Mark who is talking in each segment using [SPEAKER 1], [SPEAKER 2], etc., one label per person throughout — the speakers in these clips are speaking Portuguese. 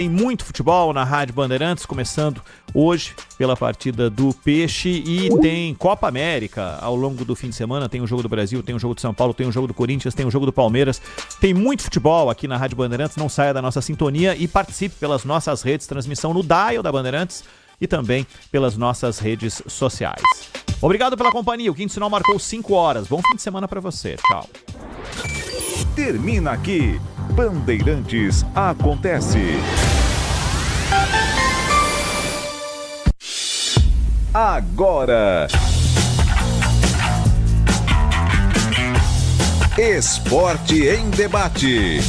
[SPEAKER 1] Tem muito futebol na Rádio Bandeirantes, começando hoje pela partida do Peixe e tem Copa América ao longo do fim de semana. Tem o jogo do Brasil, tem o jogo do São Paulo, tem o jogo do Corinthians, tem o jogo do Palmeiras. Tem muito futebol aqui na Rádio Bandeirantes, não saia da nossa sintonia e participe pelas nossas redes, transmissão no dial da Bandeirantes e também pelas nossas redes sociais. Obrigado pela companhia, o Quinto Sinal marcou 5 horas. Bom fim de semana para você, tchau.
[SPEAKER 2] Termina aqui, Bandeirantes Acontece. Agora, Esporte em Debate.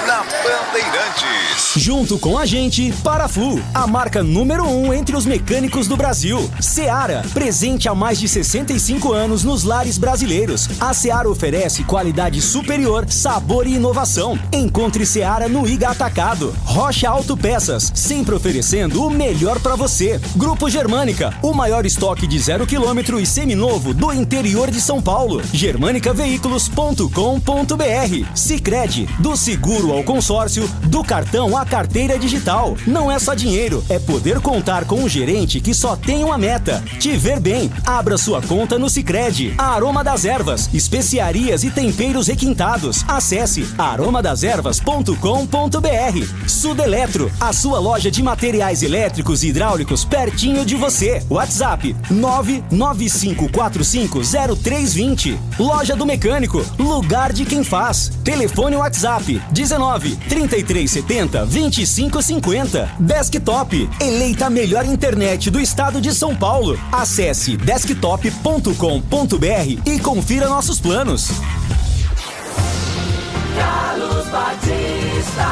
[SPEAKER 2] Na Bandeirantes.
[SPEAKER 3] Junto com a gente, Parafu, a marca número 1 entre os mecânicos do Brasil. Seara, presente há mais de 65 anos nos lares brasileiros. A Seara oferece qualidade superior, sabor e inovação. Encontre Seara no Iga Atacado. Rocha Autopeças, sempre oferecendo o melhor para você. Grupo Germânica, o maior estoque de 0 km e seminovo do interior de São Paulo. germanicaveículos.com.br. Sicredi, do seguro ao consórcio, do cartão à carteira digital. Não é só dinheiro, é poder contar com um gerente que só tem uma meta: te ver bem. Abra sua conta no Sicredi. Aroma das Ervas, especiarias e temperos requintados. Acesse aromadeservas.com.br. Sudeletro, a sua loja de materiais elétricos e hidráulicos pertinho de você. WhatsApp 995450320. Loja do Mecânico, lugar de quem faz. Telefone WhatsApp 19 3370 2550. Desktop, eleita a melhor internet do estado de São Paulo. Acesse desktop.com.br e confira nossos planos.
[SPEAKER 4] Carlos Batista.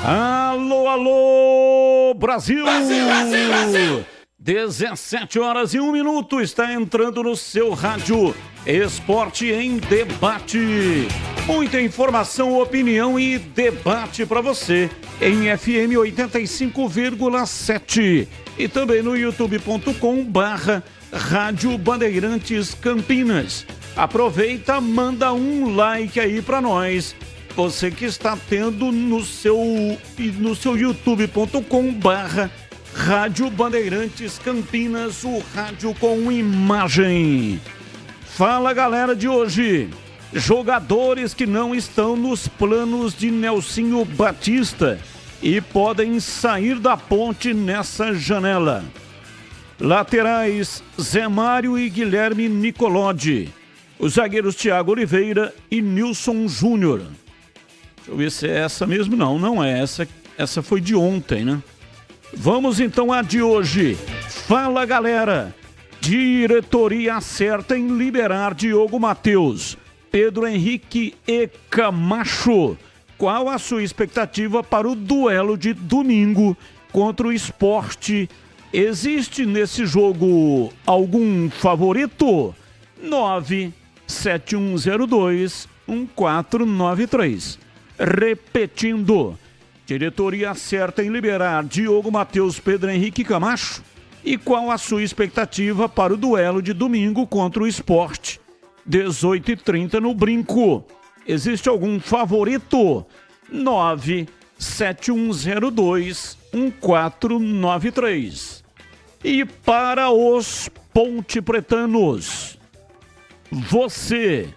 [SPEAKER 5] Alô, alô, Brasil!
[SPEAKER 4] Brasil, Brasil, Brasil!
[SPEAKER 5] 17 horas e 1 minuto, está entrando no seu rádio Esporte em Debate. Muita informação, opinião e debate para você em FM 85,7 e também no youtube.com/Rádio Bandeirantes Campinas. Aproveita, manda um like aí para nós. Você que está tendo no seu youtube.com/Rádio Bandeirantes Campinas, o rádio com imagem. Fala, galera de hoje. Jogadores que não estão nos planos de Nelsinho Batista e podem sair da ponte nessa janela. Laterais Zé Mário e Guilherme Nicolodi. Os zagueiros Thiago Oliveira e Nilson Júnior. Deixa eu ver se é essa mesmo. Não é essa. Essa foi de ontem, né? Vamos então à de hoje. Fala, galera. Diretoria acerta em liberar Diogo Matheus, Pedro Henrique e Camacho. Qual a sua expectativa para o duelo de domingo contra o Sport? Existe nesse jogo algum favorito? 97102-1493. Repetindo. Diretoria acerta em liberar Diogo Matheus, Pedro Henrique e Camacho. E qual a sua expectativa para o duelo de domingo contra o Sport? 18h30 no Brinco. Existe algum favorito? 97102-1493. E para os pontepretanos, você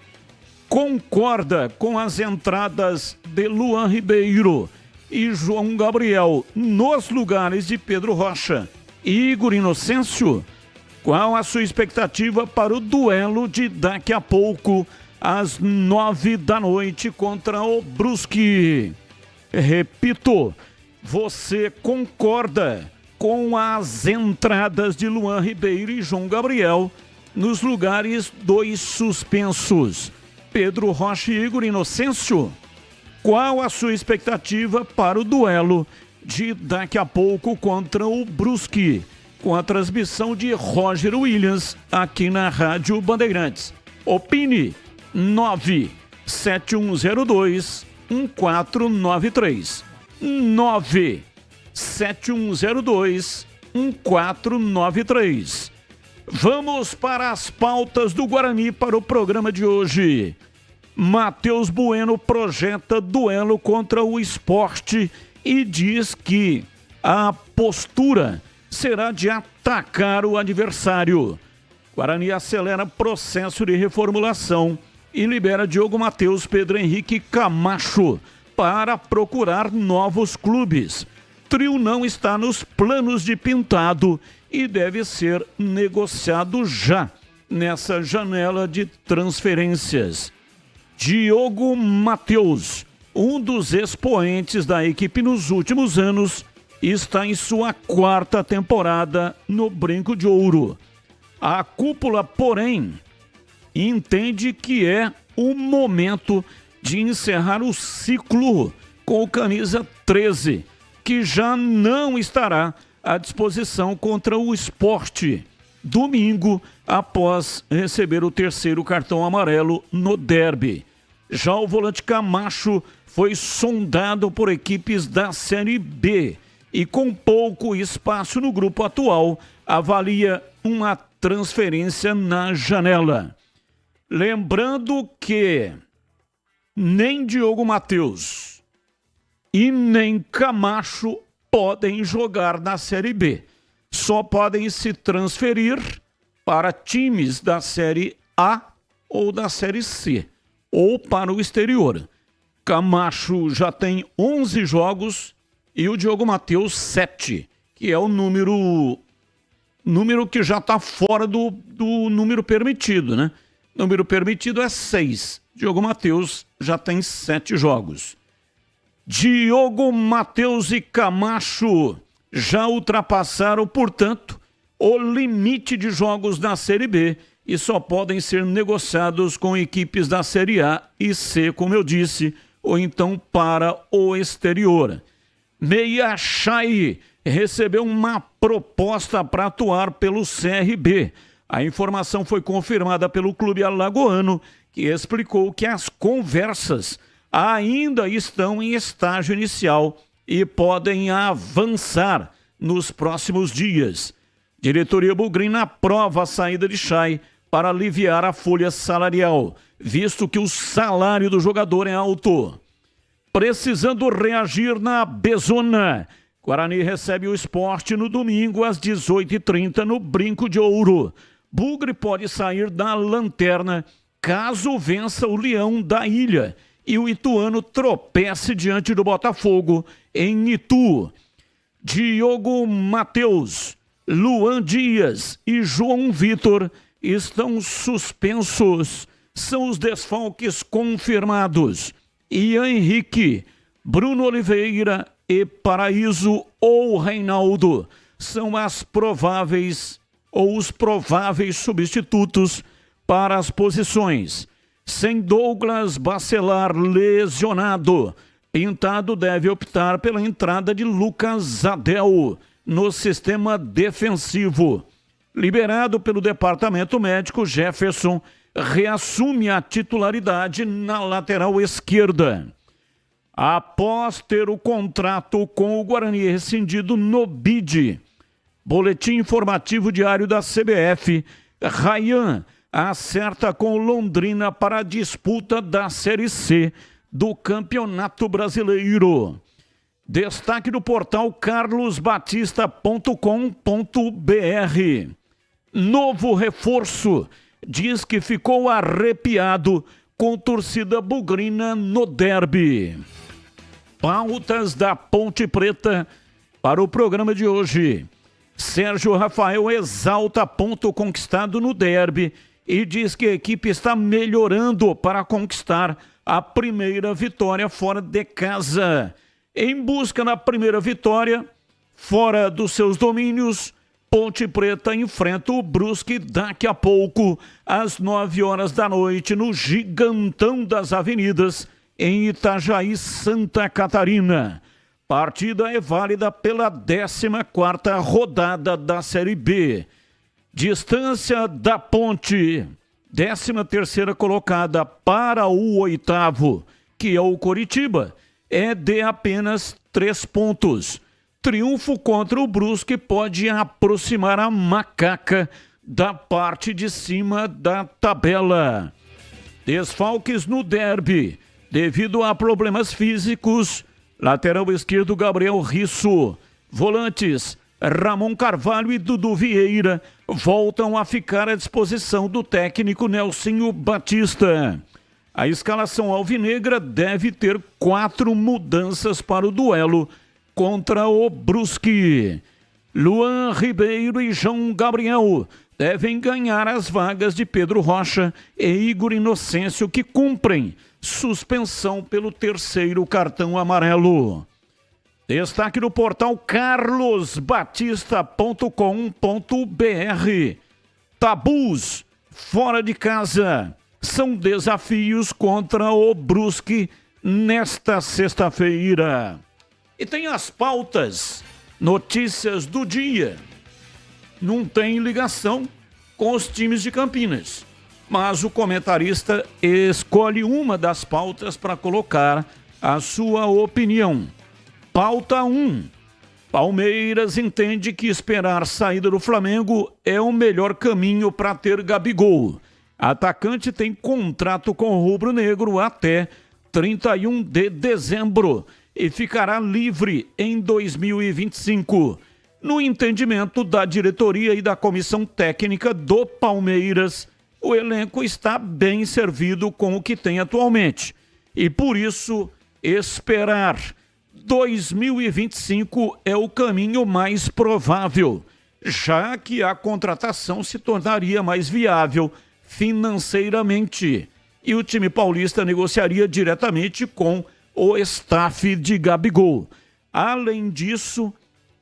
[SPEAKER 5] concorda com as entradas de Luan Ribeiro e João Gabriel nos lugares de Pedro Rocha e Igor Inocêncio? Qual a sua expectativa para o duelo de daqui a pouco, às 9 da noite, contra o Brusque? Repito, você concorda com as entradas de Luan Ribeiro e João Gabriel nos lugares dos suspensos, Pedro Rocha e Igor Inocêncio? Qual a sua expectativa para o duelo de daqui a pouco contra o Brusque, com a transmissão de Roger Williams aqui na Rádio Bandeirantes? Opine. 97102-1493. 97102-1493. Vamos para as pautas do Guarani para o programa de hoje. Matheus Bueno projeta duelo contra o Sport e diz que a postura será de atacar o adversário. Guarani acelera processo de reformulação e libera Diogo Matheus, Pedro Henrique e Camacho para procurar novos clubes. Trio não está nos planos de Pintado e deve ser negociado já nessa janela de transferências. Diogo Matheus, um dos expoentes da equipe nos últimos anos, está em sua 4ª temporada no Brinco de Ouro. A cúpula, porém, entende que é o momento de encerrar o ciclo com o camisa 13, que já não estará à disposição contra o Sport domingo, após receber o 3º cartão amarelo no derby. Já o volante Camacho foi sondado por equipes da Série B e, com pouco espaço no grupo atual, avalia uma transferência na janela. Lembrando que nem Diogo Matheus e nem Camacho podem jogar na Série B. Só podem se transferir para times da Série A ou da Série C, ou para o exterior. Camacho já tem 11 jogos e o Diogo Matheus 7, que é o número que já está fora do número permitido, né? Número permitido é 6. Diogo Matheus já tem 7 jogos. Diogo Matheus e Camacho já ultrapassaram, portanto, o limite de jogos da Série B e só podem ser negociados com equipes da Série A e C, como eu disse, ou então para o exterior. Meia Chay recebeu uma proposta para atuar pelo CRB. A informação foi confirmada pelo clube alagoano, que explicou que as conversas ainda estão em estágio inicial e podem avançar nos próximos dias. Diretoria bugrina aprova a saída de Chay para aliviar a folha salarial, visto que o salário do jogador é alto. Precisando reagir na Bezona, Guarani recebe o Sport no domingo às 18h30 no Brinco de Ouro. Bugre pode sair da lanterna caso vença o Leão da Ilha e o ituano tropece diante do Botafogo em Itu. Diogo Matheus, Luan Dias e João Vitor estão suspensos. São os desfalques confirmados. Ian Henrique, Bruno Oliveira e Paraíso ou Reinaldo são as prováveis ou os prováveis substitutos para as posições. Sem Douglas Bacelar lesionado, Pintado deve optar pela entrada de Lucas Adel no sistema defensivo. Liberado pelo departamento médico, Jefferson reassume a titularidade na lateral esquerda. Após ter o contrato com o Guarani rescindido no BID, boletim informativo diário da CBF, Ryan acerta com Londrina para a disputa da Série C do Campeonato Brasileiro. Destaque do portal carlosbatista.com.br. Novo reforço diz que ficou arrepiado com torcida bugrina no derby. Pautas da Ponte Preta para o programa de hoje. Sérgio Rafael exalta ponto conquistado no derby e diz que a equipe está melhorando para conquistar a primeira vitória fora de casa. Em busca da primeira vitória, fora dos seus domínios, Ponte Preta enfrenta o Brusque daqui a pouco, às 9h no Gigantão das Avenidas, em Itajaí, Santa Catarina. Partida é válida pela 14ª rodada da Série B. Distância da Ponte, 13ª colocada para o 8º, que é o Coritiba, é de apenas 3 pontos. Triunfo contra o Brusque pode aproximar a Macaca da parte de cima da tabela. Desfalques no derby. Devido a problemas físicos, lateral esquerdo Gabriel Risso. Volantes Ramon Carvalho e Dudu Vieira voltam a ficar à disposição do técnico Nelsinho Batista. A escalação alvinegra deve ter 4 mudanças para o duelo contra o Brusque. Luan Ribeiro e João Gabriel devem ganhar as vagas de Pedro Rocha e Igor Inocêncio, que cumprem suspensão pelo 3º cartão amarelo. Destaque no portal carlosbatista.com.br. Tabus fora de casa são desafios contra o Brusque nesta sexta-feira. E tem as pautas, notícias do dia. Não tem ligação com os times de Campinas, mas o comentarista escolhe uma das pautas para colocar a sua opinião. Pauta 1. Palmeiras entende que esperar saída do Flamengo é o melhor caminho para ter Gabigol. Atacante tem contrato com o rubro-negro até 31 de dezembro e ficará livre em 2025. No entendimento da diretoria e da comissão técnica do Palmeiras, o elenco está bem servido com o que tem atualmente. E por isso, esperar 2025 é o caminho mais provável, já que a contratação se tornaria mais viável financeiramente e o time paulista negociaria diretamente com o staff de Gabigol. Além disso,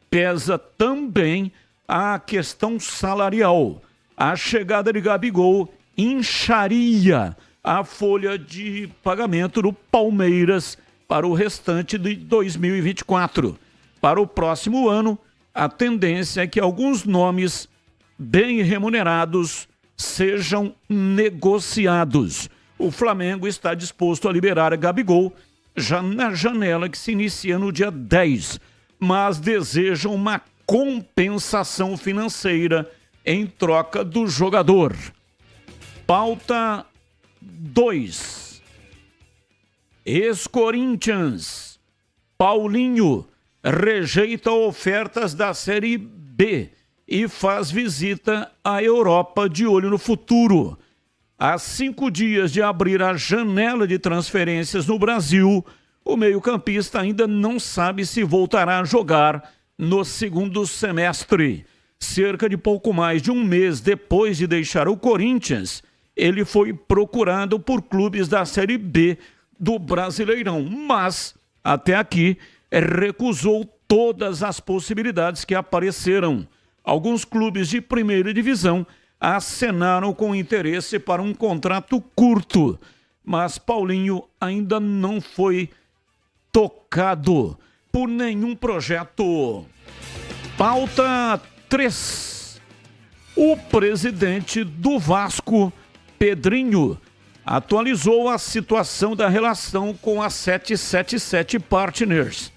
[SPEAKER 5] pesa também a questão salarial. A chegada de Gabigol incharia a folha de pagamento do Palmeiras para o restante de 2024. Para o próximo ano, a tendência é que alguns nomes bem remunerados sejam negociados. O Flamengo está disposto a liberar a Gabigol já na janela que se inicia no dia 10, mas deseja uma compensação financeira em troca do jogador. Pauta 2. Ex-Corinthians. Paulinho rejeita ofertas da Série B e faz visita à Europa de olho no futuro. Há 5 dias de abrir a janela de transferências no Brasil, o meio-campista ainda não sabe se voltará a jogar no segundo semestre. Cerca de pouco mais de um mês depois de deixar o Corinthians, ele foi procurado por clubes da Série B do Brasileirão, mas até aqui recusou todas as possibilidades que apareceram. Alguns clubes de primeira divisão acenaram com interesse para um contrato curto, mas Paulinho ainda não foi tocado por nenhum projeto. Pauta 3. O presidente do Vasco, Pedrinho, atualizou a situação da relação com a 777 Partners.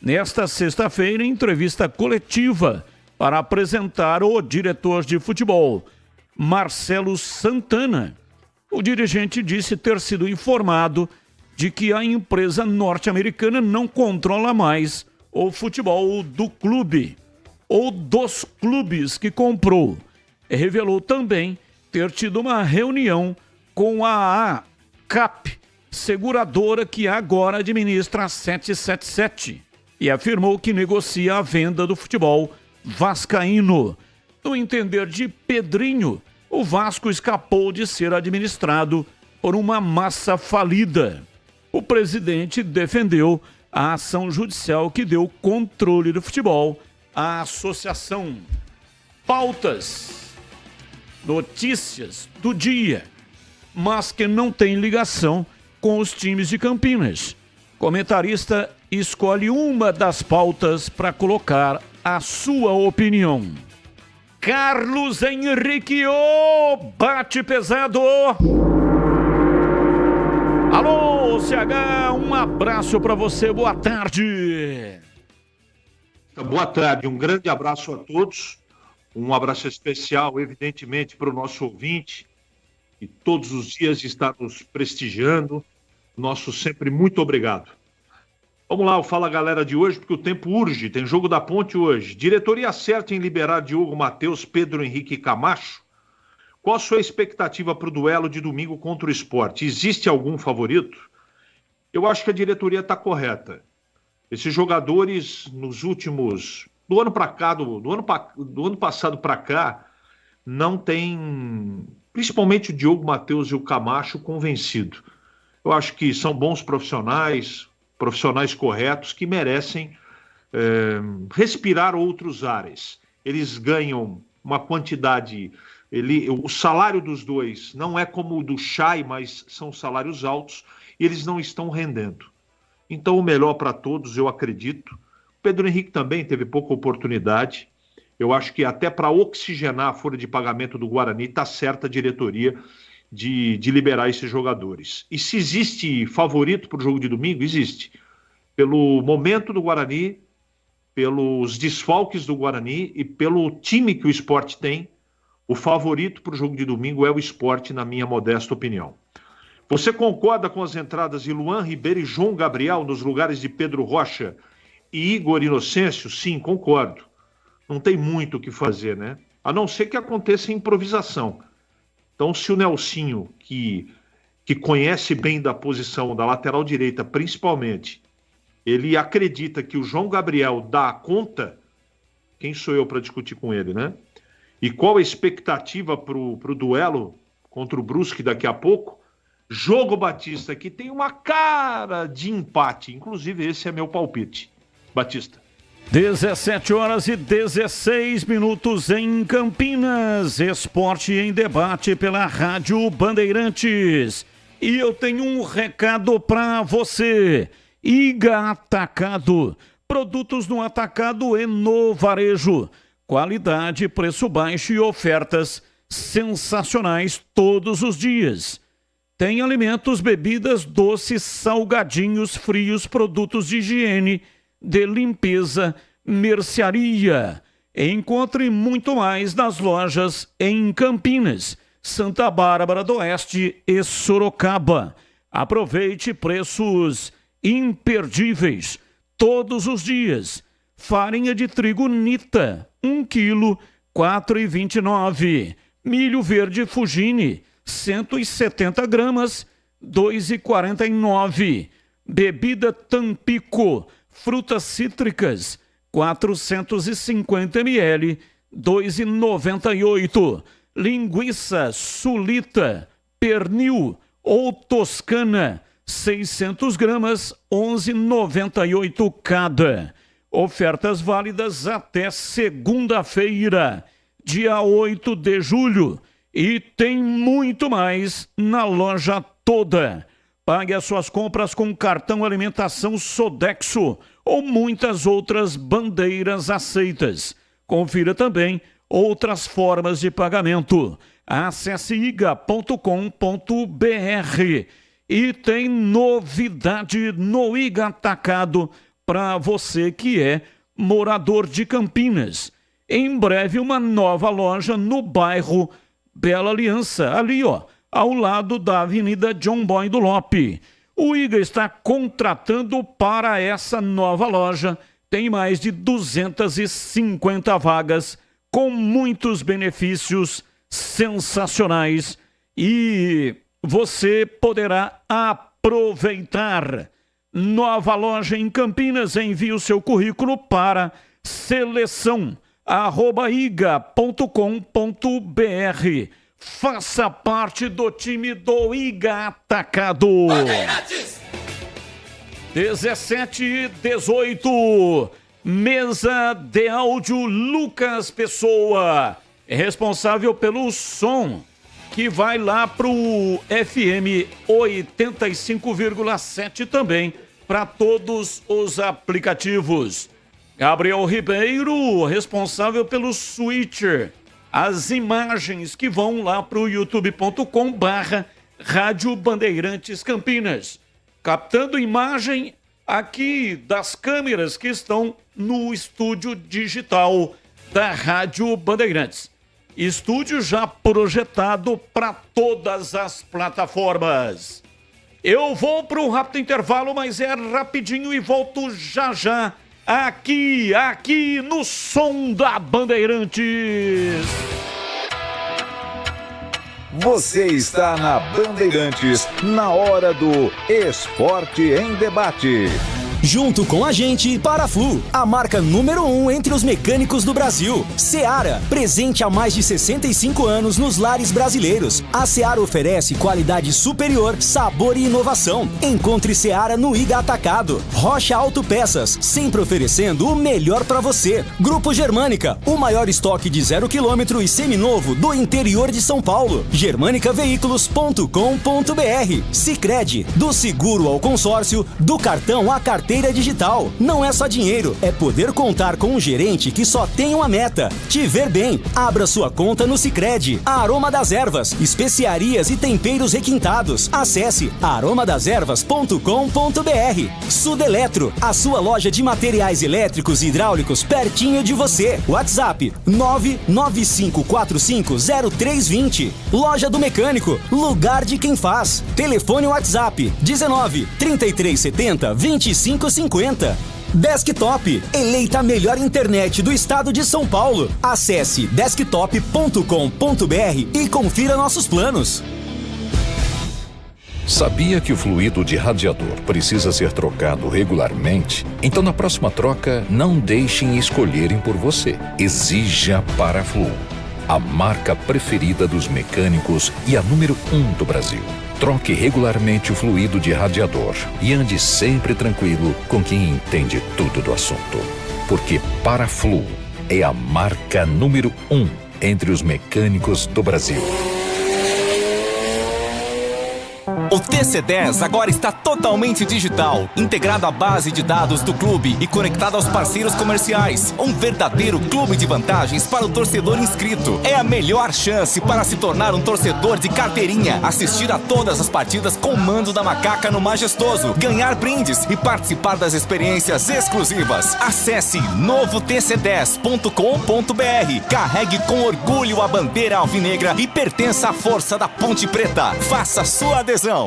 [SPEAKER 5] Nesta sexta-feira, em entrevista coletiva para apresentar o diretor de futebol, Marcelo Santana, o dirigente disse ter sido informado de que a empresa norte-americana não controla mais o futebol do clube ou dos clubes que comprou. Revelou também ter tido uma reunião com a ACAP, seguradora que agora administra a 777, e afirmou que negocia a venda do futebol vascaíno. No entender de Pedrinho, o Vasco escapou de ser administrado por uma massa falida. O presidente defendeu a ação judicial que deu controle do futebol à associação. Pautas, notícias do dia, mas que não tem ligação com os times de Campinas. Comentarista escolhe uma das pautas para colocar a sua opinião. Carlos Henrique, bate pesado. Alô, CH, um abraço para você, boa tarde.
[SPEAKER 6] Boa tarde, um grande abraço a todos. Um abraço especial, evidentemente, para o nosso ouvinte, e todos os dias está nos prestigiando. Nosso sempre muito obrigado. Vamos lá, o Fala Galera de hoje, porque o tempo urge, tem jogo da Ponte hoje. Diretoria acerta em liberar Diogo Matheus, Pedro Henrique e Camacho? Qual a sua expectativa para o duelo de domingo contra o Sport? Existe algum favorito? Eu acho que a diretoria está correta. Esses jogadores, nos últimos... Do ano passado para cá, não tem... Principalmente o Diogo Matheus e o Camacho convencido. Eu acho que são bons profissionais corretos, que merecem respirar outros ares. Eles ganham uma quantidade... O salário dos dois não é como o do Chay, mas são salários altos e eles não estão rendendo. Então o melhor para todos, eu acredito. O Pedro Henrique também teve pouca oportunidade. Eu acho que até para oxigenar a folha de pagamento do Guarani, está certa a diretoria de liberar esses jogadores. E se existe favorito para o jogo de domingo? Existe. Pelo momento do Guarani, pelos desfalques do Guarani e pelo time que o Sport tem, o favorito para o jogo de domingo é o Sport, na minha modesta opinião. Você concorda com as entradas de Luan Ribeiro e João Gabriel nos lugares de Pedro Rocha e Igor Inocêncio? Sim, concordo. Não tem muito o que fazer, né? A não ser que aconteça improvisação. Então, se o Nelsinho, que conhece bem da posição da lateral direita, principalmente, ele acredita que o João Gabriel dá conta, quem sou eu para discutir com ele, né? E qual a expectativa para o duelo contra o Brusque daqui a pouco? Jogo Batista, que tem uma cara de empate. Inclusive, esse é meu palpite. Batista.
[SPEAKER 5] 17h16 em Campinas. Esporte em debate pela Rádio Bandeirantes. E eu tenho um recado para você. Iga Atacado. Produtos no atacado e no varejo. Qualidade, preço baixo e ofertas sensacionais todos os dias. Tem alimentos, bebidas, doces, salgadinhos, frios, produtos de higiene, de limpeza, mercearia. Encontre muito mais nas lojas em Campinas, Santa Bárbara do Oeste e Sorocaba. Aproveite preços imperdíveis todos os dias. Farinha de trigo Nita, 1 quilo, R$ 4,29. Milho verde Fugini, 170 gramas, R$ 2,49. Bebida Tampico, frutas cítricas, 450 ml, R$ 2,98. Linguiça Sulita, pernil ou toscana, 600 gramas, R$ 11,98 cada. Ofertas válidas até segunda-feira, dia 8 de julho. E tem muito mais na loja toda. Pague as suas compras com cartão alimentação Sodexo ou muitas outras bandeiras aceitas. Confira também outras formas de pagamento. Acesse iga.com.br. E tem novidade no Iga Atacado para você que é morador de Campinas. Em breve, uma nova loja no bairro Bela Aliança, ali ao lado da Avenida John Boy do Lope. O Iga está contratando para essa nova loja. Tem mais de 250 vagas com muitos benefícios sensacionais e você poderá aproveitar. Nova loja em Campinas. Envie o seu currículo para seleção@iga.com.br. Faça parte do time do Iga Atacado. 17h18. Mesa de áudio Lucas Pessoa, responsável pelo som, que vai lá pro FM 85,7 também, para todos os aplicativos. Gabriel Ribeiro, responsável pelo switcher, as imagens que vão lá pro youtube.com/Rádio Bandeirantes Campinas, captando imagem aqui das câmeras que estão no estúdio digital da Rádio Bandeirantes. Estúdio já projetado para todas as plataformas. Eu vou para um rápido intervalo, mas é rapidinho e volto já já. Aqui no Som da Bandeirantes.
[SPEAKER 2] Você está na Bandeirantes, na hora do Esporte em Debate.
[SPEAKER 3] Junto com a gente, Paraflu, a marca número 1 entre os mecânicos do Brasil. Seara, presente há mais de 65 anos nos lares brasileiros. A Seara oferece qualidade superior, sabor e inovação. Encontre Seara no Iga Atacado. Rocha Autopeças, sempre oferecendo o melhor para você. Grupo Germânica, o maior estoque de 0 km e seminovo do interior de São Paulo. germanicaveículos.com.br. Sicredi, do seguro ao consórcio, do cartão à carteira digital. Não é só dinheiro, é poder contar com um gerente que só tem uma meta: te ver bem. Abra sua conta no Sicredi. Aroma das Ervas, especiarias e temperos requintados. Acesse aromadeservas.com.br. Sudeletro, a sua loja de materiais elétricos e hidráulicos pertinho de você. WhatsApp 995450320. Loja do Mecânico, lugar de quem faz. Telefone WhatsApp 19 3370 2550. Desktop, eleita a melhor internet do estado de São Paulo. Acesse desktop.com.br e confira nossos planos.
[SPEAKER 7] Sabia que o fluido de radiador precisa ser trocado regularmente? Então, na próxima troca, não deixem escolherem por você. Exija Paraflu, a marca preferida dos mecânicos e a número 1 do Brasil. Troque regularmente o fluido de radiador e ande sempre tranquilo com quem entende tudo do assunto. Porque Paraflu é a marca número 1 entre os mecânicos do Brasil.
[SPEAKER 3] O TC10 agora está totalmente digital, integrado à base de dados do clube e conectado aos parceiros comerciais. Um verdadeiro clube de vantagens para o torcedor inscrito. É a melhor chance para se tornar um torcedor de carteirinha, assistir a todas as partidas com o mando da macaca no Majestoso, ganhar brindes e participar das experiências exclusivas. Acesse novotc10.com.br. Carregue com orgulho a bandeira alvinegra e pertença à força da Ponte Preta. Faça sua adesão.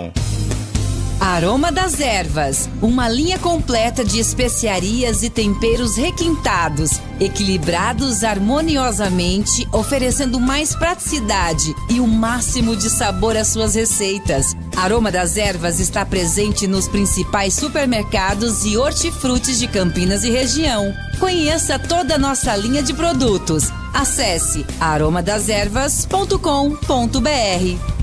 [SPEAKER 8] Aroma das Ervas, uma linha completa de especiarias e temperos requintados, equilibrados harmoniosamente, oferecendo mais praticidade e o máximo de sabor às suas receitas. Aroma das Ervas está presente nos principais supermercados e hortifrutis de Campinas e região. Conheça toda a nossa linha de produtos. Acesse aromadeservas.com.br.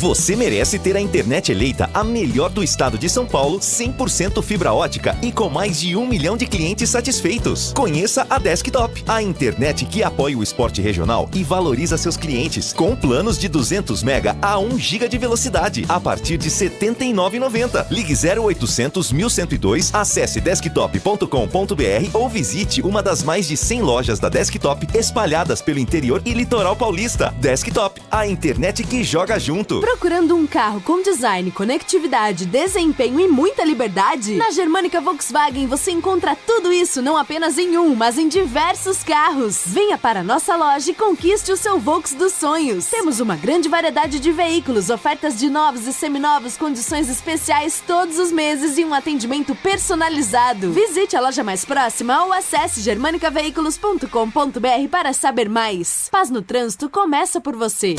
[SPEAKER 3] Você merece ter a internet eleita a melhor do estado de São Paulo, 100% fibra ótica e com mais de 1 milhão de clientes satisfeitos. Conheça a Desktop, a internet que apoia o esporte regional e valoriza seus clientes, com planos de 200 mega a 1 giga de velocidade, a partir de R$ 79,90. Ligue 0800 1102, acesse desktop.com.br ou visite uma das mais de 100 lojas da Desktop espalhadas pelo interior e litoral paulista. Desktop, a internet que joga junto.
[SPEAKER 9] Procurando um carro com design, conectividade, desempenho e muita liberdade? Na Germânica Volkswagen você encontra tudo isso não apenas em um, mas em diversos carros. Venha para a nossa loja e conquiste o seu Volks dos sonhos. Temos uma grande variedade de veículos, ofertas de novos e seminovos, condições especiais todos os meses e um atendimento personalizado. Visite a loja mais próxima ou acesse germanicaveículos.com.br para saber mais. Paz no trânsito começa por você.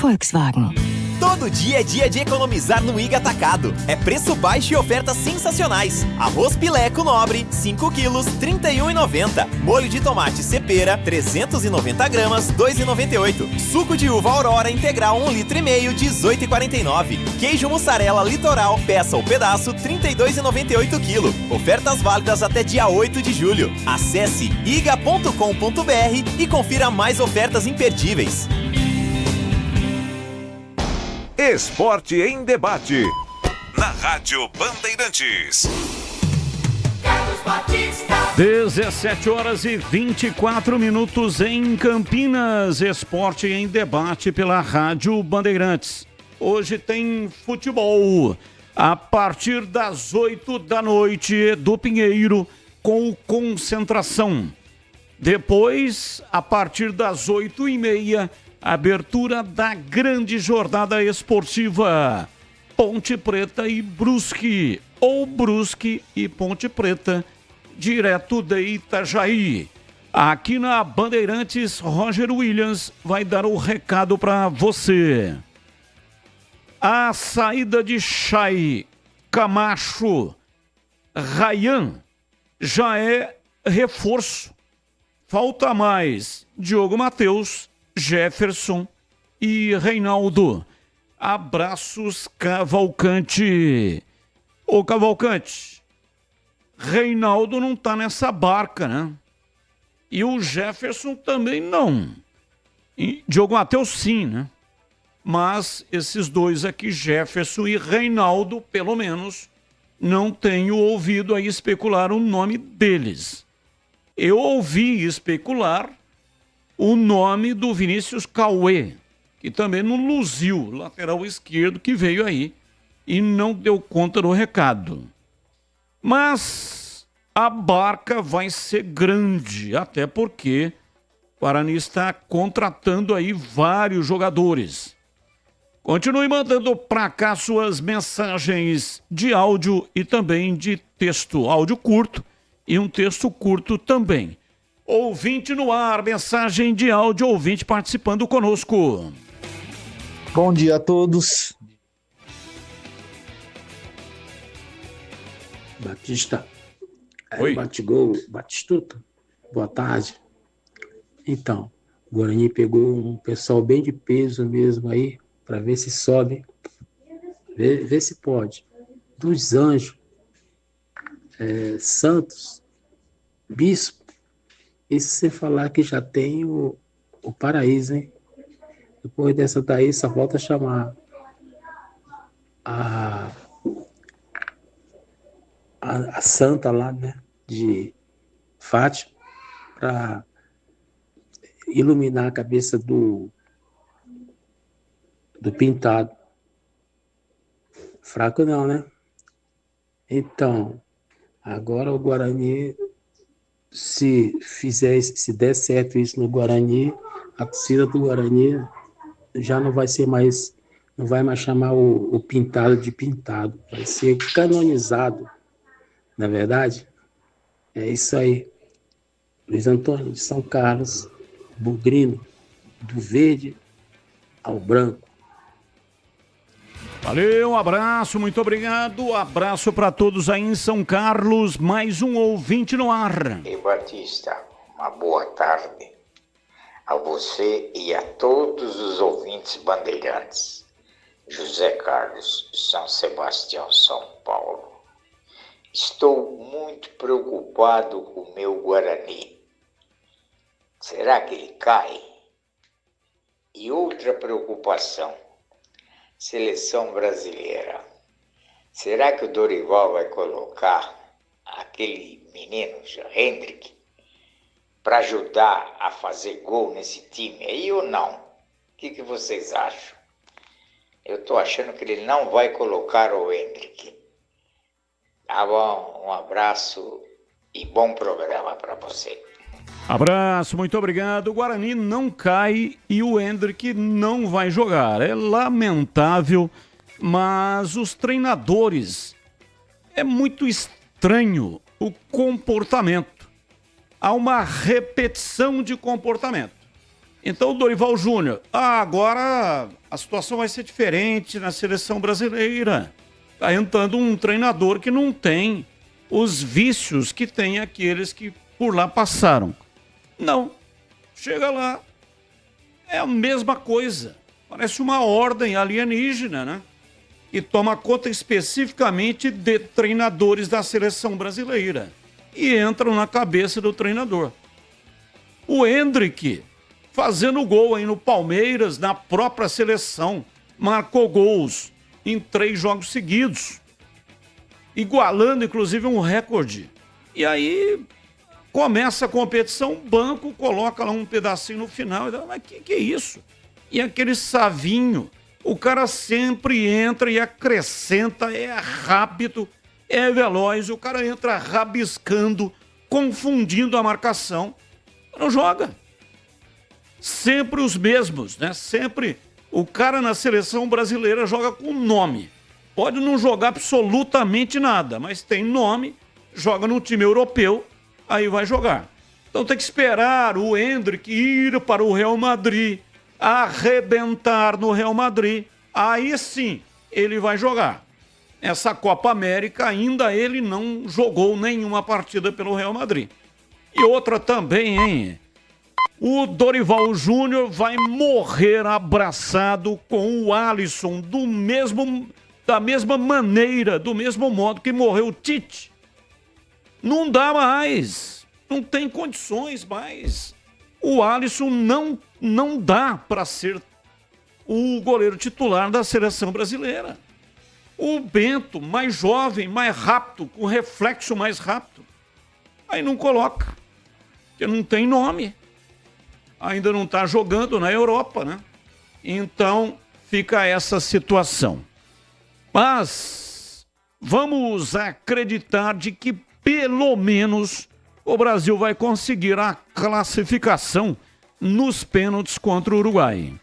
[SPEAKER 3] Volkswagen. Todo dia é dia de economizar no Iga Atacado. É preço baixo e ofertas sensacionais. Arroz Pileco Nobre, 5 quilos, R$ 31,90. Molho de tomate Cepera, 390 gramas, R$ 2,98. Suco de uva Aurora Integral, 1,5 litro, R$ 18,49. Queijo mussarela Litoral, peça ou pedaço, R$ 32,98 quilo. Ofertas válidas até dia 8 de julho. Acesse iga.com.br e confira mais ofertas imperdíveis.
[SPEAKER 2] Esporte em Debate, na Rádio Bandeirantes.
[SPEAKER 5] 17 horas e 24 minutos em Campinas. Esporte em Debate pela Rádio Bandeirantes. Hoje tem futebol. A partir das 8 da noite do Pinheiro, com Concentração. Depois, a partir das 8h30, abertura da grande jornada esportiva. Ponte Preta e Brusque, ou Brusque e Ponte Preta, direto de Itajaí. Aqui na Bandeirantes, Roger Williams vai dar o recado para você. A saída de Chay, Camacho, Ryan já é reforço. Falta mais Diogo Matheus, Jefferson e Reinaldo. Abraços, Cavalcante. Ô, Cavalcante, Reinaldo não tá nessa barca, né? E o Jefferson também não. E Diogo Matheus sim, né? Mas esses dois aqui, Jefferson e Reinaldo, pelo menos, não tenho ouvido aí especular o nome deles. Eu ouvi especular o nome do Vinícius Cauê, que também não luziu, lateral esquerdo, que veio aí e não deu conta do recado. Mas a barca vai ser grande, até porque o Guarani está contratando aí vários jogadores. Continue mandando para cá suas mensagens de áudio e também de texto. Áudio curto e um texto curto também. Ouvinte no ar, mensagem de áudio, ouvinte participando conosco.
[SPEAKER 10] Bom dia a todos.
[SPEAKER 11] Batista.
[SPEAKER 5] Oi.
[SPEAKER 11] Batigol, Batistuta. Boa tarde. Então, o Guarani pegou um pessoal bem de peso mesmo aí, para ver se sobe, ver se pode. Dos Anjos, Santos, Bispo, e se você falar que já tem o Paraíso, hein? Depois dessa daí, só volta a chamar a Santa lá, né, de Fátima, para iluminar a cabeça do Pintado. Fraco não, né? Então, agora o Guarani, se der certo isso no Guarani, a torcida do Guarani já não vai mais chamar o Pintado de Pintado, vai ser canonizado, na verdade. É isso aí. Luiz Antônio de São Carlos, Bugrino, do verde ao branco.
[SPEAKER 5] Valeu, um abraço, muito obrigado. Abraço para todos aí em São Carlos. Mais um ouvinte no ar.
[SPEAKER 12] E Batista, uma boa tarde a você e a todos os ouvintes bandeirantes. José Carlos, São Sebastião, São Paulo. Estou muito preocupado com o meu Guarani. Será que ele cai? E outra preocupação. Seleção brasileira. Será que o Dorival vai colocar aquele menino, Hendrick, para ajudar a fazer gol nesse time aí ou não? O que vocês acham? Eu estou achando que ele não vai colocar o Hendrick. Tá bom, um abraço e bom programa para você.
[SPEAKER 5] Abraço, muito obrigado. O Guarani não cai e o Hendrick não vai jogar. É lamentável, mas os treinadores, é muito estranho o comportamento. Há uma repetição de comportamento. Então o Dorival Júnior, agora a situação vai ser diferente na seleção brasileira. Está entrando um treinador que não tem os vícios que tem aqueles que por lá passaram. Não, chega lá, é a mesma coisa, parece uma ordem alienígena, né? E toma conta especificamente de treinadores da seleção brasileira e entram na cabeça do treinador. O Hendrick, fazendo gol aí no Palmeiras, na própria seleção, marcou gols em 3 jogos seguidos, igualando inclusive um recorde. E aí começa a competição, o banco coloca lá um pedacinho no final e fala, mas que é isso? E aquele Savinho, o cara sempre entra e acrescenta, é rápido, é veloz, o cara entra rabiscando, confundindo a marcação. Não joga. Sempre os mesmos, né? Sempre o cara na seleção brasileira joga com nome. Pode não jogar absolutamente nada, mas tem nome, joga no time europeu, aí vai jogar. Então tem que esperar o Endrick ir para o Real Madrid, arrebentar no Real Madrid, aí sim ele vai jogar. Essa Copa América ainda ele não jogou nenhuma partida pelo Real Madrid. E outra também, hein? O Dorival Júnior vai morrer abraçado com o Alisson da mesma maneira, do mesmo modo que morreu o Tite. Não dá mais, não tem condições mais. O Alisson não dá para ser o goleiro titular da seleção brasileira. O Bento, mais jovem, mais rápido, com reflexo mais rápido, aí não coloca, porque não tem nome. Ainda não está jogando na Europa, né? Então, fica essa situação. Mas vamos acreditar de que, pelo menos, o Brasil vai conseguir a classificação nos pênaltis contra o Uruguai.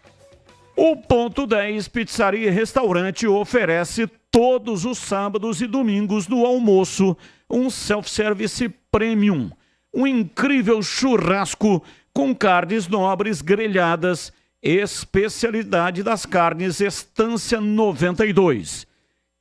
[SPEAKER 5] O Ponto 10 Pizzaria e Restaurante oferece todos os sábados e domingos no almoço um self-service premium, um incrível churrasco com carnes nobres grelhadas, especialidade das carnes Estância 92.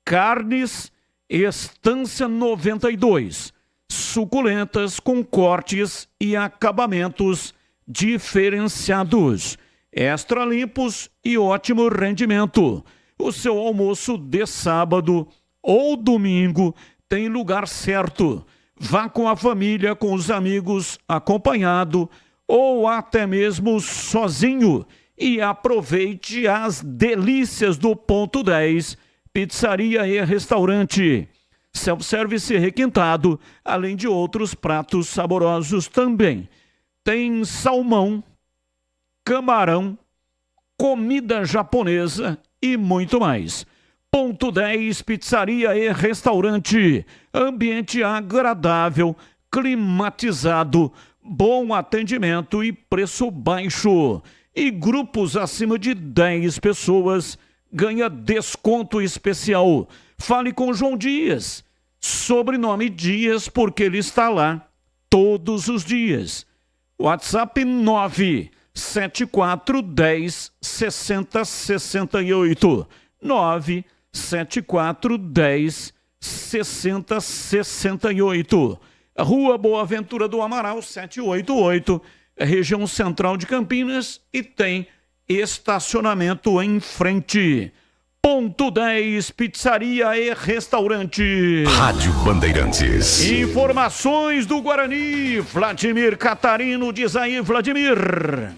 [SPEAKER 5] Carnes Estância 92, suculentas com cortes e acabamentos diferenciados, extra limpos e ótimo rendimento. O seu almoço de sábado ou domingo tem lugar certo. Vá com a família, com os amigos, acompanhado ou até mesmo sozinho e aproveite as delícias do Ponto 10, Pizzaria e Restaurante. Self-service requintado, além de outros pratos saborosos também. Tem salmão, camarão, comida japonesa e muito mais. Ponto 10 Pizzaria e Restaurante. Ambiente agradável, climatizado, bom atendimento e preço baixo. E grupos acima de 10 pessoas ganha desconto especial. Fale com João Dias, sobrenome Dias, porque ele está lá todos os dias. WhatsApp 97410 6068. 97410 6068. Rua Boa Ventura do Amaral, 788, região central de Campinas, e tem estacionamento em frente. Ponto 10 Pizzaria e Restaurante.
[SPEAKER 13] Rádio Bandeirantes.
[SPEAKER 5] Informações do Guarani. Vladimir Catarino, diz aí, Vladimir.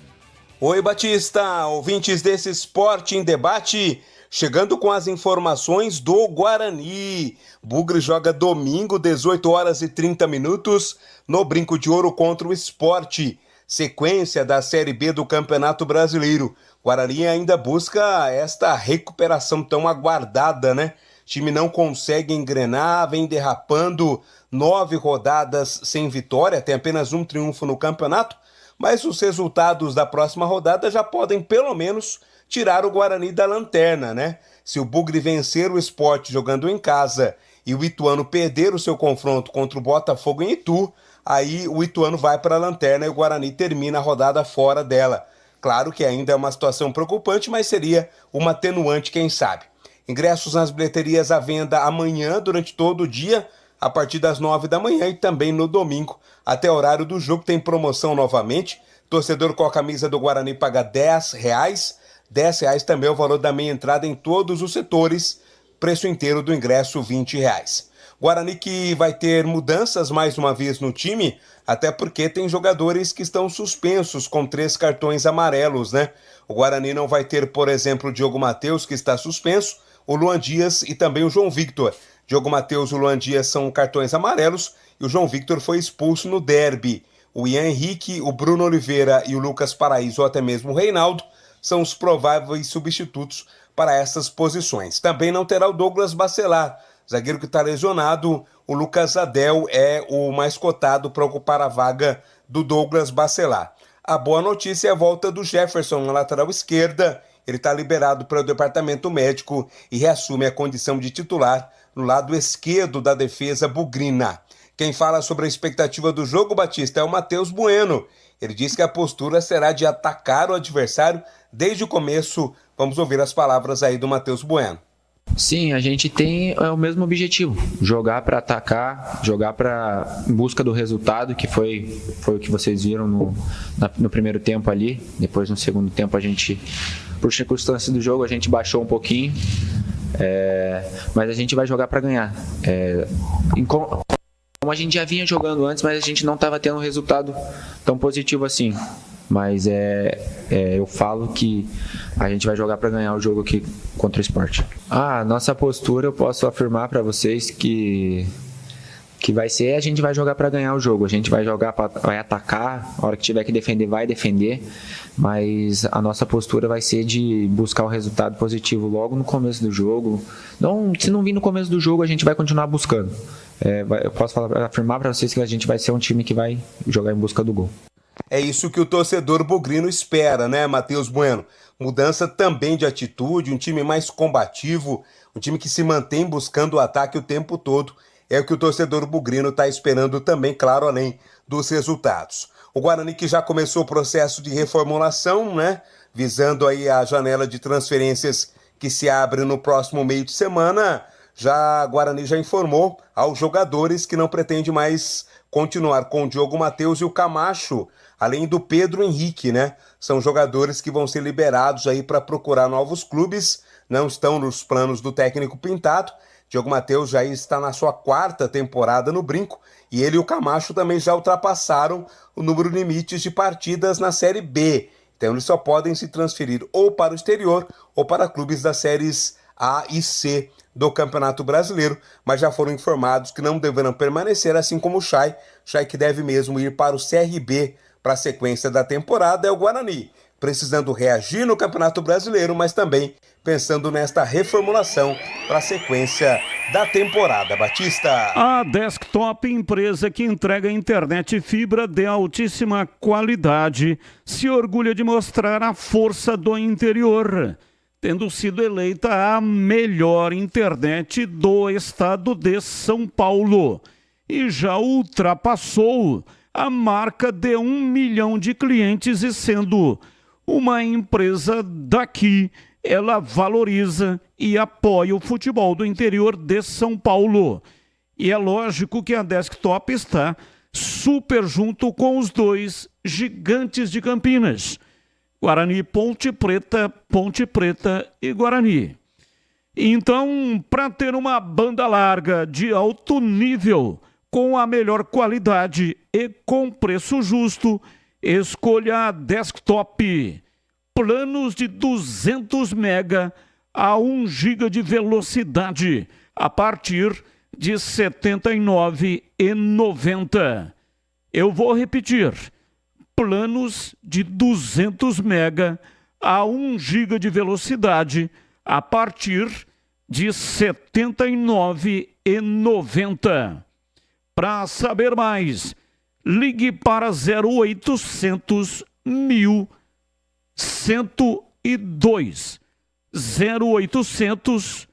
[SPEAKER 14] Oi, Batista, ouvintes desse Esporte em Debate, chegando com as informações do Guarani. Bugre joga domingo, 18 horas e 30 minutos, no Brinco de Ouro contra o Sport. Sequência da Série B do Campeonato Brasileiro. Guarani ainda busca esta recuperação tão aguardada, né? O time não consegue engrenar, vem derrapando, 9 rodadas sem vitória, tem apenas um triunfo no campeonato, mas os resultados da próxima rodada já podem, pelo menos, tirar o Guarani da lanterna, né? Se o Bugre vencer o Sport jogando em casa e o Ituano perder o seu confronto contra o Botafogo em Itu, aí o Ituano vai para a lanterna e o Guarani termina a rodada fora dela. Claro que ainda é uma situação preocupante, mas seria uma atenuante, quem sabe. Ingressos nas bilheterias à venda amanhã, durante todo o dia, a partir das 9 da manhã e também no domingo. Até o horário do jogo tem promoção novamente. Torcedor com a camisa do Guarani paga R$10. R$10 também é o valor da meia entrada em todos os setores. Preço inteiro do ingresso R$20. Guarani que vai ter mudanças mais uma vez no time, até porque tem jogadores que estão suspensos com 3 cartões amarelos, né? O Guarani não vai ter, por exemplo, o Diogo Matheus, que está suspenso, o Luan Dias e também o João Victor. Diogo Matheus e o Luan Dias são cartões amarelos e o João Victor foi expulso no derby. O Ian Henrique, o Bruno Oliveira e o Lucas Paraíso, ou até mesmo o Reinaldo, são os prováveis substitutos para essas posições. Também não terá o Douglas Bacelar, zagueiro que está lesionado. O Lucas Adel é o mais cotado para ocupar a vaga do Douglas Bacelar. A boa notícia é a volta do Jefferson na lateral esquerda. Ele está liberado para o departamento médico e reassume a condição de titular no lado esquerdo da defesa bugrina. Quem fala sobre a expectativa do jogo, Batista, é o Matheus Bueno. Ele diz que a postura será de atacar o adversário desde o começo. Vamos ouvir as palavras aí do Matheus Bueno.
[SPEAKER 15] Sim, a gente tem o mesmo objetivo, jogar para atacar, jogar para em busca do resultado, que foi o que vocês viram no primeiro tempo ali. Depois no segundo tempo a gente, por circunstâncias do jogo, a gente baixou um pouquinho, mas a gente vai jogar para ganhar. Como a gente já vinha jogando antes, mas a gente não estava tendo um resultado tão positivo assim. Mas eu falo que a gente vai jogar para ganhar o jogo aqui contra o Sport. Nossa postura, eu posso afirmar para vocês que vai ser, a gente vai jogar para ganhar o jogo. A gente vai jogar, vai atacar, a hora que tiver que defender, vai defender. Mas a nossa postura vai ser de buscar o resultado positivo logo no começo do jogo. Se não vir no começo do jogo, a gente vai continuar buscando. Eu posso afirmar para vocês que a gente vai ser um time que vai jogar em busca do gol.
[SPEAKER 14] É isso que o torcedor bugrino espera, né, Matheus Bueno? Mudança também de atitude, um time mais combativo, um time que se mantém buscando o ataque o tempo todo. É o que o torcedor bugrino está esperando também, claro, além dos resultados. O Guarani que já começou o processo de reformulação, né, visando aí a janela de transferências que se abre no próximo meio de semana. Guarani já informou aos jogadores que não pretende mais continuar com o Diogo Matheus e o Camacho, além do Pedro Henrique, né? São jogadores que vão ser liberados aí para procurar novos clubes, não estão nos planos do técnico Pintado. Diogo Matheus já está na sua 4ª temporada no Brinco e ele e o Camacho também já ultrapassaram o número limites de partidas na Série B. Então eles só podem se transferir ou para o exterior ou para clubes das séries A e C do Campeonato Brasileiro, mas já foram informados que não deverão permanecer, assim como o Chay que deve mesmo ir para o CRB para a sequência da temporada. É o Guarani, precisando reagir no Campeonato Brasileiro, mas também pensando nesta reformulação para a sequência da temporada. Batista.
[SPEAKER 5] A Desktop, empresa que entrega internet e fibra de altíssima qualidade, se orgulha de mostrar a força do interior, tendo sido eleita a melhor internet do estado de São Paulo e já ultrapassou a marca de 1 milhão de clientes e sendo uma empresa daqui, ela valoriza e apoia o futebol do interior de São Paulo. E é lógico que a Desktop está super junto com os dois gigantes de Campinas, Guarani, Ponte Preta e Guarani. Então, para ter uma banda larga de alto nível, com a melhor qualidade e com preço justo, escolha a Desktop. Planos de 200 mega a 1 giga de velocidade a partir de R$ 79,90. Eu vou repetir. Planos de 200 mega a 1 giga de velocidade a partir de R$ 79,90. Para saber mais, ligue para 0800 1102. 0800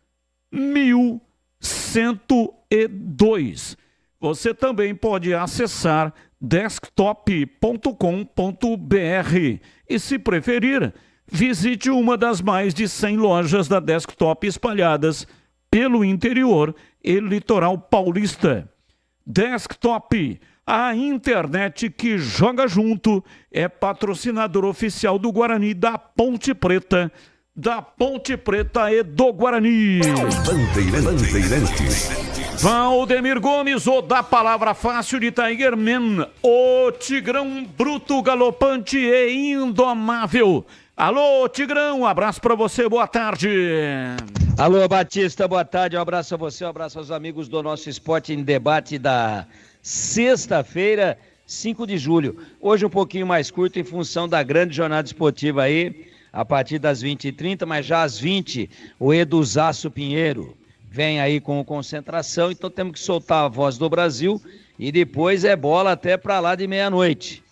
[SPEAKER 5] 1102. Você também pode acessar desktop.com.br e, se preferir, visite uma das mais de 100 lojas da Desktop espalhadas pelo interior e litoral paulista. Desktop, a internet que joga junto, é patrocinador oficial do Guarani, da Ponte Preta e do Guarani.
[SPEAKER 13] Bandeirantes.
[SPEAKER 5] Valdemir Gomes, o da palavra fácil de Tigerman, o Tigrão bruto, galopante e indomável. Alô, Tigrão, um abraço pra você, boa tarde.
[SPEAKER 16] Alô, Batista, boa tarde, um abraço a você, um abraço aos amigos do nosso Esporte em Debate da sexta-feira, 5 de julho. Hoje um pouquinho mais curto em função da grande jornada esportiva aí, a partir das 20h30, mas já às 20, o Eduzaço Pinheiro. vem aí com concentração, então temos que soltar a voz do Brasil e depois é bola até para lá de meia-noite.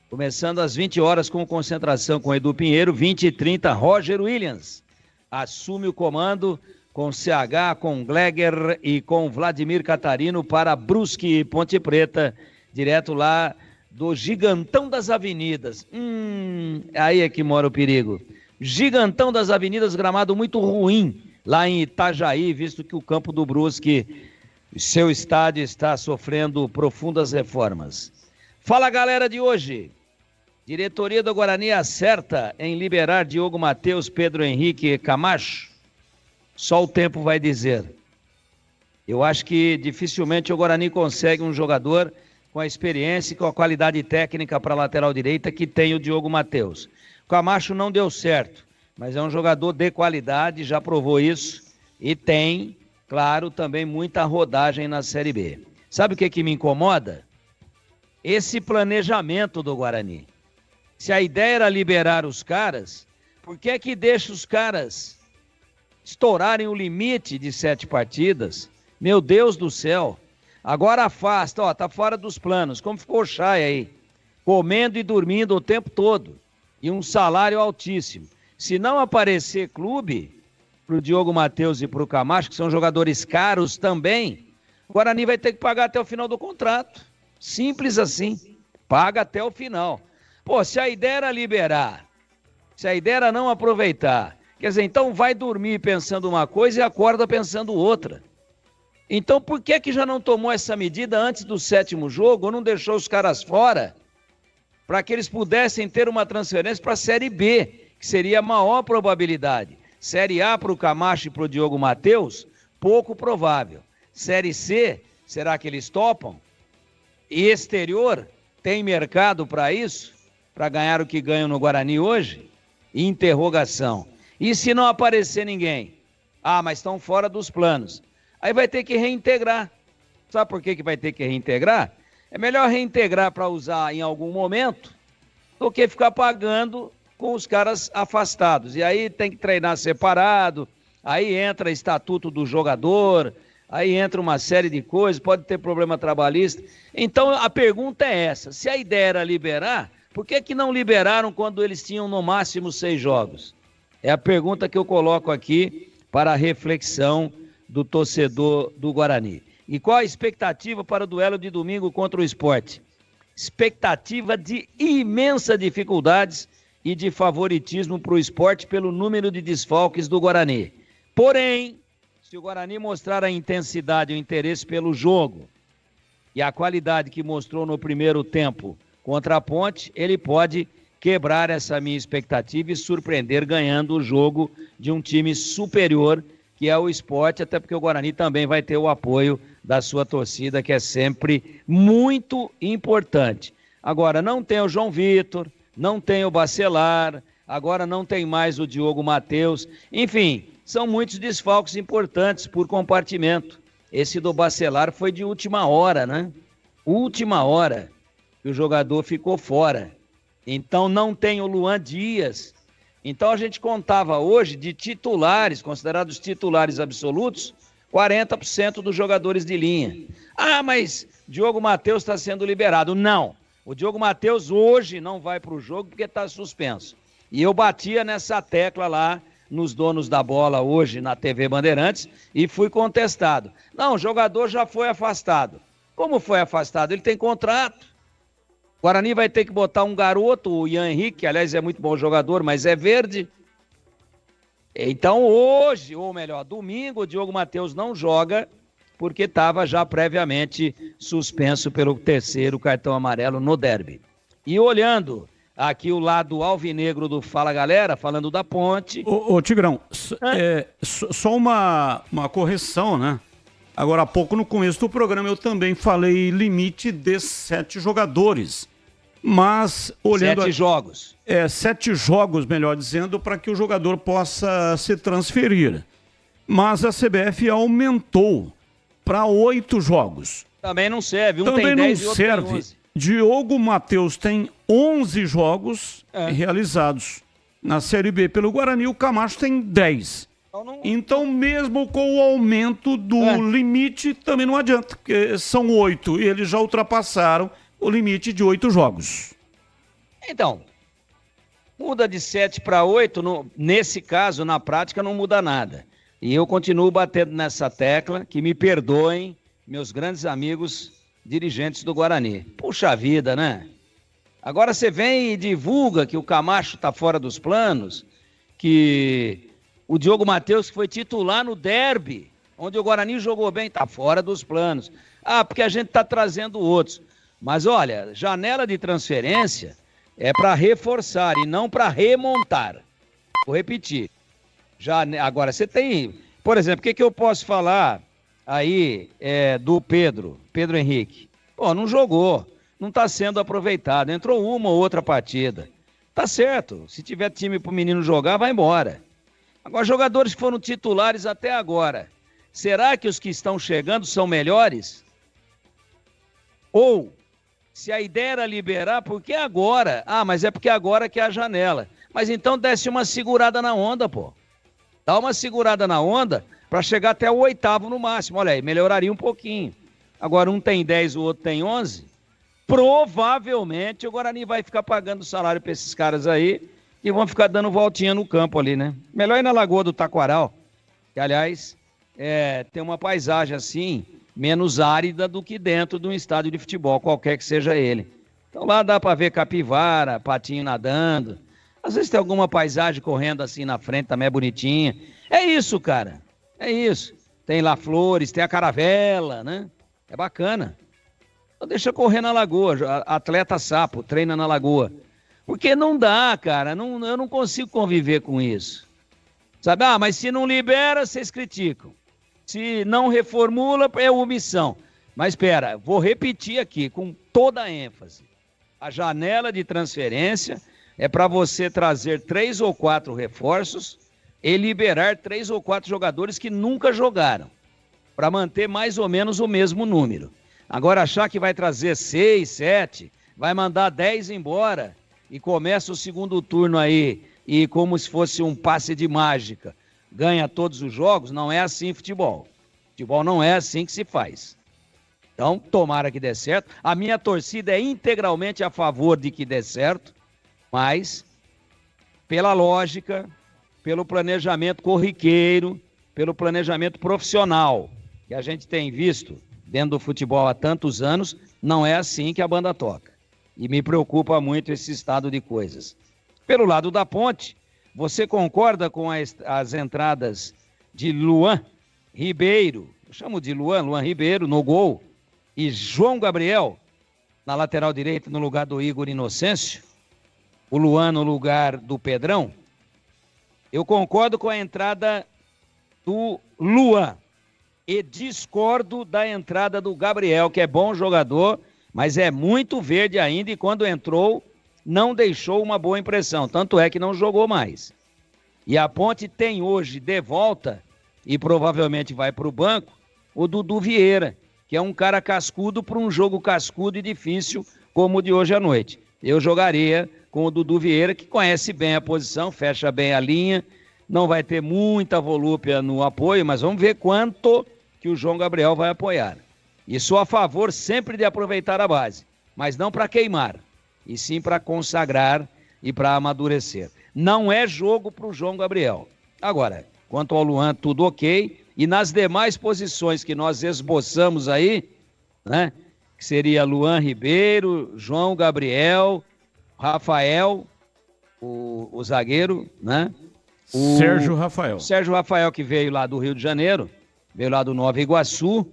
[SPEAKER 16] Começando às 20 horas com concentração com Edu Pinheiro, 20h30, Roger Williams assume o comando com CH, com Gleger e com Vladimir Catarino para Brusque e Ponte Preta, direto lá do Gigantão das Avenidas. Aí é que mora o perigo. Gigantão das Avenidas, gramado muito ruim lá em Itajaí, visto que o campo do Brusque, seu estádio, está sofrendo profundas reformas. Fala, galera de hoje. Diretoria do Guarani acerta em liberar Diogo Matheus, Pedro Henrique e Camacho? Só o tempo vai dizer. Eu acho que dificilmente o Guarani consegue um jogador com a experiência e com a qualidade técnica para a lateral direita que tem o Diogo Matheus. O Camacho não deu certo, mas é um jogador de qualidade, já provou isso e tem, claro, também muita rodagem na Série B. Sabe o que me incomoda? Esse planejamento do Guarani. Se a ideia era liberar os caras, por que é que deixa os caras estourarem o limite de 7 partidas? Meu Deus do céu. Agora afasta, tá fora dos planos. Como ficou o Chay aí? Comendo e dormindo o tempo todo. E um salário altíssimo. Se não aparecer clube pro Diogo Matheus e pro Camacho, que são jogadores caros também, o Guarani vai ter que pagar até o final do contrato. Simples assim. Paga até o final. Pô, se a ideia era liberar, se a ideia era não aproveitar, quer dizer, então vai dormir pensando uma coisa e acorda pensando outra. Então por que já não tomou essa medida antes do 7º jogo, ou não deixou os caras fora, para que eles pudessem ter uma transferência para a Série B, que seria a maior probabilidade. Série A para o Camacho e para o Diogo Matheus, pouco provável. Série C, será que eles topam? E exterior, tem mercado para isso? Para ganhar o que ganham no Guarani hoje? Interrogação. E se não aparecer ninguém? Mas estão fora dos planos. Aí vai ter que reintegrar. Sabe por que vai ter que reintegrar? É melhor reintegrar para usar em algum momento do que ficar pagando com os caras afastados. E aí tem que treinar separado, aí entra estatuto do jogador, aí entra uma série de coisas, pode ter problema trabalhista. Então a pergunta é essa, se a ideia era liberar, por que não liberaram quando eles tinham no máximo 6 jogos? É a pergunta que eu coloco aqui para a reflexão do torcedor do Guarani. E qual a expectativa para o duelo de domingo contra o Sport? Expectativa de imensa dificuldades e de favoritismo para o Sport pelo número de desfalques do Guarani. Porém, se o Guarani mostrar a intensidade e o interesse pelo jogo e a qualidade que mostrou no primeiro tempo contra a Ponte, ele pode quebrar essa minha expectativa e surpreender ganhando o jogo de um time superior, que é o Sport, até porque o Guarani também vai ter o apoio da sua torcida, que é sempre muito importante. Agora, não tem o João Vitor, não tem o Bacelar, agora não tem mais o Diogo Matheus, enfim, são muitos desfalques importantes por compartimento. Esse do Bacelar foi de última hora, né? Última hora que o jogador ficou fora. Então não tem o Luan Dias. Então a gente contava hoje de titulares, considerados titulares absolutos, 40% dos jogadores de linha. Mas Diogo Matheus está sendo liberado. Não, o Diogo Matheus hoje não vai para o jogo porque está suspenso. E eu batia nessa tecla lá nos donos da bola hoje na TV Bandeirantes e fui contestado. Não, o jogador já foi afastado. Como foi afastado? Ele tem contrato. O Guarani vai ter que botar um garoto, o Ian Henrique, que aliás é muito bom jogador, mas é verde. Então hoje, ou melhor, domingo, o Diogo Matheus não joga porque estava já previamente suspenso pelo 3º cartão amarelo no derby. E olhando aqui o lado alvinegro do Fala Galera, falando da Ponte...
[SPEAKER 5] Ô Tigrão, só uma correção, né? Agora há pouco, no começo do programa, eu também falei limite de 7 jogadores. Mas olhando...
[SPEAKER 16] 7 jogos.
[SPEAKER 5] 7 jogos, melhor dizendo, para que o jogador possa se transferir. Mas a CBF aumentou para 8 jogos.
[SPEAKER 16] Também não serve.
[SPEAKER 5] Também
[SPEAKER 16] tem 10
[SPEAKER 5] não serve. Diogo Matheus tem 11 jogos realizados na Série B pelo Guarani. O Camacho tem 10. Então, mesmo com o aumento do limite, também não adianta, porque são 8 e eles já ultrapassaram o limite de 8 jogos.
[SPEAKER 16] Então, muda de 7 para 8, nesse caso, na prática, não muda nada. E eu continuo batendo nessa tecla, que me perdoem meus grandes amigos dirigentes do Guarani. Puxa vida, né? Agora você vem e divulga que o Camacho está fora dos planos, que o Diogo Matheus, que foi titular no derby, onde o Guarani jogou bem, está fora dos planos. Ah, porque a gente está trazendo outros. Mas olha, janela de transferência é para reforçar e não para remontar. Vou repetir. Agora, você tem... Por exemplo, o que eu posso falar aí do Pedro Henrique? Pô, não jogou. Não está sendo aproveitado. Entrou uma ou outra partida. Tá certo. Se tiver time pro menino jogar, vai embora. Agora, jogadores que foram titulares até agora, será que os que estão chegando são melhores? Ou, se a ideia era liberar, por que agora? Ah, mas é porque agora que é a janela. Mas então desce uma segurada na onda, pô. Dá uma segurada na onda para chegar até o 8º no máximo. Olha aí, melhoraria um pouquinho. Agora, um tem 10, o outro tem 11. Provavelmente o Guarani vai ficar pagando salário para esses caras aí e vão ficar dando voltinha no campo ali, né? Melhor ir na Lagoa do Taquaral, que, aliás, tem uma paisagem assim, menos árida do que dentro de um estádio de futebol, qualquer que seja ele. Então lá dá para ver capivara, patinho nadando. Às vezes tem alguma paisagem correndo assim na frente, também é bonitinha. É isso, cara. É isso. Tem lá flores, tem a caravela, né? É bacana. Então deixa correr na Lagoa. Atleta sapo, treina na Lagoa. Porque não dá, cara. Eu não consigo conviver com isso. Sabe? Ah, mas se não libera, vocês criticam. Se não reformula, é omissão. Mas espera, vou repetir aqui com toda a ênfase. A janela de transferência é para você trazer 3 ou 4 reforços e liberar 3 ou 4 jogadores que nunca jogaram, para manter mais ou menos o mesmo número. Agora achar que vai trazer 6, 7, vai mandar 10 embora e começa o segundo turno aí e como se fosse um passe de mágica, ganha todos os jogos, não é assim futebol. Futebol não é assim que se faz. Então, tomara que dê certo. A minha torcida é integralmente a favor de que dê certo, mas pela lógica, pelo planejamento corriqueiro, pelo planejamento profissional que a gente tem visto dentro do futebol há tantos anos, não é assim que a banda toca. E me preocupa muito esse estado de coisas. Pelo lado da Ponte, você concorda com as entradas de Luan Ribeiro, eu chamo de Luan Ribeiro no gol, e João Gabriel na lateral direita no lugar do Igor Inocêncio, o Luan no lugar do Pedrão? Eu concordo com a entrada do Luan e discordo da entrada do Gabriel, que é bom jogador, mas é muito verde ainda e quando entrou não deixou uma boa impressão, tanto é que não jogou mais. E a Ponte tem hoje de volta, e provavelmente vai para o banco, o Dudu Vieira, que é um cara cascudo para um jogo cascudo e difícil como o de hoje à noite. Eu jogaria com o Dudu Vieira, que conhece bem a posição, fecha bem a linha, não vai ter muita volúpia no apoio, mas vamos ver quanto que o João Gabriel vai apoiar. E sou a favor sempre de aproveitar a base, mas não para queimar, e sim para consagrar e para amadurecer. Não é jogo para o João Gabriel. Agora, quanto ao Luan, tudo ok, e nas demais posições que nós esboçamos aí, né, que seria Luan Ribeiro, João Gabriel, Rafael, o zagueiro, né?
[SPEAKER 5] Sérgio Rafael.
[SPEAKER 16] Sérgio Rafael, que veio lá do Rio de Janeiro, veio lá do Nova Iguaçu,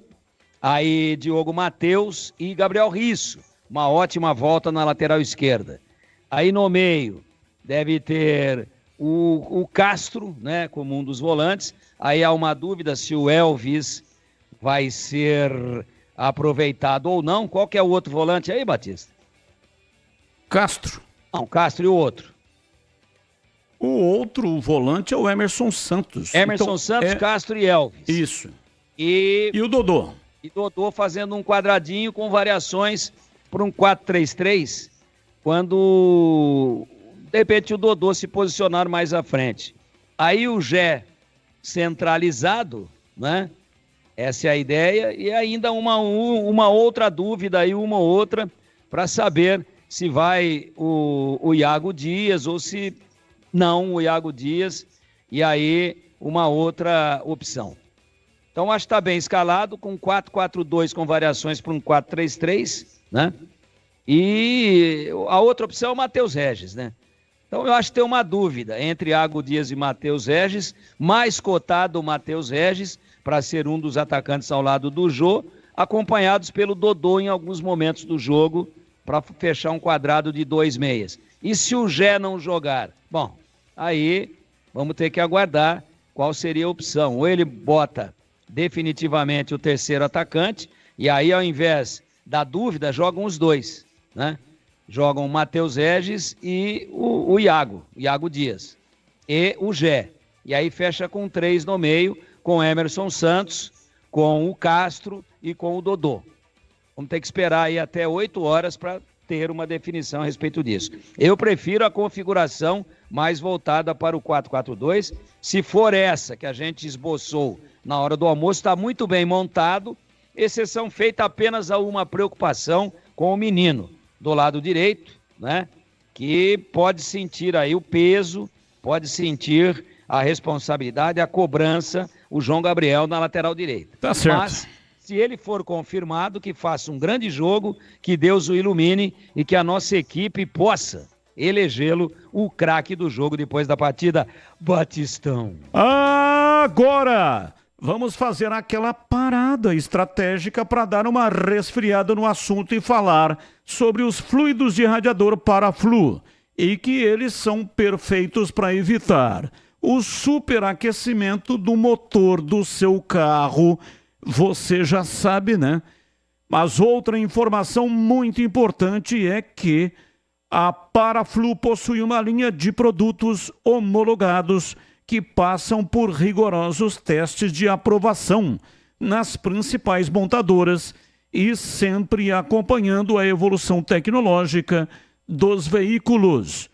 [SPEAKER 16] aí Diogo Matheus e Gabriel Risso, uma ótima volta na lateral esquerda. Aí no meio deve ter o Castro, né, como um dos volantes. Aí há uma dúvida se o Elvis vai ser aproveitado ou não. Qual que é o outro volante aí, Batista?
[SPEAKER 5] Castro.
[SPEAKER 16] Não, Castro e o outro.
[SPEAKER 5] O outro volante é o Emerson Santos.
[SPEAKER 16] Emerson então, Santos, Castro e Elvis.
[SPEAKER 5] Isso.
[SPEAKER 16] E
[SPEAKER 5] o Dodô.
[SPEAKER 16] E Dodô fazendo um quadradinho com variações para um 4-3-3, quando, de repente, o Dodô se posicionar mais à frente. Aí o Gé centralizado, né? Essa é a ideia. E ainda uma outra dúvida aí, uma outra, para saber se vai o Iago Dias ou se não o Iago Dias, e aí uma outra opção. Então, acho que está bem escalado, com 4-4-2 com variações para um 4-3-3, né? E a outra opção é o Matheus Regis, né? Então, eu acho que tem uma dúvida entre Iago Dias e Matheus Regis, mais cotado o Matheus Regis, para ser um dos atacantes ao lado do Jô, acompanhados pelo Dodô em alguns momentos do jogo, para fechar um quadrado de 2 meias. E se o Gé não jogar? Bom, aí vamos ter que aguardar qual seria a opção. Ou ele bota definitivamente o terceiro atacante, e aí ao invés da dúvida, jogam os dois, né? Jogam o Matheus Regis e o Iago Dias, e o Gé. E aí fecha com 3 no meio, com Emerson Santos, com o Castro e com o Dodô. Vamos ter que esperar aí até 8 horas para ter uma definição a respeito disso. Eu prefiro a configuração mais voltada para o 4-4-2. Se for essa que a gente esboçou na hora do almoço, está muito bem montado, exceção feita apenas a uma preocupação com o menino do lado direito, né? Que pode sentir aí o peso, pode sentir a responsabilidade, a cobrança, o João Gabriel na lateral direita.
[SPEAKER 5] Tá certo.
[SPEAKER 16] Mas, se ele for confirmado, que faça um grande jogo, que Deus o ilumine e que a nossa equipe possa elegê-lo o craque do jogo depois da partida. Batistão.
[SPEAKER 5] Agora, vamos fazer aquela parada estratégica para dar uma resfriada no assunto e falar sobre os fluidos de radiador Paraflu e que eles são perfeitos para evitar o superaquecimento do motor do seu carro. Você já sabe, né? Mas outra informação muito importante é que a Paraflu possui uma linha de produtos homologados que passam por rigorosos testes de aprovação nas principais montadoras e sempre acompanhando a evolução tecnológica dos veículos.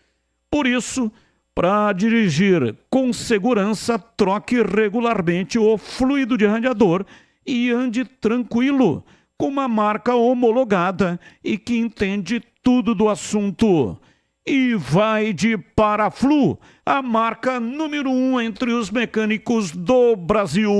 [SPEAKER 5] Por isso, para dirigir com segurança, troque regularmente o fluido de radiador e ande tranquilo, com uma marca homologada e que entende tudo do assunto. E vai de Paraflu, a marca número 1 entre os mecânicos do Brasil.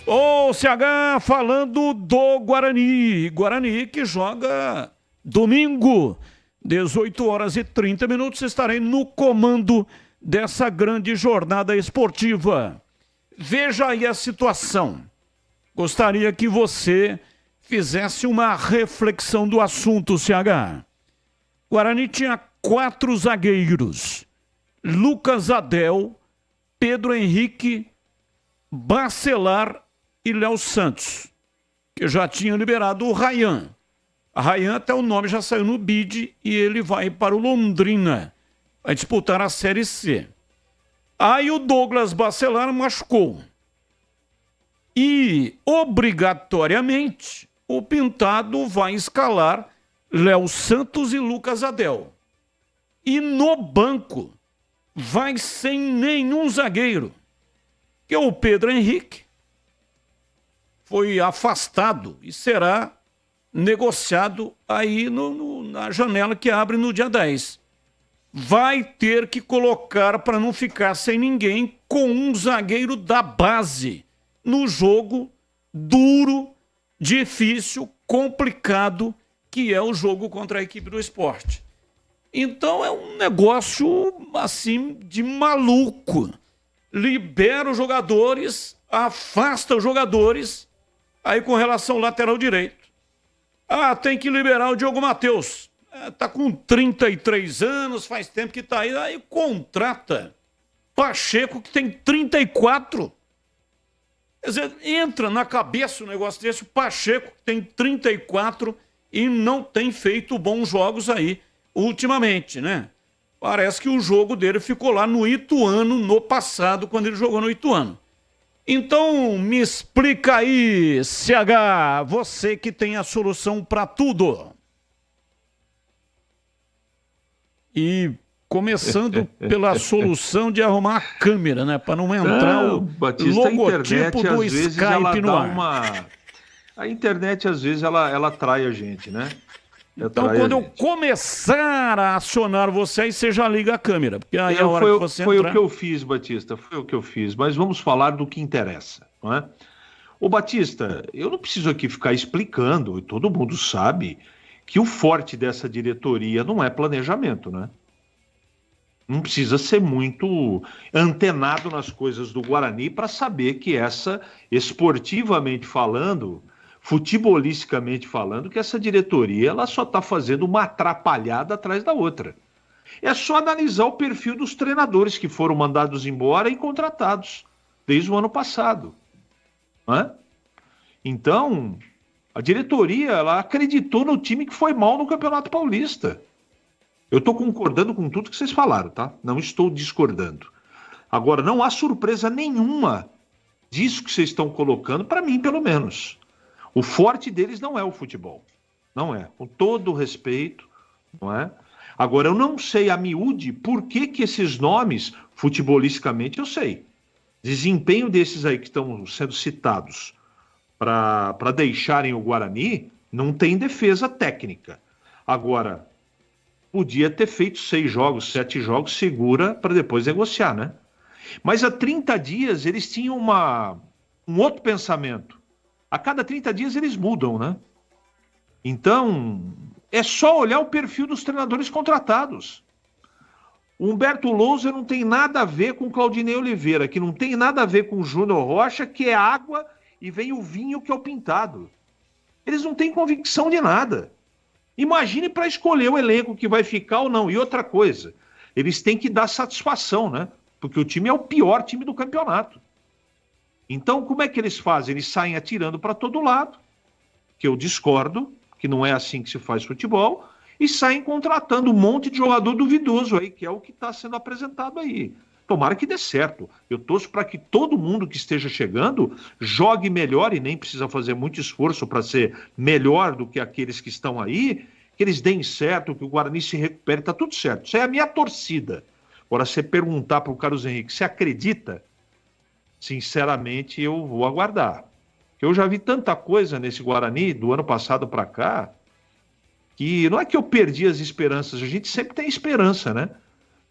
[SPEAKER 5] Ô, CH, falando do Guarani. Guarani que joga domingo, 18 horas e 30 minutos, estarei no comando dessa grande jornada esportiva. Veja aí a situação. Gostaria que você fizesse uma reflexão do assunto, CH. Guarani tinha 4 zagueiros: Lucas Adel, Pedro Henrique, Bacelar e Léo Santos, que já tinha liberado o Ryan. A Ryan, até o nome já saiu no bid e ele vai para o Londrina, vai disputar a Série C. Aí o Douglas Bacelar machucou. E, obrigatoriamente, o Pintado vai escalar Léo Santos e Lucas Adel. E no banco vai sem nenhum zagueiro, que é o Pedro Henrique. Foi afastado e será negociado aí na janela que abre no dia 10. Vai ter que colocar, para não ficar sem ninguém, com um zagueiro da base, no jogo duro, difícil, complicado, que é o jogo contra a equipe do Sport. Então é um negócio assim de maluco. Libera os jogadores, afasta os jogadores. Aí com relação ao lateral direito, tem que liberar o Diogo Matheus. Tá com 33 anos, faz tempo que tá aí contrata Pacheco, que tem 34. Quer dizer, entra na cabeça o negócio desse, o Pacheco tem 34 e não tem feito bons jogos aí ultimamente, né? Parece que o jogo dele ficou lá no Ituano no passado, quando ele jogou no Ituano. Então, me explica aí, CH, você que tem a solução para tudo. E Começando pela solução de arrumar a câmera, né? Para não entrar o
[SPEAKER 6] Batista,
[SPEAKER 5] logotipo do Skype no ar.
[SPEAKER 6] A internet, às vezes, ela atrai a gente, né?
[SPEAKER 5] Então, quando eu começar a acionar você, aí você já liga a câmera. Porque aí a hora que você
[SPEAKER 6] foi
[SPEAKER 5] entrar...
[SPEAKER 6] o que eu fiz, Batista, foi o que eu fiz. Mas vamos falar do que interessa, não é? Ô, Batista, eu não preciso aqui ficar explicando, todo mundo sabe, que o forte dessa diretoria não é planejamento, né? Não precisa ser muito antenado nas coisas do Guarani para saber que essa, esportivamente falando, futebolisticamente falando, que essa diretoria ela só está fazendo uma atrapalhada atrás da outra. É só analisar o perfil dos treinadores que foram mandados embora e contratados desde o ano passado. Não é? Então, a diretoria ela acreditou no time que foi mal no Campeonato Paulista. Eu estou concordando com tudo que vocês falaram, tá? Não estou discordando. Agora, não há surpresa nenhuma disso que vocês estão colocando, para mim, pelo menos. O forte deles não é o futebol. Não é. Com todo o respeito, não é? Agora, eu não sei a miúde por que esses nomes, futebolisticamente, eu sei. Desempenho desses aí que estão sendo citados para deixarem o Guarani, não tem defesa técnica. Agora, podia ter feito 6 jogos, 7 jogos, segura, para depois negociar, né? Mas há 30 dias eles tinham um outro pensamento. A cada 30 dias eles mudam, né? Então, é só olhar o perfil dos treinadores contratados. O Humberto Lousa não tem nada a ver com o Claudinei Oliveira, que não tem nada a ver com o Júnior Rocha, que é água e vem o vinho que é o pintado. Eles não têm convicção de nada. Imagine para escolher o elenco que vai ficar ou não. E outra coisa, eles têm que dar satisfação, né? Porque o time é o pior time do campeonato. Então, como é que eles fazem? Eles saem atirando para todo lado, que eu discordo, que não é assim que se faz futebol, e saem contratando um monte de jogador duvidoso aí, que é o que está sendo apresentado aí. Tomara que dê certo. Eu torço para que todo mundo que esteja chegando jogue melhor e nem precisa fazer muito esforço para ser melhor do que aqueles que estão aí, que eles deem certo, que o Guarani se recupere, está tudo certo. Isso é a minha torcida. Agora, você perguntar para o Carlos Henrique, você acredita? Sinceramente, eu vou aguardar. Eu já vi tanta coisa nesse Guarani, do ano passado para cá, que não é que eu perdi as esperanças, a gente sempre tem esperança, né?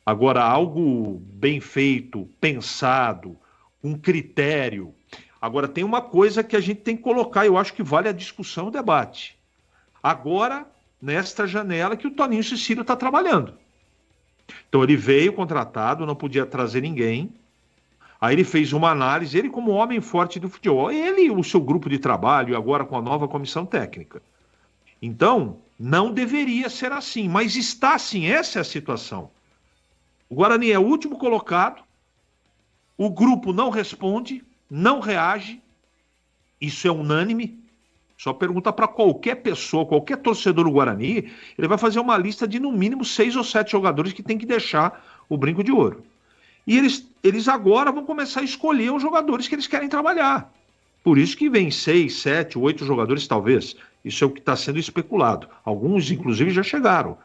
[SPEAKER 6] Agora, algo bem feito, pensado, com critério. Agora, tem uma coisa que a gente tem que colocar, eu acho que vale a discussão, o debate. Agora, nesta janela que o Toninho Cecílio está trabalhando. Então, ele veio contratado, não podia trazer ninguém. Aí ele fez uma análise, ele como homem forte do futebol, ele, o seu grupo de trabalho, agora com a nova comissão técnica. Então, não deveria ser assim, mas está assim, essa é a situação. O Guarani é o último colocado, o grupo não responde, não reage, isso é unânime. Só pergunta para qualquer pessoa, qualquer torcedor do Guarani, ele vai fazer uma lista de no mínimo 6 ou 7 jogadores que tem que deixar o brinco de ouro. E eles agora vão começar a escolher os jogadores que eles querem trabalhar. Por isso que vem 6, 7, 8 jogadores talvez. Isso é o que está sendo especulado. Alguns, inclusive, já chegaram.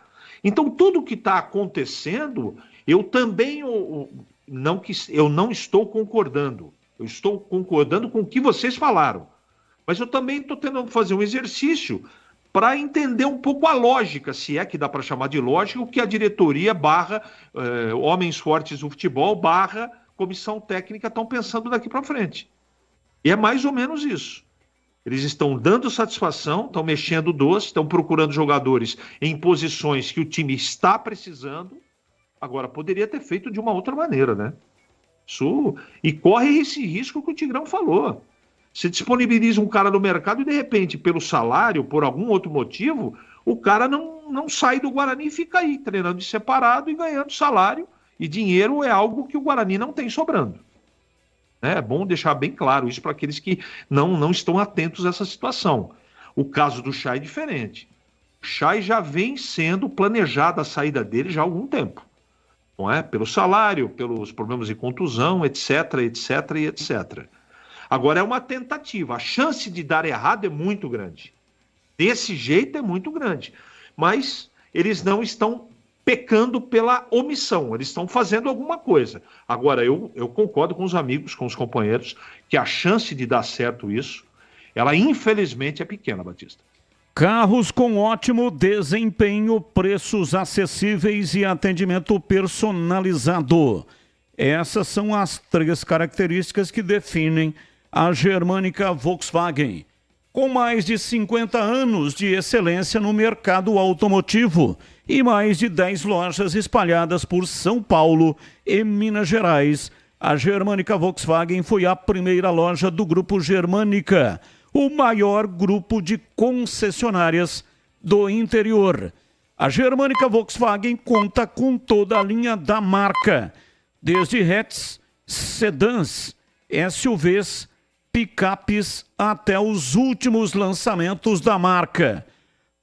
[SPEAKER 6] Então, tudo o que está acontecendo, eu também eu não estou concordando. Eu estou concordando com o que vocês falaram. Mas eu também estou tentando fazer um exercício para entender um pouco a lógica, se é que dá para chamar de lógica, o que a diretoria homens fortes do futebol comissão técnica estão pensando daqui para frente. E é mais ou menos isso. Eles estão dando satisfação, estão mexendo o doce, estão procurando jogadores em posições que o time está precisando. Agora, poderia ter feito de uma outra maneira, né? E corre esse risco que o Tigrão falou. Você disponibiliza um cara no mercado e, de repente, pelo salário, por algum outro motivo, o cara não sai do Guarani e fica aí, treinando de separado e ganhando salário. E dinheiro é algo que o Guarani não tem sobrando. É bom deixar bem claro isso para aqueles que não estão atentos a essa situação. O caso do Chay é diferente. O Chay já vem sendo planejada a saída dele já há algum tempo. Não é? Pelo salário, pelos problemas de contusão, etc, etc e etc. Agora é uma tentativa. A chance de dar errado é muito grande. Desse jeito é muito grande. Mas eles não estão pecando pela omissão, eles estão fazendo alguma coisa. Agora, eu concordo com os amigos, com os companheiros, que a chance de dar certo isso, ela infelizmente é pequena, Batista.
[SPEAKER 5] Carros com ótimo desempenho, preços acessíveis e atendimento personalizado. Essas são as 3 características que definem a Germânica Volkswagen. Com mais de 50 anos de excelência no mercado automotivo e mais de 10 lojas espalhadas por São Paulo e Minas Gerais, a Germânica Volkswagen foi a primeira loja do Grupo Germânica, o maior grupo de concessionárias do interior. A Germânica Volkswagen conta com toda a linha da marca, desde hatches, sedãs, SUVs, picapes até os últimos lançamentos da marca.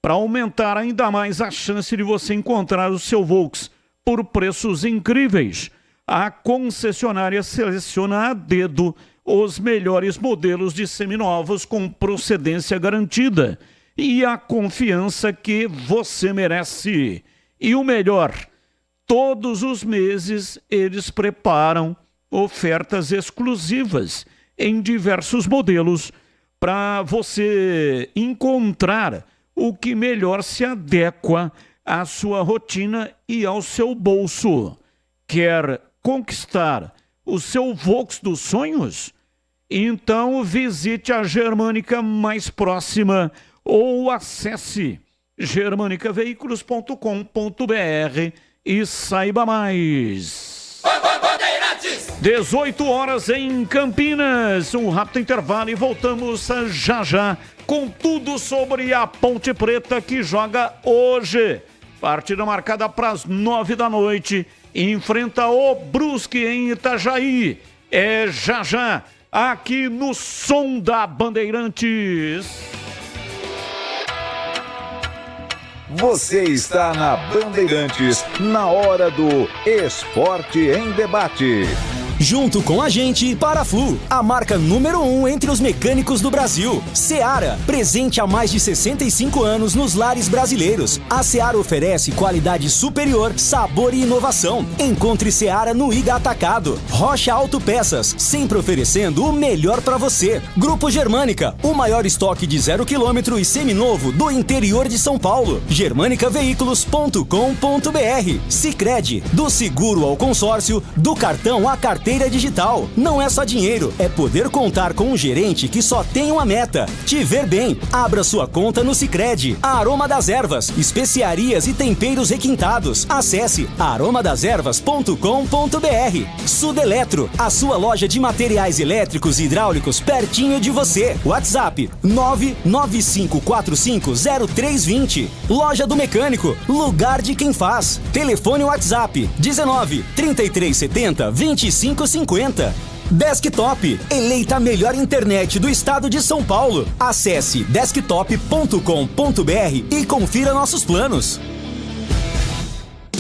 [SPEAKER 5] Para aumentar ainda mais a chance de você encontrar o seu Volks por preços incríveis, a concessionária seleciona a dedo os melhores modelos de seminovos com procedência garantida e a confiança que você merece. E o melhor, todos os meses eles preparam ofertas exclusivas em diversos modelos para você encontrar o que melhor se adequa à sua rotina e ao seu bolso. Quer conquistar o seu Volks dos sonhos? Então visite a Germânica mais próxima ou acesse germanicaveículos.com.br e saiba mais. 18 horas em Campinas, um rápido intervalo e voltamos já já com tudo sobre a Ponte Preta que joga hoje. Partida marcada para as 9 da noite, enfrenta o Brusque em Itajaí. É já já, aqui no Som da Bandeirantes.
[SPEAKER 2] Você está na Bandeirantes, na hora do Esporte em Debate.
[SPEAKER 3] Junto com a gente, Paraflu, a marca número 1 entre os mecânicos do Brasil. Seara, presente há mais de 65 anos nos lares brasileiros. A Seara oferece qualidade superior, sabor e inovação. Encontre Seara no Iga Atacado. Rocha Autopeças, sempre oferecendo o melhor para você. Grupo Germânica, o maior estoque de 0 km e seminovo do interior de São Paulo. germanicaveículos.com.br. Sicredi, do seguro ao consórcio, do cartão à carteira digital. Não é só dinheiro, é poder contar com um gerente que só tem uma meta: te ver bem. Abra sua conta no Sicredi. A Aroma das Ervas, especiarias e temperos requintados. Acesse aromadeservas.com.br. Sudeletro, a sua loja de materiais elétricos e hidráulicos pertinho de você. WhatsApp 995450320. Loja do Mecânico, lugar de quem faz. Telefone WhatsApp 19 3370 2550. Desktop, eleita a melhor internet do estado de São Paulo. Acesse desktop.com.br e confira nossos planos.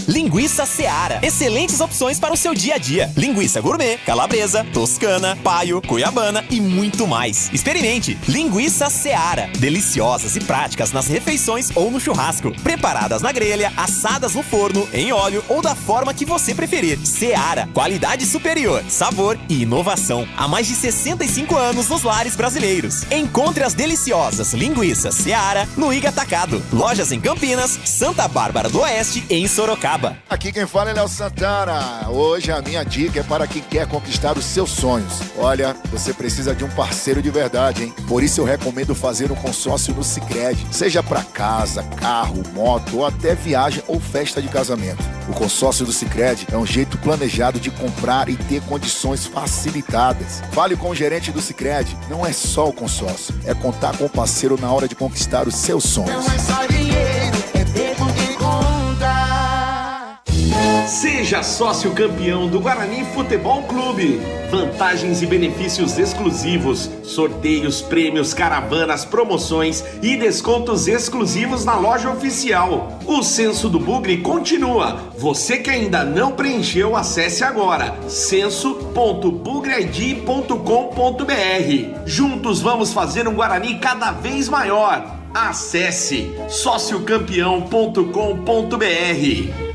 [SPEAKER 17] Linguiça Seara. Excelentes opções para o seu dia a dia. Linguiça gourmet, calabresa, toscana, paio, cuiabana e muito mais. Experimente. Linguiça Seara. Deliciosas e práticas nas refeições ou no churrasco. Preparadas na grelha, assadas no forno, em óleo ou da forma que você preferir. Seara. Qualidade superior, sabor e inovação. Há mais de 65 anos nos lares brasileiros. Encontre as deliciosas linguiças Seara no Iga Atacado. Lojas em Campinas, Santa Bárbara do Oeste e em Sorocaba.
[SPEAKER 18] Aqui quem fala é Léo Santana. Hoje a minha dica é para quem quer conquistar os seus sonhos. Olha, você precisa de um parceiro de verdade, hein? Por isso eu recomendo fazer um consórcio no Sicredi. Seja para casa, carro, moto ou até viagem ou festa de casamento. O consórcio do Sicredi é um jeito planejado de comprar e ter condições facilitadas. Fale com o gerente do Sicredi. Não é só o consórcio, é contar com o parceiro na hora de conquistar os seus sonhos.
[SPEAKER 4] Não é só dinheiro, é ter com quem conta.
[SPEAKER 19] Seja sócio campeão do Guarani Futebol Clube. Vantagens e benefícios exclusivos, sorteios, prêmios, caravanas, promoções e descontos exclusivos na loja oficial. O Censo do Bugre continua. Você que ainda não preencheu, acesse agora censo.bugreid.com.br. Juntos vamos fazer um Guarani cada vez maior. Acesse sociocampeão.com.br.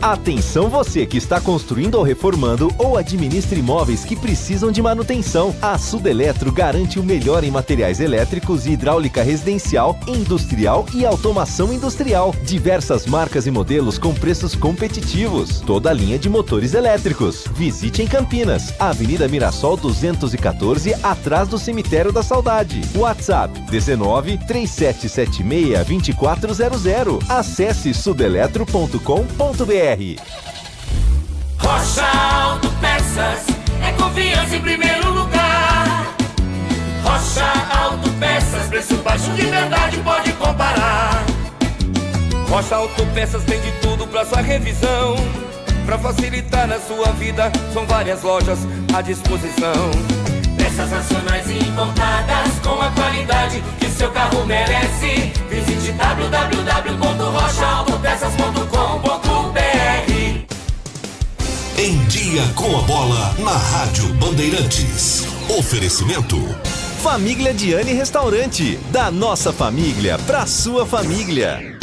[SPEAKER 20] Atenção você que está construindo ou reformando ou administra imóveis que precisam de manutenção. A Sudeletro garante o melhor em materiais elétricos e hidráulica residencial, industrial e automação industrial. Diversas marcas e modelos com preços competitivos. Toda a linha de motores elétricos. Visite em Campinas, Avenida Mirassol 214, atrás do Cemitério da Saudade. WhatsApp 19 3776 2400. Acesse sudeletro.com.br.
[SPEAKER 4] Rocha Autopeças é confiança em primeiro lugar. Rocha Autopeças, preço baixo de verdade, pode comparar.
[SPEAKER 21] Rocha Autopeças tem de tudo pra sua revisão. Pra facilitar na sua vida, são várias lojas à disposição.
[SPEAKER 4] Peças nacionais e importadas com a qualidade que seu carro merece. Visite www.rochaautopeças.com.br.
[SPEAKER 13] Em Dia com a Bola, na Rádio Bandeirantes. Oferecimento
[SPEAKER 20] Família Diani Restaurante. Da nossa família pra sua família.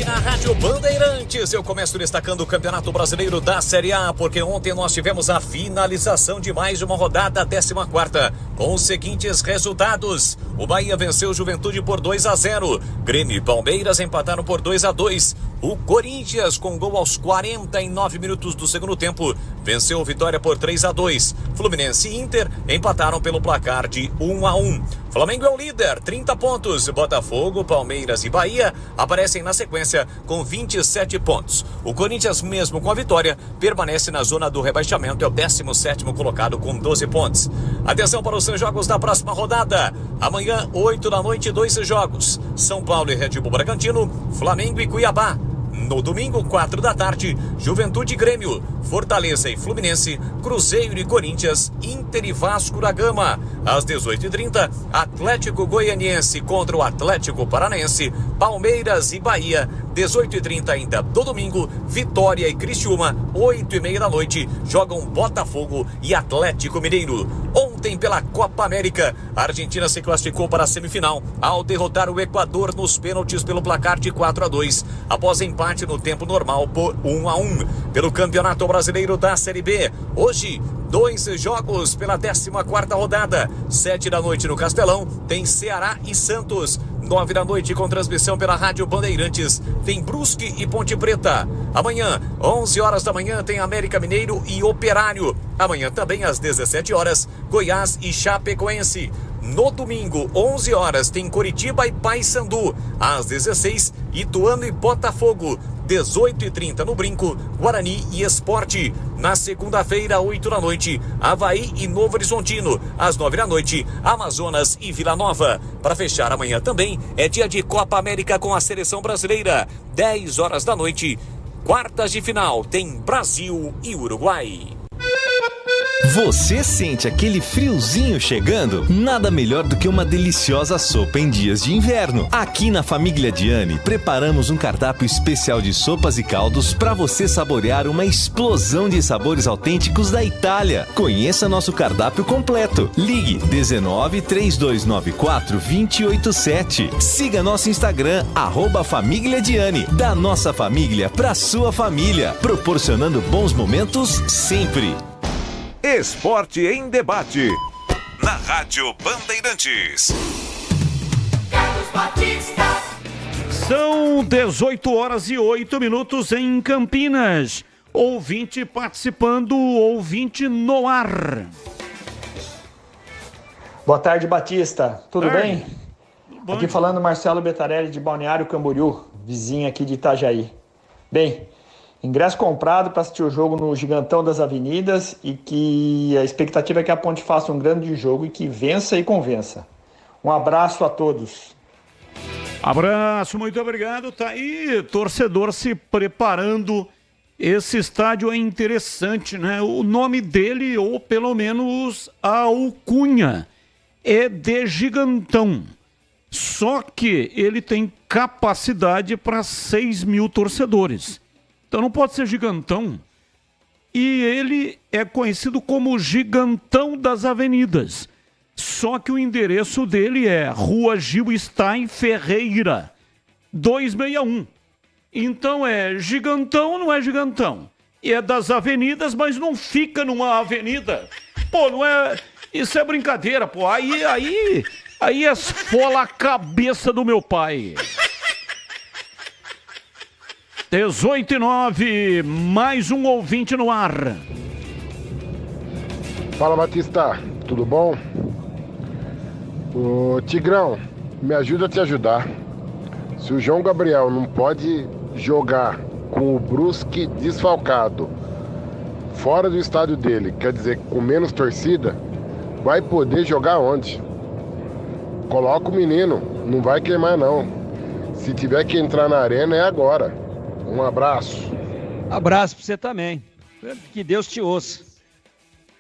[SPEAKER 22] Na Rádio Bandeirantes, eu começo destacando o Campeonato Brasileiro da Série A, porque ontem nós tivemos a finalização de mais uma rodada, 14ª, com os seguintes resultados: o Bahia venceu o Juventude por 2-0, Grêmio e Palmeiras empataram por 2-2, o Corinthians, com gol aos 49 minutos do segundo tempo, venceu o Vitória por 3-2, Fluminense e Inter empataram pelo placar de 1-1. Flamengo é o líder, 30 pontos. Botafogo, Palmeiras e Bahia aparecem na sequência com 27 pontos. O Corinthians, mesmo com a vitória, permanece na zona do rebaixamento, é o 17º colocado com 12 pontos. Atenção para os jogos da próxima rodada. Amanhã, 8 da noite, 2 jogos. São Paulo e Red Bull Bragantino, Flamengo e Cuiabá. No domingo, 4 da tarde, Juventude e Grêmio, Fortaleza e Fluminense, Cruzeiro e Corinthians, Inter e Vasco da Gama. Às 18h30, Atlético Goianiense contra o Atlético Paranaense, Palmeiras e Bahia. 18h30 ainda do domingo, Vitória e Criciúma. 8h30 da noite, jogam Botafogo e Atlético Mineiro. Ontem, pela Copa América, a Argentina se classificou para a semifinal ao derrotar o Equador nos pênaltis pelo placar de 4-2, após empate no tempo normal por 1-1. Pelo Campeonato Brasileiro da Série B, hoje, 2 jogos pela 14ª rodada. 7 da noite no Castelão, tem Ceará e Santos. 9 da noite, com transmissão pela Rádio Bandeirantes, tem Brusque e Ponte Preta. Amanhã, 11 horas da manhã, tem América Mineiro e Operário. Amanhã também, às 17 horas, Goiás e Chapecoense. No domingo, 11 horas, tem Coritiba e Paysandu. Às 16, Ituano e Botafogo. 18h30 no Brinco, Guarani e Sport. Na segunda-feira, 8 da noite, Avaí e Novo Horizontino. Às 9 da noite, Amazonas e Vila Nova. Para fechar amanhã também, é dia de Copa América com a seleção brasileira. 10 horas da noite, quartas de final, tem Brasil e Uruguai.
[SPEAKER 20] Você sente aquele friozinho chegando? Nada melhor do que uma deliciosa sopa em dias de inverno. Aqui na Família Diani, preparamos um cardápio especial de sopas e caldos para você saborear uma explosão de sabores autênticos da Itália. Conheça nosso cardápio completo. Ligue 19 3294 287. Siga nosso Instagram, @Família Diani. Da nossa família para sua família, proporcionando bons momentos sempre.
[SPEAKER 2] Esporte em Debate, na Rádio Bandeirantes.
[SPEAKER 4] Carlos Batista.
[SPEAKER 5] São 18 horas e 8 minutos em Campinas. Ouvinte participando, ouvinte no ar.
[SPEAKER 23] Boa tarde, Batista. Tudo bem?
[SPEAKER 5] Bom.
[SPEAKER 23] Aqui falando Marcelo Betarelli de Balneário Camboriú, vizinho aqui de Itajaí. Bem, ingresso comprado para assistir o jogo no Gigantão das Avenidas e que a expectativa é que a Ponte faça um grande jogo e que vença e convença. Um abraço a todos.
[SPEAKER 5] Abraço, muito obrigado. Tá aí, torcedor se preparando. Esse estádio é interessante, né? O nome dele, ou pelo menos a alcunha, é de Gigantão. Só que ele tem capacidade para 6 mil torcedores. Então não pode ser Gigantão. E ele é conhecido como Gigantão das Avenidas. Só que o endereço dele é Rua Gil Stein Ferreira, 261. Então é gigantão, não é gigantão. E é das avenidas, mas não fica numa avenida. Pô, não é... Isso é brincadeira, pô. Aí esfola a cabeça do meu pai. 18:09, mais um ouvinte no ar.
[SPEAKER 1] Fala, Batista, tudo bom? Ô, Tigrão, me ajuda a te ajudar. Se o João Gabriel não pode jogar com o Brusque desfalcado fora do estádio dele, quer dizer, com menos torcida, vai poder jogar onde? Coloca o menino, não vai queimar não. Se tiver que entrar na arena é agora. Um abraço.
[SPEAKER 16] Abraço pra você também. Que Deus te ouça.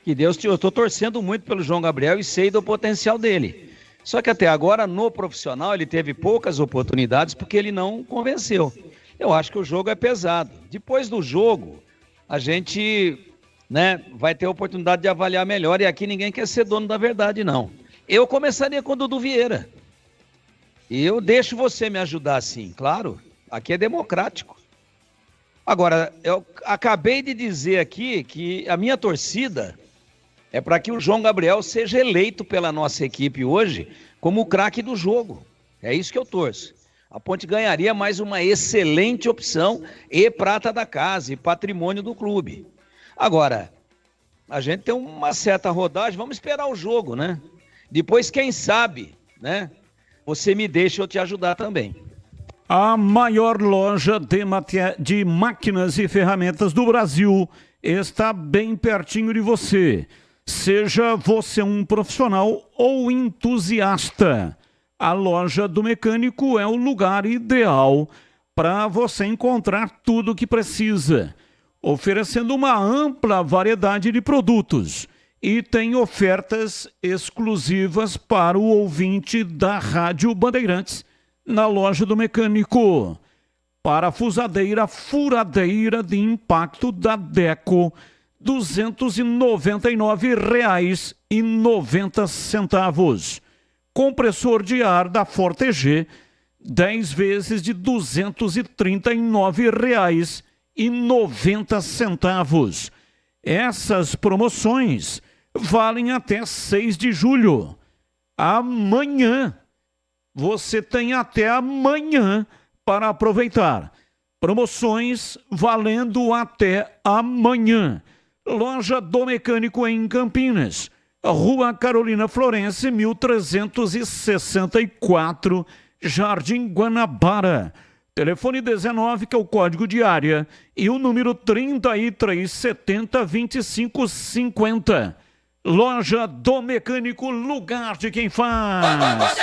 [SPEAKER 16] Que Deus te ouça. Estou torcendo muito pelo João Gabriel e sei do potencial dele. Só que até agora, no profissional, ele teve poucas oportunidades porque ele não convenceu. Eu acho que o jogo é pesado. Depois do jogo, a gente, vai ter a oportunidade de avaliar melhor. E aqui ninguém quer ser dono da verdade, não. Eu começaria com o Dudu Vieira. E eu deixo você me ajudar, sim, claro. Aqui é democrático. Agora, eu acabei de dizer aqui que a minha torcida é para que o João Gabriel seja eleito pela nossa equipe hoje como o craque do jogo. É isso que eu torço. A Ponte ganharia mais uma excelente opção e prata da casa e patrimônio do clube. Agora, a gente tem uma certa rodagem, vamos esperar o jogo, né? Depois, quem sabe, você me deixa eu te ajudar também.
[SPEAKER 5] A maior loja de máquinas e ferramentas do Brasil está bem pertinho de você. Seja você um profissional ou entusiasta, a loja do mecânico é o lugar ideal para você encontrar tudo o que precisa, oferecendo uma ampla variedade de produtos. E tem ofertas exclusivas para o ouvinte da Rádio Bandeirantes na loja do mecânico. Parafusadeira furadeira de impacto da Deco, R$ 299,90. Compressor de ar da Forteg, 10 vezes de R$ 239,90. Essas promoções valem até 6 de julho. Amanhã. Você tem até amanhã para aproveitar. Promoções valendo até amanhã. Loja do Mecânico em Campinas. Rua Carolina Florense, 1364, Jardim Guanabara. Telefone 19, que é o código de área, e o número 3370-2550. Loja do Mecânico, lugar de quem faz.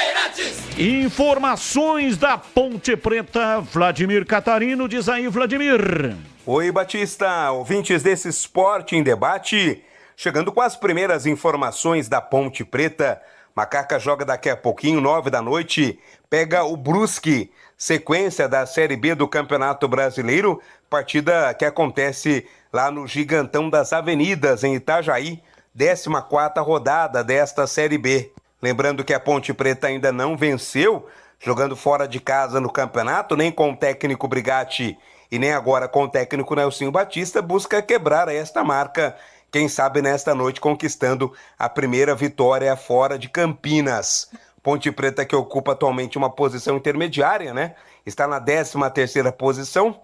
[SPEAKER 5] Informações da Ponte Preta, Vladimir Catarino, diz aí, Vladimir.
[SPEAKER 14] Oi, Batista, ouvintes desse Esporte em Debate, chegando com as primeiras informações da Ponte Preta. Macaca joga daqui a pouquinho, 21h, pega o Brusque, sequência da Série B do Campeonato Brasileiro, partida que acontece lá no Gigantão das Avenidas, em Itajaí, 14ª rodada desta Série B. Lembrando que a Ponte Preta ainda não venceu, jogando fora de casa no campeonato, nem com o técnico Brigatti e nem agora com o técnico Nelsinho Batista, busca quebrar esta marca, quem sabe nesta noite conquistando a primeira vitória fora de Campinas. Ponte Preta que ocupa atualmente uma posição intermediária, Está na 13ª posição,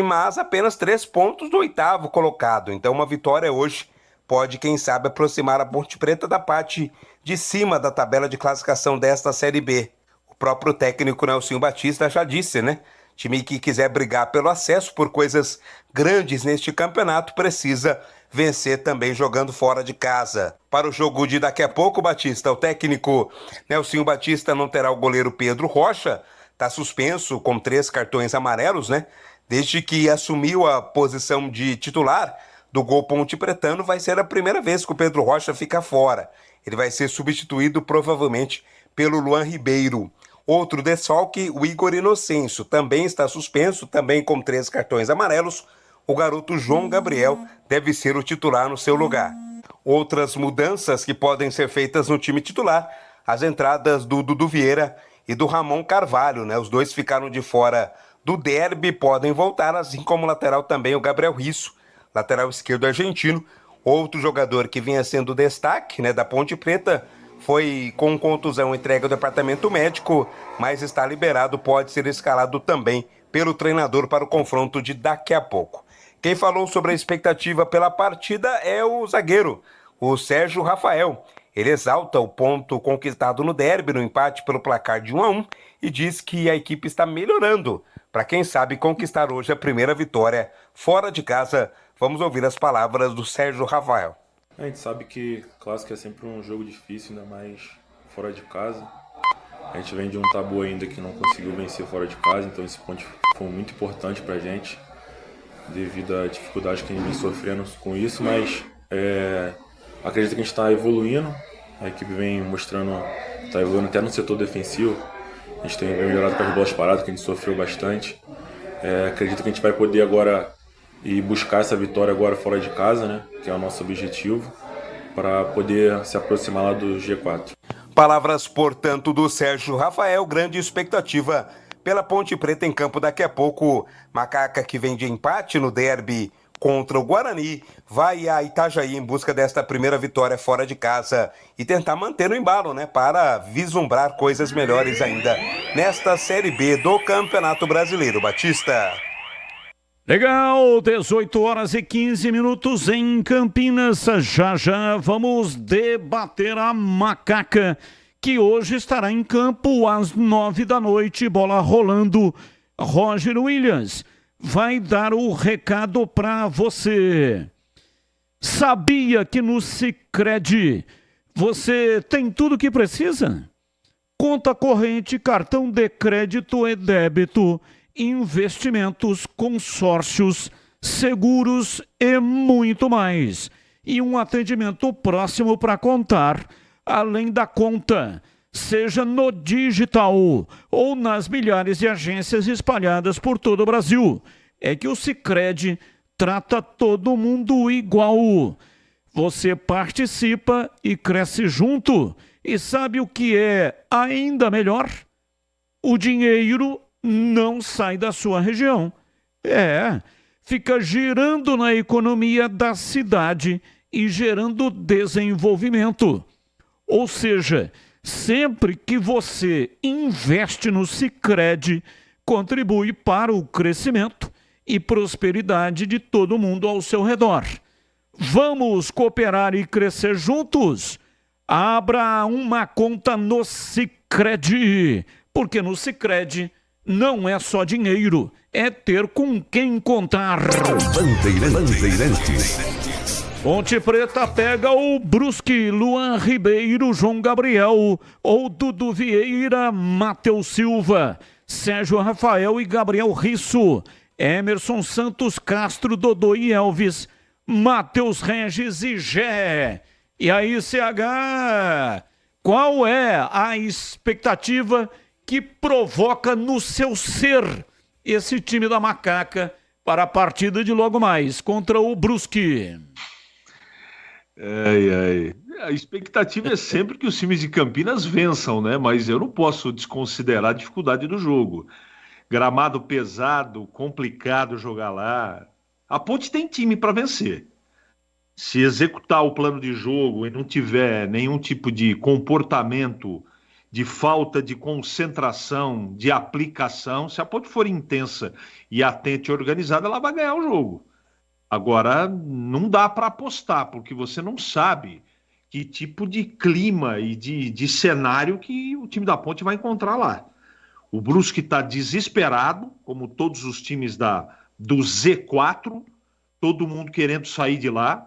[SPEAKER 14] mas apenas 3 pontos do 8º colocado. Então uma vitória hoje pode, quem sabe, aproximar a Ponte Preta da parte de cima da tabela de classificação desta Série B. O próprio técnico Nelsinho Batista já disse, Time que quiser brigar pelo acesso por coisas grandes neste campeonato precisa vencer também jogando fora de casa. Para o jogo de daqui a pouco, Batista, o técnico Nelsinho Batista não terá o goleiro Pedro Rocha, está suspenso com 3 cartões amarelos, Desde que assumiu a posição de titular do gol Ponte Pretano, vai ser a primeira vez que o Pedro Rocha fica fora. Ele vai ser substituído provavelmente pelo Luan Ribeiro. Outro desfalque, o Igor Inocêncio, também está suspenso, também com 3 cartões amarelos. O garoto João Gabriel deve ser o titular no seu lugar. Outras mudanças que podem ser feitas no time titular, as entradas do Dudu Vieira e do Ramon Carvalho, né? Os dois ficaram de fora do derby, podem voltar, assim como o lateral também, o Gabriel Risso, lateral esquerdo argentino. Outro jogador que vinha sendo destaque, né, da Ponte Preta, foi com contusão entregue ao departamento médico, mas está liberado, pode ser escalado também pelo treinador para o confronto de daqui a pouco. Quem falou sobre a expectativa pela partida é o zagueiro, o Sérgio Rafael. Ele exalta o ponto conquistado no derby, no empate pelo placar de 1-1, e diz que a equipe está melhorando para, quem sabe, conquistar hoje a primeira vitória fora de casa. Vamos ouvir as palavras do Sérgio Rafael.
[SPEAKER 7] A gente sabe que clássico é sempre um jogo difícil, ainda mais fora de casa. A gente vem de um tabu ainda que não conseguiu vencer fora de casa, então esse ponto foi muito importante pra gente, devido à dificuldade que a gente vem sofrendo com isso, mas acredito que a gente está evoluindo, a equipe vem mostrando, está evoluindo até no setor defensivo, a gente tem melhorado com as bolas paradas, que a gente sofreu bastante. Acredito que a gente vai poder agora ir buscar essa vitória agora fora de casa, né, que é o nosso objetivo, para poder se aproximar lá do G4.
[SPEAKER 14] Palavras, portanto, do Sérgio Rafael, grande expectativa pela Ponte Preta em campo daqui a pouco. Macaca, que vem de empate no derby contra o Guarani, vai a Itajaí em busca desta primeira vitória fora de casa e tentar manter o embalo, né, para vislumbrar coisas melhores ainda nesta Série B do Campeonato Brasileiro. Batista.
[SPEAKER 5] Legal, 18 horas e 15 minutos em Campinas. Já já vamos debater a Macaca, que hoje estará em campo às 9 da noite, bola rolando. Roger Williams vai dar o recado para você. Sabia que no Sicredi você tem tudo o que precisa? Conta corrente, cartão de crédito e débito, investimentos, consórcios, seguros e muito mais. E um atendimento próximo para contar, além da conta, seja no digital ou nas milhares de agências espalhadas por todo o Brasil. É que o Sicredi trata todo mundo igual. Você participa e cresce junto. E sabe o que é ainda melhor? O dinheiro não sai da sua região. Fica girando na economia da cidade e gerando desenvolvimento. Ou seja, sempre que você investe no Sicredi, contribui para o crescimento e prosperidade de todo mundo ao seu redor. Vamos cooperar e crescer juntos? Abra uma conta no Sicredi, porque no Sicredi não é só dinheiro, é ter com quem contar.
[SPEAKER 13] Bandeirantes.
[SPEAKER 5] Ponte Preta pega o Brusque, Luan Ribeiro, João Gabriel, ou Dudu Vieira, Matheus Silva, Sérgio Rafael e Gabriel Risso, Emerson Santos, Castro, Dodô e Elvis, Matheus Regis e Gé. E aí, CH, qual é a expectativa que provoca no seu ser esse time da Macaca para a partida de logo mais contra o Brusque?
[SPEAKER 6] A expectativa é sempre que os times de Campinas vençam, né? Mas eu não posso desconsiderar a dificuldade do jogo. Gramado pesado, complicado jogar lá. A Ponte tem time para vencer. Se executar o plano de jogo e não tiver nenhum tipo de comportamento, de falta de concentração, de aplicação, se a Ponte for intensa e atenta e organizada, ela vai ganhar o jogo. Agora, não dá para apostar, porque você não sabe que tipo de clima e de cenário que o time da Ponte vai encontrar lá. O Brusque está desesperado, como todos os times do Z4, todo mundo querendo sair de lá.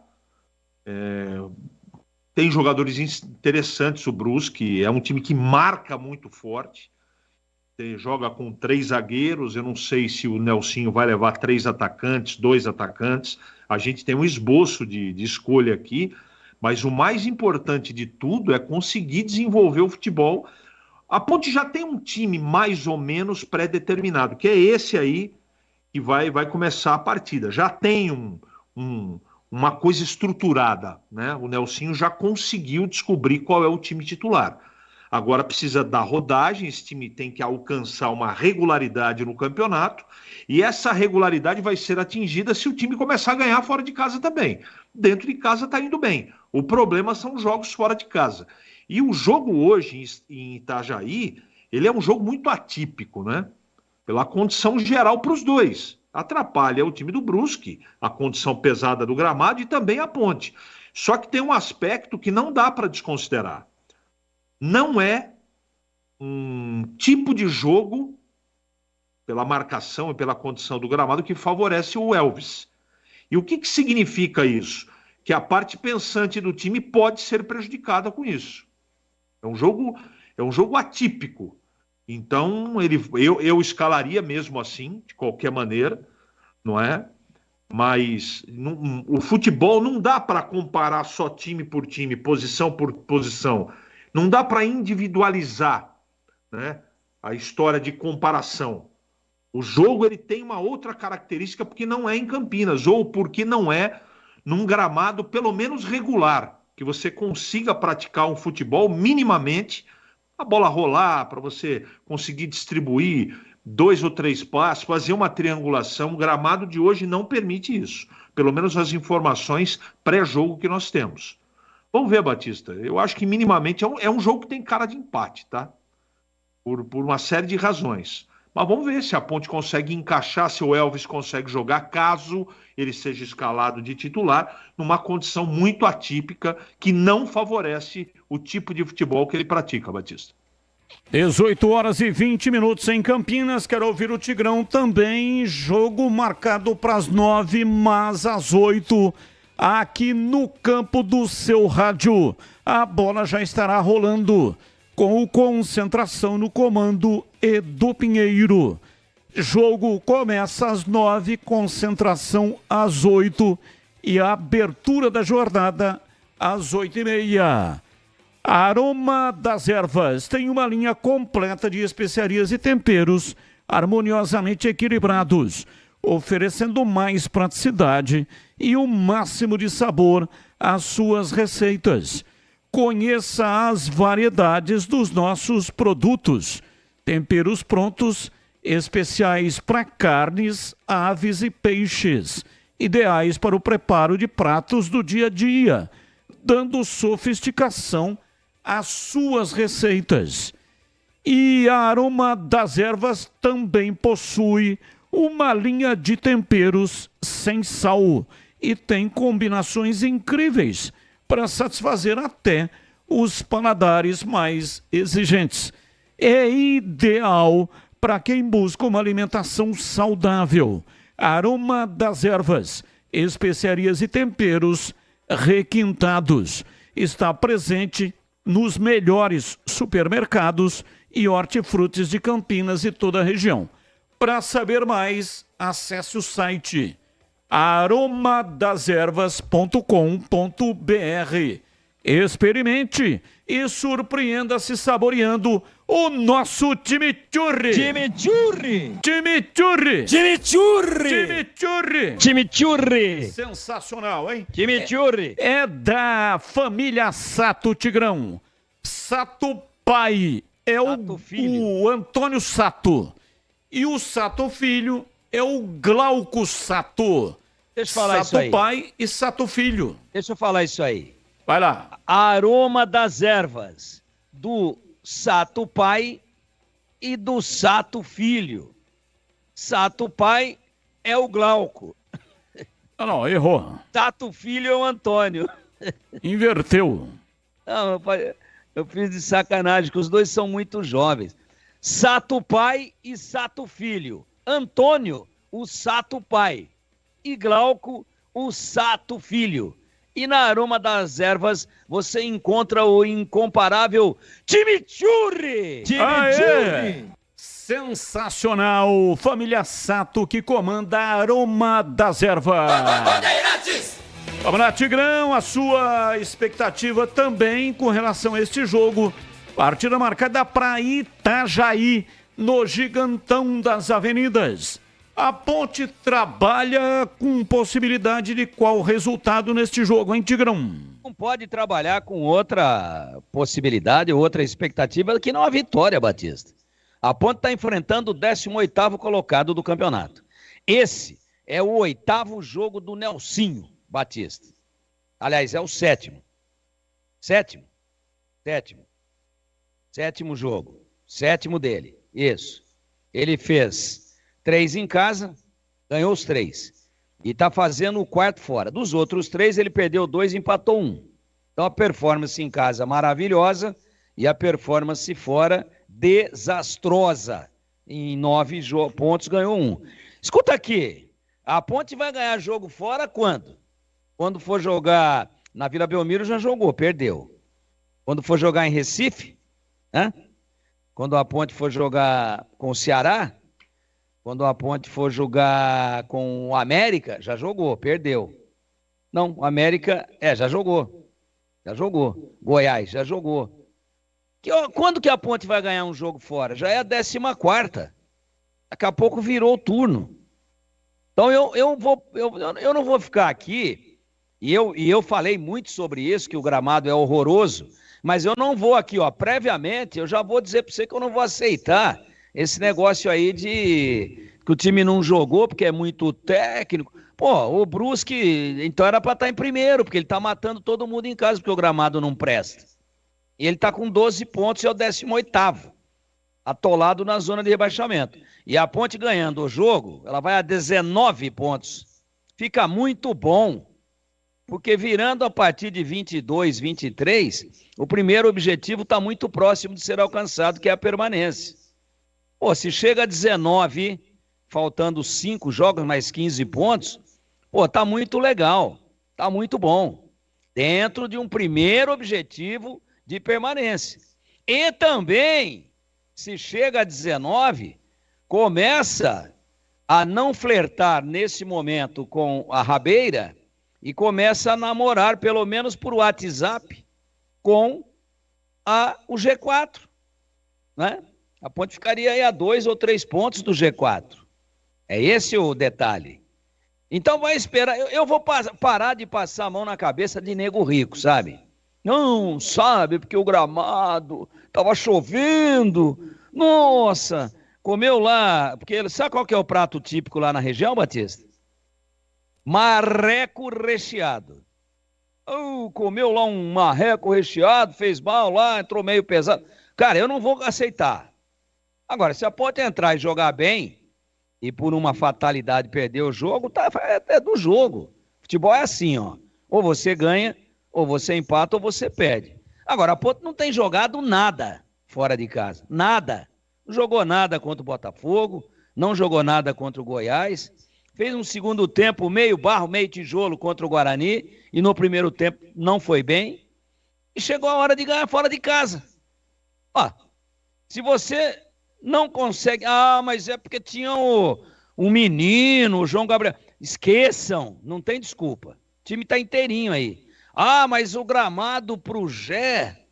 [SPEAKER 6] Tem jogadores interessantes, o Brusque, é um time que marca muito forte, joga com 3 zagueiros, eu não sei se o Nelsinho vai levar 3 atacantes, 2 atacantes, a gente tem um esboço de escolha aqui, mas o mais importante de tudo é conseguir desenvolver o futebol. A Ponte já tem um time mais ou menos pré-determinado, que é esse aí que vai começar a partida, já tem um uma coisa estruturada, né? O Nelsinho já conseguiu descobrir qual é o time titular. Agora precisa dar rodagem, esse time tem que alcançar uma regularidade no campeonato, e essa regularidade vai ser atingida se o time começar a ganhar fora de casa também. Dentro de casa está indo bem. O problema são os jogos fora de casa. E o jogo hoje em Itajaí, ele é um jogo muito atípico, né? Pela condição geral para os dois. Atrapalha o time do Brusque, a condição pesada do gramado e também a Ponte. Só que tem um aspecto que não dá para desconsiderar. Não é um tipo de jogo, pela marcação e pela condição do gramado, que favorece o Elvis. E o que significa isso? Que a parte pensante do time pode ser prejudicada com isso. É um jogo atípico. Então, eu escalaria mesmo assim, de qualquer maneira, não é? Mas o futebol não dá para comparar só time por time, posição por posição. Não dá para individualizar, né, a história de comparação. O jogo ele tem uma outra característica porque não é em Campinas, ou porque não é num gramado pelo menos regular, que você consiga praticar um futebol minimamente, a bola rolar, para você conseguir distribuir 2 ou 3 passos, fazer uma triangulação. O gramado de hoje não permite isso, pelo menos as informações pré-jogo que nós temos. Vamos ver, Batista. Eu acho que minimamente é um jogo que tem cara de empate, tá? Por uma série de razões. Mas vamos ver se a Ponte consegue encaixar, se o Elvis consegue jogar, caso ele seja escalado de titular, numa condição muito atípica que não favorece o tipo de futebol que ele pratica, Batista.
[SPEAKER 5] 18h20 em Campinas. Quero ouvir o Tigrão também. Jogo marcado para as 9, mas às 8, aqui no campo do seu rádio. A bola já estará rolando com o Concentração no comando Edu Pinheiro. Jogo começa às 9, Concentração às 8 e a abertura da jornada às 8h30. Aroma das Ervas tem uma linha completa de especiarias e temperos harmoniosamente equilibrados, oferecendo mais praticidade e o máximo de sabor às suas receitas. Conheça as variedades dos nossos produtos. Temperos prontos, especiais para carnes, aves e peixes, ideais para o preparo de pratos do dia a dia, dando sofisticação às suas receitas. E a Aroma das Ervas também possui uma linha de temperos sem sal e tem combinações incríveis para satisfazer até os paladares mais exigentes. É ideal para quem busca uma alimentação saudável. Aroma das Ervas, especiarias e temperos requintados. Está presente nos melhores supermercados e hortifrutis de Campinas e toda a região. Para saber mais, acesse o site aromadeservas.com.br. Experimente e surpreenda-se saboreando o nosso chimichurri.
[SPEAKER 16] Chimichurri!
[SPEAKER 5] Chimichurri!
[SPEAKER 16] Chimichurri!
[SPEAKER 5] Chimichurri!
[SPEAKER 16] Chimichurri!
[SPEAKER 5] Sensacional, hein?
[SPEAKER 16] Chimichurri!
[SPEAKER 5] É da família Sato, Tigrão. Sato pai é o Antônio Sato. E o Sato filho é o Glauco Sato.
[SPEAKER 16] Deixa eu falar isso aí.
[SPEAKER 5] Sato pai e Sato filho.
[SPEAKER 16] Deixa eu falar isso aí.
[SPEAKER 5] Vai lá.
[SPEAKER 16] Aroma das Ervas, do Sato pai e do Sato filho. Sato pai é o Glauco.
[SPEAKER 5] Não, errou.
[SPEAKER 16] Sato filho é o Antônio.
[SPEAKER 5] Inverteu.
[SPEAKER 16] Não, eu fiz de sacanagem, que os dois são muito jovens. Sato pai e Sato filho. Antônio, o Sato pai. E Glauco, o Sato filho. E na Aroma das Ervas você encontra o incomparável chimichurri!
[SPEAKER 5] Chimichurri! Sensacional! Família Sato que comanda a Aroma das Ervas. Vamos lá, Tigrão, a sua expectativa também com relação a este jogo. Partida marcada para Itajaí, no Gigantão das Avenidas. A Ponte trabalha com possibilidade de qual resultado neste jogo, hein, Tigrão?
[SPEAKER 16] Não pode trabalhar com outra possibilidade, outra expectativa que não a vitória, Batista. A Ponte está enfrentando o 18º colocado do campeonato. Esse é o 8º jogo do Nelsinho Batista. Aliás, é o 7º. Sétimo jogo. 7º dele. Isso. Ele fez 3 em casa, ganhou os 3. E está fazendo o 4º fora. Dos outros 3, ele perdeu 2 e empatou 1. Então a performance em casa maravilhosa e a performance fora desastrosa. Em 9 pontos ganhou 1. Escuta aqui, a Ponte vai ganhar jogo fora quando? Quando for jogar na Vila Belmiro já jogou, perdeu. Quando for jogar em Recife, né? Quando a Ponte for jogar com o Ceará, quando a Ponte for jogar com o América, já jogou, perdeu. Não, o América, já jogou. Já jogou. Goiás, já jogou. Quando que a Ponte vai ganhar um jogo fora? Já é a 14ª. Daqui a pouco virou o turno. Então eu não vou ficar aqui, e eu falei muito sobre isso, que o gramado é horroroso, mas eu não vou aqui, previamente, eu já vou dizer para você que eu não vou aceitar esse negócio aí de que o time não jogou porque é muito técnico. Pô, o Brusque, então era para estar em primeiro, porque ele tá matando todo mundo em casa, porque o gramado não presta. E ele tá com 12 pontos e é o 18º, atolado na zona de rebaixamento. E a Ponte ganhando o jogo, ela vai a 19 pontos. Fica muito bom, porque virando a partir de 22, 23, o primeiro objetivo está muito próximo de ser alcançado, que é a permanência. Pô, se chega a 19, faltando 5 jogos, mais 15 pontos, pô, tá muito legal, tá muito bom. Dentro de um primeiro objetivo de permanência. E também, se chega a 19, começa a não flertar nesse momento com a rabeira e começa a namorar, pelo menos por WhatsApp, com o G4, né? A Ponte ficaria aí a 2 ou 3 pontos do G4. É esse o detalhe. Então vai esperar. Eu vou parar de passar a mão na cabeça de nego rico, sabe? Não, sabe, porque o gramado estava chovendo. Nossa, comeu lá. Porque sabe qual que é o prato típico lá na região, Batista? Marreco recheado. Comeu lá um marreco recheado, fez mal lá, entrou meio pesado. Cara, eu não vou aceitar. Agora, se a Ponte entrar e jogar bem, e por uma fatalidade perder o jogo, é do jogo. Futebol é assim, ó. Ou você ganha, ou você empata, ou você perde. Agora, a Ponte não tem jogado nada fora de casa. Nada. Não jogou nada contra o Botafogo, não jogou nada contra o Goiás. Fez um segundo tempo meio barro, meio tijolo contra o Guarani, e no primeiro tempo não foi bem. E chegou a hora de ganhar fora de casa. Ó, se você não consegue... mas é porque tinha um menino, o João Gabriel. Esqueçam, não tem desculpa. O time tá inteirinho aí. Mas o gramado pro Gé...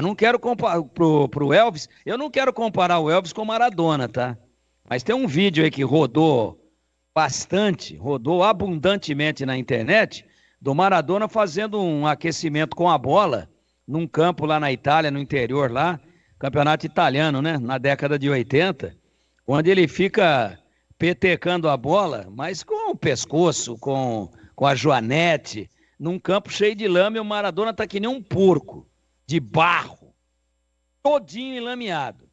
[SPEAKER 16] não quero comparar pro Elvis. Eu não quero comparar o Elvis com o Maradona, tá? Mas tem um vídeo aí que rodou abundantemente na internet, do Maradona fazendo um aquecimento com a bola num campo lá na Itália, no interior lá, campeonato italiano, né? Na década de 80, onde ele fica petecando a bola, mas com o pescoço, com a joanete, num campo cheio de lama, e o Maradona tá que nem um porco, de barro, todinho enlameado.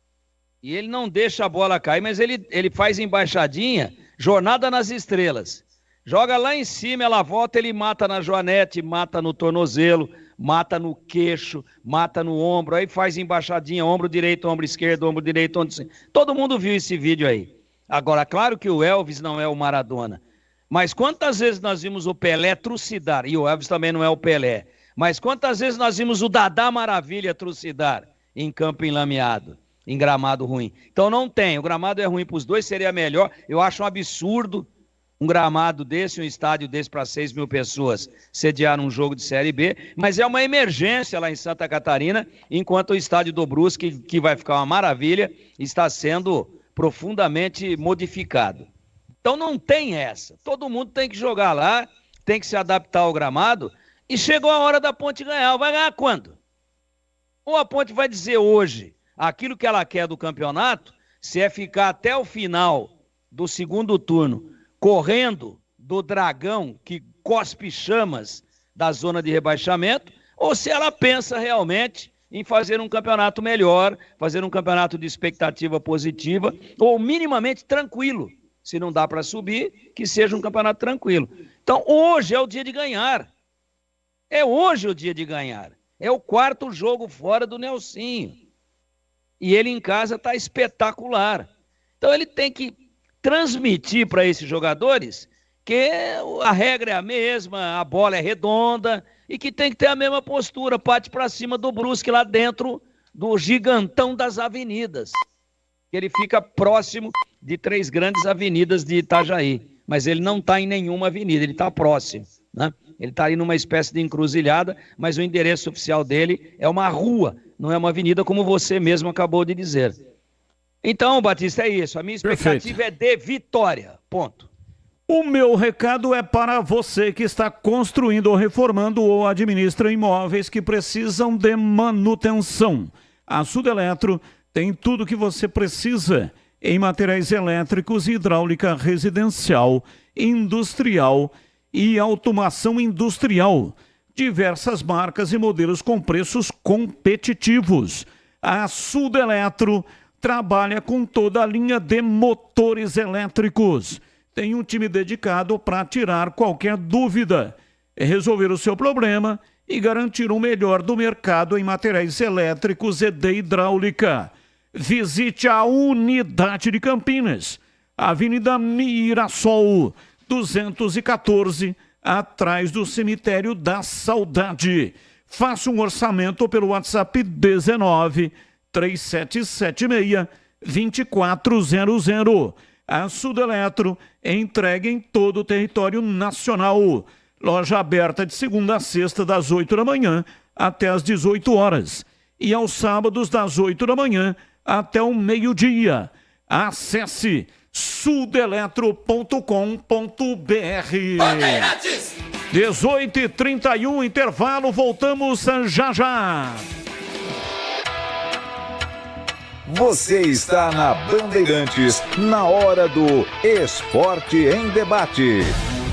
[SPEAKER 16] E ele não deixa a bola cair, mas ele faz embaixadinha, jornada nas estrelas. Joga lá em cima, ela volta, ele mata na joanete, mata no tornozelo, mata no queixo, mata no ombro, aí faz embaixadinha, ombro direito, ombro esquerdo, ombro direito, ombro esquerdo. Todo mundo viu esse vídeo aí. Agora, claro que o Elvis não é o Maradona, mas quantas vezes nós vimos o Pelé trucidar, e o Elvis também não é o Pelé, mas quantas vezes nós vimos o Dadá Maravilha trucidar em campo enlameado, em gramado ruim? Então não tem, o gramado é ruim para os dois, seria melhor. Eu acho um absurdo um gramado desse, um estádio desse para 6 mil pessoas sediar um jogo de Série B, mas é uma emergência lá em Santa Catarina, enquanto o estádio do Brusque, que vai ficar uma maravilha, está sendo profundamente modificado. Então não tem essa. Todo mundo tem que jogar lá, tem que se adaptar ao gramado, e chegou a hora da Ponte ganhar. Vai ganhar quando? Ou a Ponte vai dizer hoje aquilo que ela quer do campeonato, se é ficar até o final do segundo turno correndo do dragão que cospe chamas da zona de rebaixamento, ou se ela pensa realmente em fazer um campeonato melhor, fazer um campeonato de expectativa positiva, ou minimamente tranquilo. Se não dá para subir, que seja um campeonato tranquilo. Então, hoje é o dia de ganhar. É hoje o dia de ganhar. É o 4º jogo fora do Nelsinho. E ele em casa está espetacular. Então, ele tem que transmitir para esses jogadores que a regra é a mesma, a bola é redonda e que tem que ter a mesma postura, parte para cima do Brusque lá dentro do gigantão das avenidas. Ele fica próximo de 3 grandes avenidas de Itajaí, mas ele não está em nenhuma avenida, ele está próximo, né? Ele está aí numa espécie de encruzilhada, mas o endereço oficial dele é uma rua, não é uma avenida, como você mesmo acabou de dizer. Então, Batista, é isso. A minha expectativa é de vitória. Ponto.
[SPEAKER 5] O meu recado é para você que está construindo ou reformando ou administra imóveis que precisam de manutenção. A Sudeletro tem tudo o que você precisa em materiais elétricos e hidráulica residencial, industrial e automação industrial. Diversas marcas e modelos com preços competitivos. A Sudeletro trabalha com toda a linha de motores elétricos. Tem um time dedicado para tirar qualquer dúvida, resolver o seu problema e garantir o melhor do mercado em materiais elétricos e de hidráulica. Visite a unidade de Campinas, Avenida Mirassol, 214, atrás do Cemitério da Saudade. Faça um orçamento pelo WhatsApp 19-3776-2400. A Sudeletro entrega em todo o território nacional. Loja aberta de segunda a sexta, das 8 da manhã até as 18 horas. E aos sábados, das 8 da manhã até o meio-dia. Acesse sudeletro.com.br. 18h31, intervalo, voltamos já já.
[SPEAKER 2] Você está na Bandeirantes, na hora do Esporte em Debate.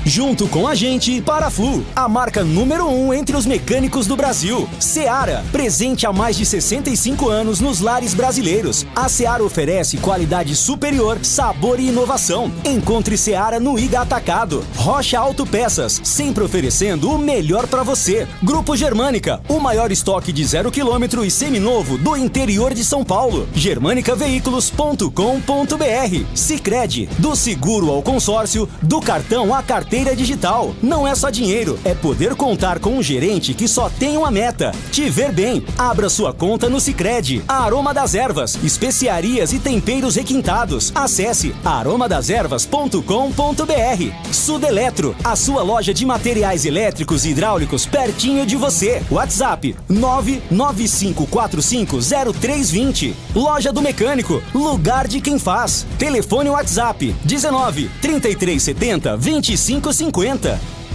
[SPEAKER 3] Junto com a gente, Paraflu, a marca número 1 entre os mecânicos do Brasil. Seara, presente há mais de 65 anos nos lares brasileiros. A Seara oferece qualidade superior, sabor e inovação. Encontre Seara no Iga Atacado. Rocha Autopeças, sempre oferecendo o melhor para você. Grupo Germânica, o maior estoque de 0 km e seminovo do interior de São Paulo. germanicaveículos.com.br. Sicredi, do seguro ao consórcio, do cartão à carteira digital. Não é só dinheiro, é poder contar com um gerente que só tem uma meta: te ver bem. Abra sua conta no Sicredi. Aroma das Ervas, especiarias e temperos requintados. Acesse aromadeservas.com.br. Sudeletro, a sua loja de materiais elétricos e hidráulicos pertinho de você. WhatsApp 995450320. Loja do Mecânico, lugar de quem faz. Telefone WhatsApp 19 3370 2550.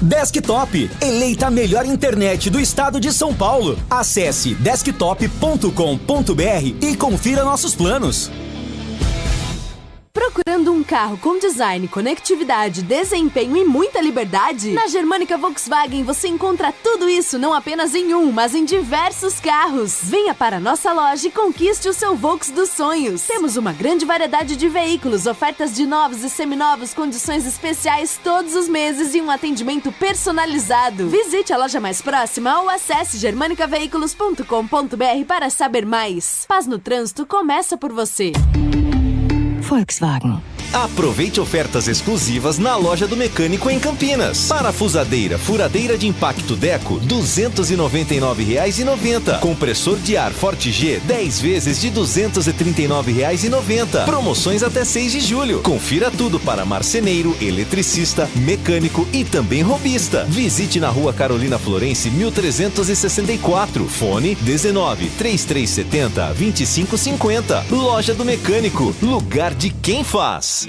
[SPEAKER 3] Desktop, eleita a melhor internet do estado de São Paulo. Acesse desktop.com.br e confira nossos planos.
[SPEAKER 8] Procurando um carro com design, conectividade, desempenho e muita liberdade? Na Germânica Volkswagen você encontra tudo isso não apenas em um, mas em diversos carros. Venha para a nossa loja e conquiste o seu Volks dos sonhos. Temos uma grande variedade de veículos, ofertas de novos e seminovos, condições especiais todos os meses e um atendimento personalizado. Visite a loja mais próxima ou acesse germanicaveículos.com.br para saber mais. Paz no trânsito começa por você.
[SPEAKER 3] Volkswagen.
[SPEAKER 20] Aproveite ofertas exclusivas na loja do Mecânico em Campinas. Parafusadeira, furadeira de impacto Deco, R$ 299,90. Compressor de ar Forte G, 10 vezes de R$ 239,90. Promoções até 6 de julho. Confira tudo para marceneiro, eletricista, mecânico e também robista. Visite na Rua Carolina Florence, 1364. Fone 19 3370 2550. Loja do Mecânico, lugar de quem faz.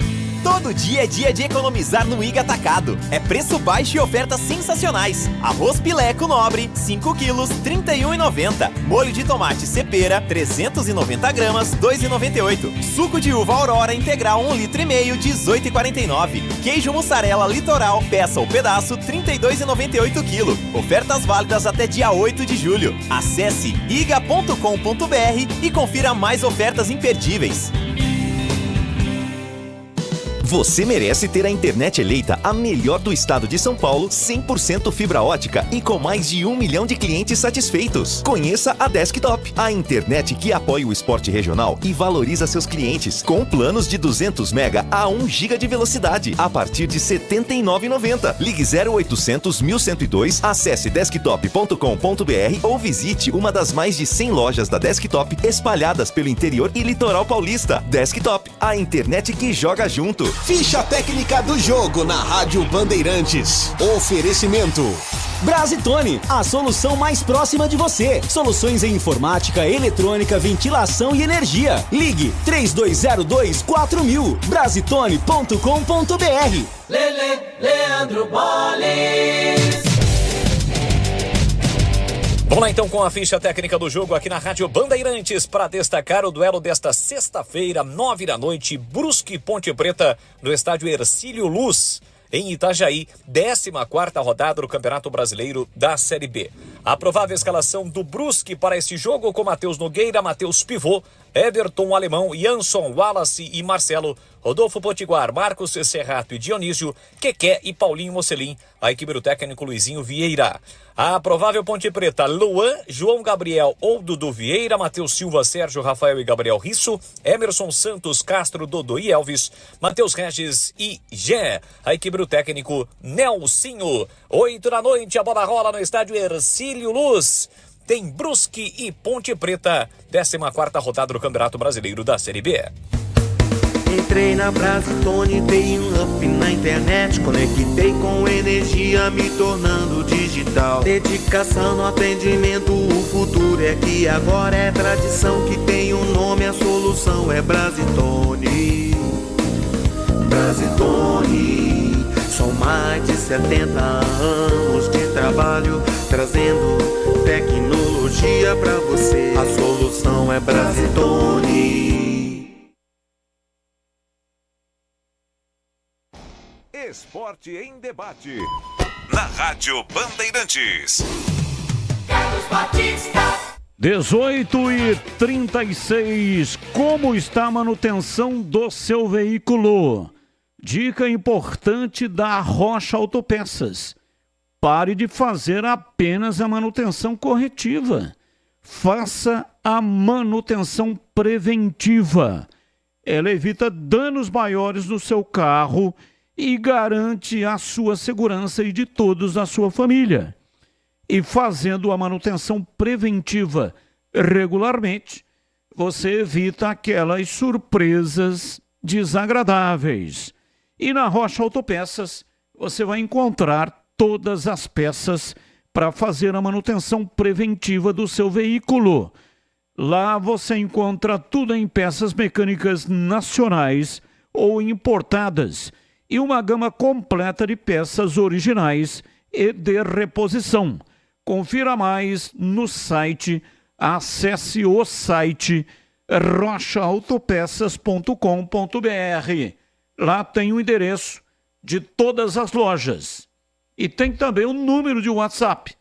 [SPEAKER 17] Todo dia é dia de economizar no IG Atacado. É preço baixo e ofertas sensacionais. Arroz Pileco Nobre, 5 quilos, R$ 31,90. Molho de tomate Cepera, 390 gramas, R$ 2,98. Suco de uva Aurora Integral, 1,5 litro, R$ 18,49. Queijo mussarela Litoral, peça ou pedaço, R$ 32,98 quilo. Ofertas válidas até dia 8 de julho. Acesse iga.com.br e confira mais ofertas imperdíveis. Você merece ter a internet eleita a melhor do estado de São Paulo, 100% fibra ótica e com mais de 1 milhão de clientes satisfeitos. Conheça a Desktop, a internet que apoia o esporte regional e valoriza seus clientes, com planos de 200 mega a 1 giga de velocidade, a partir de R$ 79,90. Ligue 0800 1102, acesse desktop.com.br ou visite uma das mais de 100 lojas da Desktop espalhadas pelo interior e litoral paulista. Desktop, a internet que joga junto.
[SPEAKER 13] Ficha técnica do jogo na Rádio Bandeirantes. Oferecimento
[SPEAKER 3] Brasitone, a solução mais próxima de você. Soluções em informática, eletrônica, ventilação e energia. Ligue 3202-4000. Brasitone.com.br.
[SPEAKER 22] Leandro Boles. Vamos lá então com a ficha técnica do jogo aqui na Rádio Bandeirantes para destacar o duelo desta sexta-feira, 9 da noite, Brusque e Ponte Preta, no estádio Hercílio Luz, em Itajaí, 14ª rodada do Campeonato Brasileiro da Série B. A provável escalação do Brusque para este jogo com Matheus Nogueira, Matheus Pivô, Everton Alemão, Jansson, Wallace e Marcelo, Rodolfo Potiguar, Marcos Serrato e Dionísio, Keké e Paulinho Mocelin, a equipe do técnico Luizinho Vieira. A provável Ponte Preta, Luan, João Gabriel ou Dudu Vieira, Matheus Silva, Sérgio Rafael e Gabriel Risso, Emerson Santos, Castro, Dodô e Elvis, Matheus Regis e Gé, a equipe do técnico Nelsinho. 8 da noite, a bola rola no estádio Hercílio Luz. Tem Brusque e Ponte Preta, 14ª rodada do Campeonato Brasileiro da Série B.
[SPEAKER 9] Entrei na Brasitone, dei um up na internet, conectei com energia, me tornando digital. Dedicação no atendimento, o futuro é que agora é tradição, que tem um nome, a solução é Brasitone. Brasitone, são mais de 70 anos de trabalho, trazendo tecnologia pra você. A solução é Brasitone.
[SPEAKER 2] Esporte em debate. Na Rádio Bandeirantes.
[SPEAKER 4] Carlos Batista.
[SPEAKER 5] 18h36. Como está a manutenção do seu veículo? Dica importante da Rocha Autopeças. Pare de fazer apenas a manutenção corretiva. Faça a manutenção preventiva. Ela evita danos maiores no seu carro e garante a sua segurança e de todos da sua família. E fazendo a manutenção preventiva regularmente, você evita aquelas surpresas desagradáveis. E na Rocha Autopeças, você vai encontrar todas as peças para fazer a manutenção preventiva do seu veículo. Lá você encontra tudo em peças mecânicas nacionais ou importadas, e uma gama completa de peças originais e de reposição. Confira mais no site, acesse o site rochaautopeças.com.br. Lá tem o endereço de todas as lojas. E tem também o número de WhatsApp.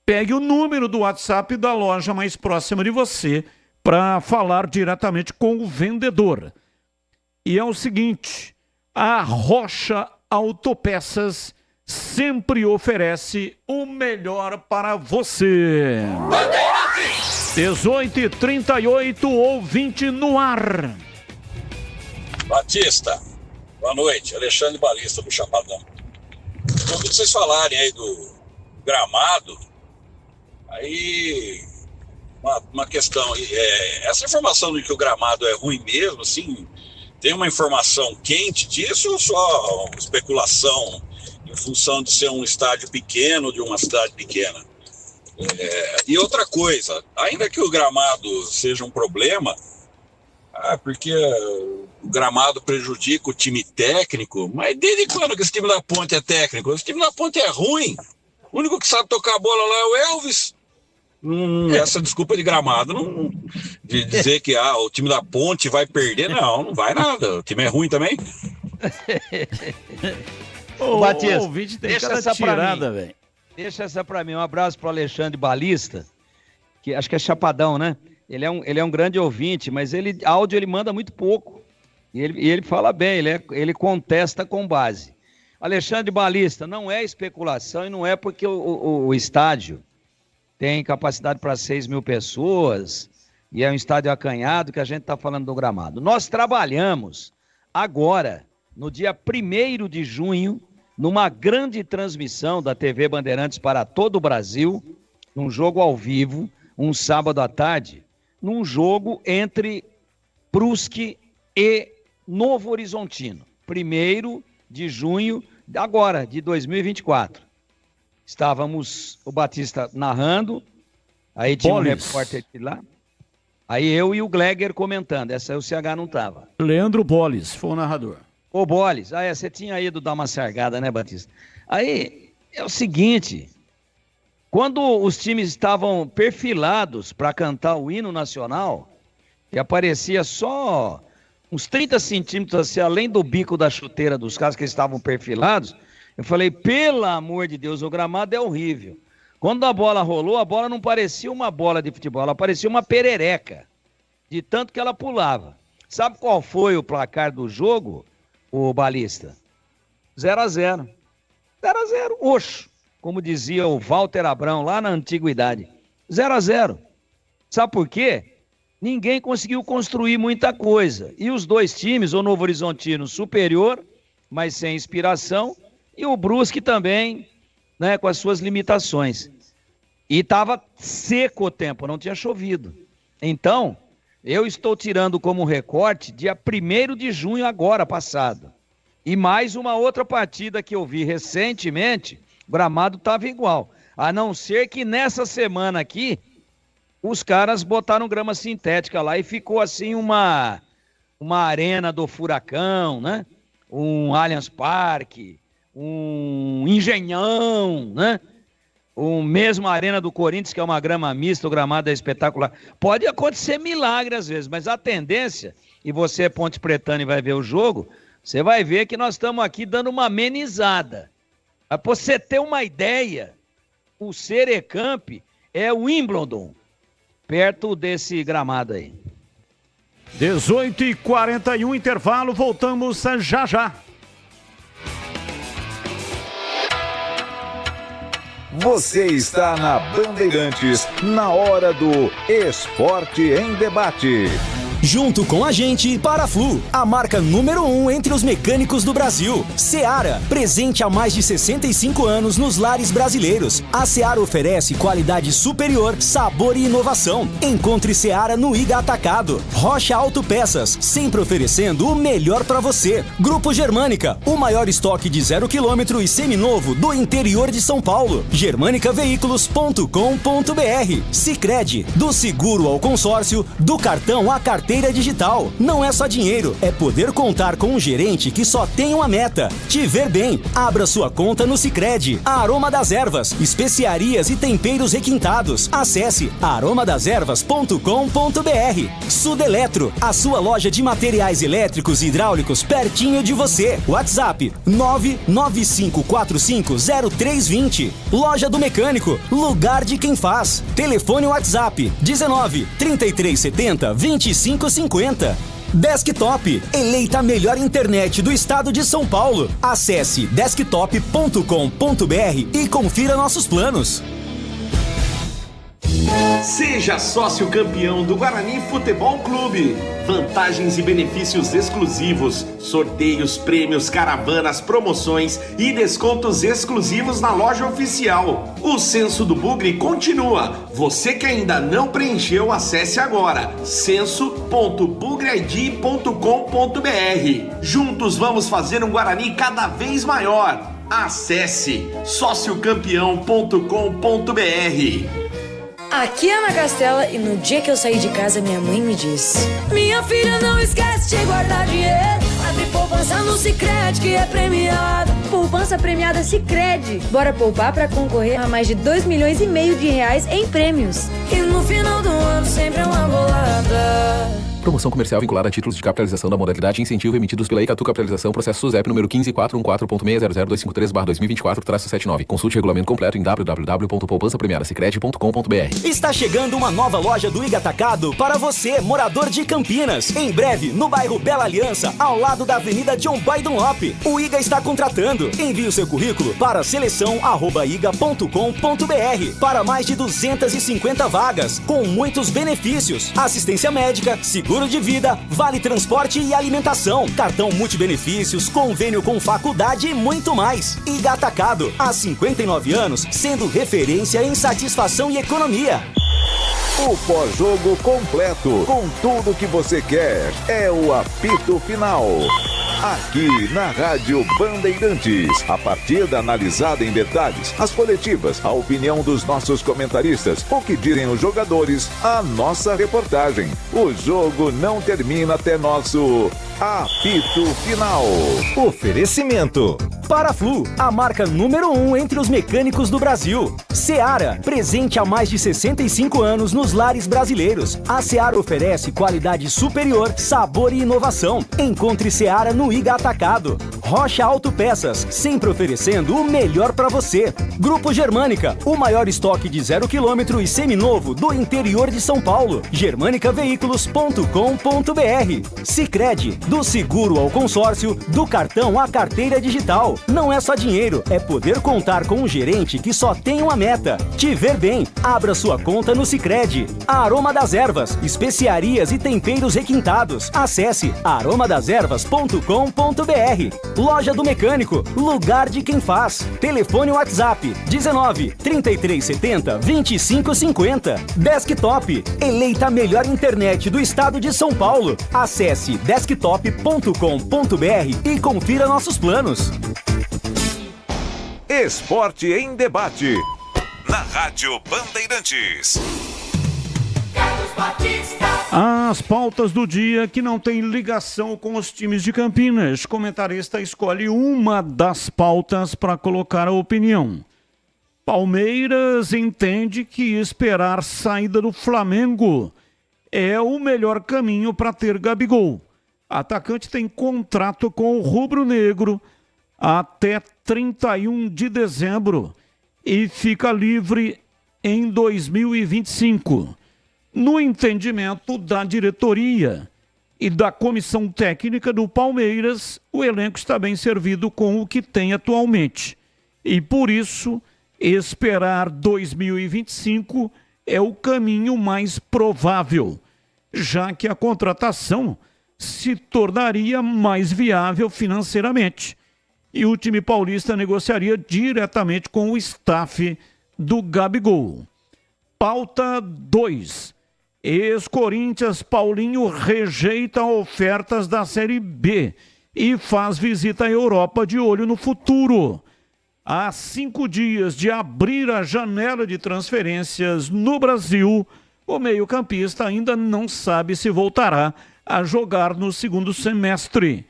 [SPEAKER 5] Pegue o número do WhatsApp da loja mais próxima de você para falar diretamente com o vendedor. E é o seguinte... A Rocha Autopeças sempre oferece o melhor para você. 18h38, ouvinte no ar.
[SPEAKER 10] Batista, boa noite. Alexandre Balista do Chapadão. Ouvi vocês falarem aí do gramado. Aí, uma questão. Essa informação de que o gramado é ruim mesmo, assim... Tem uma informação quente disso ou só especulação em função de ser um estádio pequeno, de uma cidade pequena? E outra coisa, ainda que o gramado seja um problema, porque o gramado prejudica o time técnico, mas desde quando que esse time da Ponte é técnico? Esse time da Ponte é ruim. O único que sabe tocar a bola lá é o Elvis. Essa desculpa de gramado, de dizer que o time da Ponte vai perder, não vai nada. O time é ruim também.
[SPEAKER 16] Ô, Batista,
[SPEAKER 5] deixa essa tirada, velho.
[SPEAKER 16] Deixa essa pra mim. Um abraço pro Alexandre Balista, que acho que é Chapadão, né? Ele é um grande ouvinte, mas áudio ele manda muito pouco. E ele fala bem, ele contesta com base. Alexandre Balista, não é especulação e não é porque o estádio tem capacidade para 6 mil pessoas e é um estádio acanhado que a gente está falando do gramado. Nós trabalhamos agora, no dia 1º de junho, numa grande transmissão da TV Bandeirantes para todo o Brasil, num jogo ao vivo, um sábado à tarde, num jogo entre Brusque e Novo Horizontino. 1º de junho, agora, de 2024. Estávamos, o Batista narrando, aí tinha um repórter de lá, aí eu e o Gleger comentando, essa aí o CH não estava.
[SPEAKER 5] Leandro Boles foi o narrador.
[SPEAKER 16] Ô Boles, você tinha ido dar uma sargada, né, Batista? Aí, é o seguinte, quando os times estavam perfilados para cantar o hino nacional, que aparecia só uns 30 centímetros assim, além do bico da chuteira dos caras que estavam perfilados, eu falei, pelo amor de Deus, o gramado é horrível. Quando a bola rolou, a bola não parecia uma bola de futebol, ela parecia uma perereca, de tanto que ela pulava. Sabe qual foi o placar do jogo, o Balista? 0-0. 0-0, oxo, como dizia o Walter Abrão lá na antiguidade. 0-0. Sabe por quê? Ninguém conseguiu construir muita coisa. E os dois times, o Novo Horizontino superior, mas sem inspiração, e o Brusque também, né, com as suas limitações. E estava seco o tempo, não tinha chovido. Então, eu estou tirando como recorte dia 1º de junho agora passado. E mais uma outra partida que eu vi recentemente, o gramado estava igual. A não ser que nessa semana aqui, os caras botaram grama sintética lá e ficou assim uma arena do Furacão, né? Um Allianz Parque, um Engenhão, né? Mesmo a arena do Corinthians, que é uma grama mista, o gramado é espetacular. Pode acontecer milagre às vezes, mas a tendência, e você é Ponte Pretano e vai ver o jogo, você vai ver que nós estamos aqui dando uma amenizada. Para você ter uma ideia, o Serecamp é o Wimbledon, perto desse gramado aí.
[SPEAKER 5] 18h41, intervalo, voltamos já.
[SPEAKER 2] Você está na Bandeirantes, na hora do Esporte em Debate.
[SPEAKER 3] Junto com a gente, Paraflu, a marca número 1 entre os mecânicos do Brasil. Seara, presente há mais de 65 anos nos lares brasileiros. A Seara oferece qualidade superior, sabor e inovação. Encontre Seara no Iga Atacado. Rocha Autopeças, sempre oferecendo o melhor para você. Grupo Germânica, o maior estoque de 0 km e seminovo do interior de São Paulo. germanicaveículos.com.br. Sicredi, do seguro ao consórcio, do cartão à carteira digital. Não é só dinheiro, é poder contar com um gerente que só tem uma meta: te ver bem. Abra sua conta no Sicredi. A Aroma das Ervas, especiarias e temperos requintados. Acesse aromadaservas.com.br. Sudeletro, a sua loja de materiais elétricos e hidráulicos pertinho de você. WhatsApp 995450320. Loja do Mecânico, lugar de quem faz. Telefone WhatsApp 19 3370 2550. Desktop, eleita a melhor internet do estado de São Paulo. Acesse desktop.com.br e confira nossos planos.
[SPEAKER 19] Seja sócio campeão do Guarani Futebol Clube. Vantagens e benefícios exclusivos, sorteios, prêmios, caravanas, promoções e descontos exclusivos na loja oficial. O Censo do Bugre continua. Você que ainda não preencheu, acesse agora censo.bugreid.com.br. Juntos vamos fazer um Guarani cada vez maior. Acesse sociocampeão.com.br.
[SPEAKER 11] Aqui é Ana Castela e no dia que eu saí de casa minha mãe me disse: minha filha, não esquece de guardar dinheiro. Abre poupança no Sicredi que é premiado. Poupança premiada Sicredi. Bora poupar pra concorrer a mais de 2,5 milhões de reais em prêmios. E no final do ano sempre é uma bolada.
[SPEAKER 12] Promoção comercial vinculada a títulos de capitalização da modalidade incentivo emitidos pela Icatu Capitalização, processo SUSEP número 15414.600.253/2024-79. Consulte o regulamento completo em www.poupançapremiadasicredi.com.br.
[SPEAKER 3] Está chegando uma nova loja do Iga Atacado para você, morador de Campinas. Em breve, no bairro Bela Aliança, ao lado da Avenida John Bay Dunlop. O Iga está contratando. Envie o seu currículo para seleção@iga.com.br para mais de 250 vagas, com muitos benefícios: assistência médica, seguro de vida, vale transporte e alimentação, cartão multibenefícios, convênio com faculdade e muito mais. Iga Atacado, há 59 anos, sendo referência em satisfação e economia.
[SPEAKER 2] O pós-jogo completo, com tudo que você quer, é o apito final. Aqui na Rádio Bandeirantes, a partida analisada em detalhes, as coletivas, a opinião dos nossos comentaristas, o que dizem os jogadores, a nossa reportagem. O jogo não termina até nosso apito final.
[SPEAKER 3] Oferecimento: Paraflu, a marca número 1 entre os mecânicos do Brasil. Seara, presente há mais de 65 anos nos lares brasileiros. A Seara oferece qualidade superior, sabor e inovação. Encontre Seara no Iga Atacado. Rocha Autopeças, sempre oferecendo o melhor para você. Grupo Germânica, o maior estoque de 0 km e seminovo do interior de São Paulo. germanicaveículos.com.br. Sicredi, do seguro ao consórcio, do cartão à carteira digital. Não é só dinheiro, é poder contar com um gerente que só tem uma meta: te ver bem. Abra sua conta no Sicredi. A Aroma das Ervas, especiarias e temperos requintados. Acesse aromadeservas.com.br. Loja do Mecânico, lugar de quem faz. Telefone WhatsApp 19 3370 2550. Desktop, eleita a melhor internet do estado de São Paulo. Acesse desktop.com.br e confira nossos planos.
[SPEAKER 2] Esporte em Debate, na Rádio Bandeirantes.
[SPEAKER 5] As pautas do dia que não tem ligação com os times de Campinas. O comentarista escolhe uma das pautas para colocar a opinião. Palmeiras entende que esperar saída do Flamengo é o melhor caminho para ter Gabigol. Atacante tem contrato com o rubro-negro até 31 de dezembro e fica livre em 2025. No entendimento da diretoria e da comissão técnica do Palmeiras, o elenco está bem servido com o que tem atualmente. E por isso, esperar 2025 é o caminho mais provável, já que a contratação se tornaria mais viável financeiramente. E o time paulista negociaria diretamente com o staff do Gabigol. Pauta 2. Ex-Corinthians Paulinho rejeita ofertas da Série B e faz visita à Europa de olho no futuro. Há 5 dias de abrir a janela de transferências no Brasil, o meio-campista ainda não sabe se voltará a jogar no segundo semestre.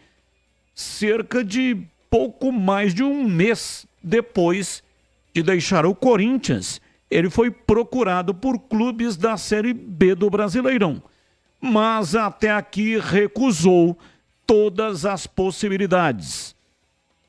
[SPEAKER 5] Cerca de pouco mais de um mês depois de deixar o Corinthians, ele foi procurado por clubes da Série B do Brasileirão, mas até aqui recusou todas as possibilidades.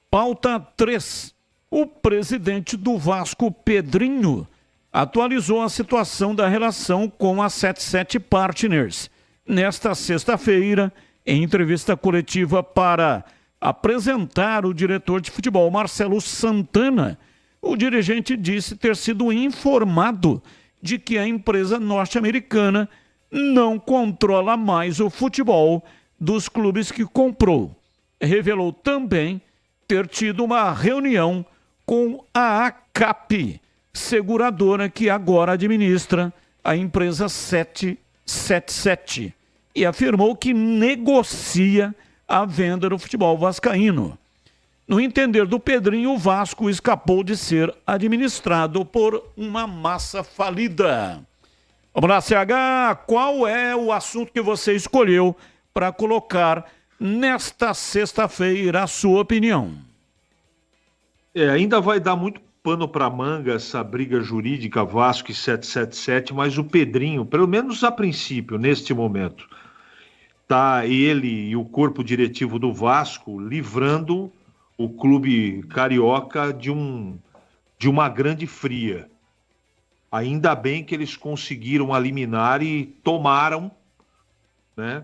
[SPEAKER 5] Pauta 3. O presidente do Vasco, Pedrinho, atualizou a situação da relação com a 77 Partners. Nesta sexta-feira, em entrevista coletiva para apresentar o diretor de futebol, Marcelo Santana, o dirigente disse ter sido informado de que a empresa norte-americana não controla mais o futebol dos clubes que comprou. Revelou também ter tido uma reunião com a ACAP, seguradora que agora administra a empresa 777, e afirmou que negocia a venda do futebol vascaíno. No entender do Pedrinho, o Vasco escapou de ser administrado por uma massa falida. Vamos lá, CH, qual é o assunto que você escolheu para colocar nesta sexta-feira, a sua opinião?
[SPEAKER 6] Ainda vai dar muito pano para manga essa briga jurídica Vasco e 777, mas o Pedrinho, pelo menos a princípio, neste momento, tá ele e o corpo diretivo do Vasco livrando o clube carioca de uma grande fria. Ainda bem que eles conseguiram a liminar e tomaram, né,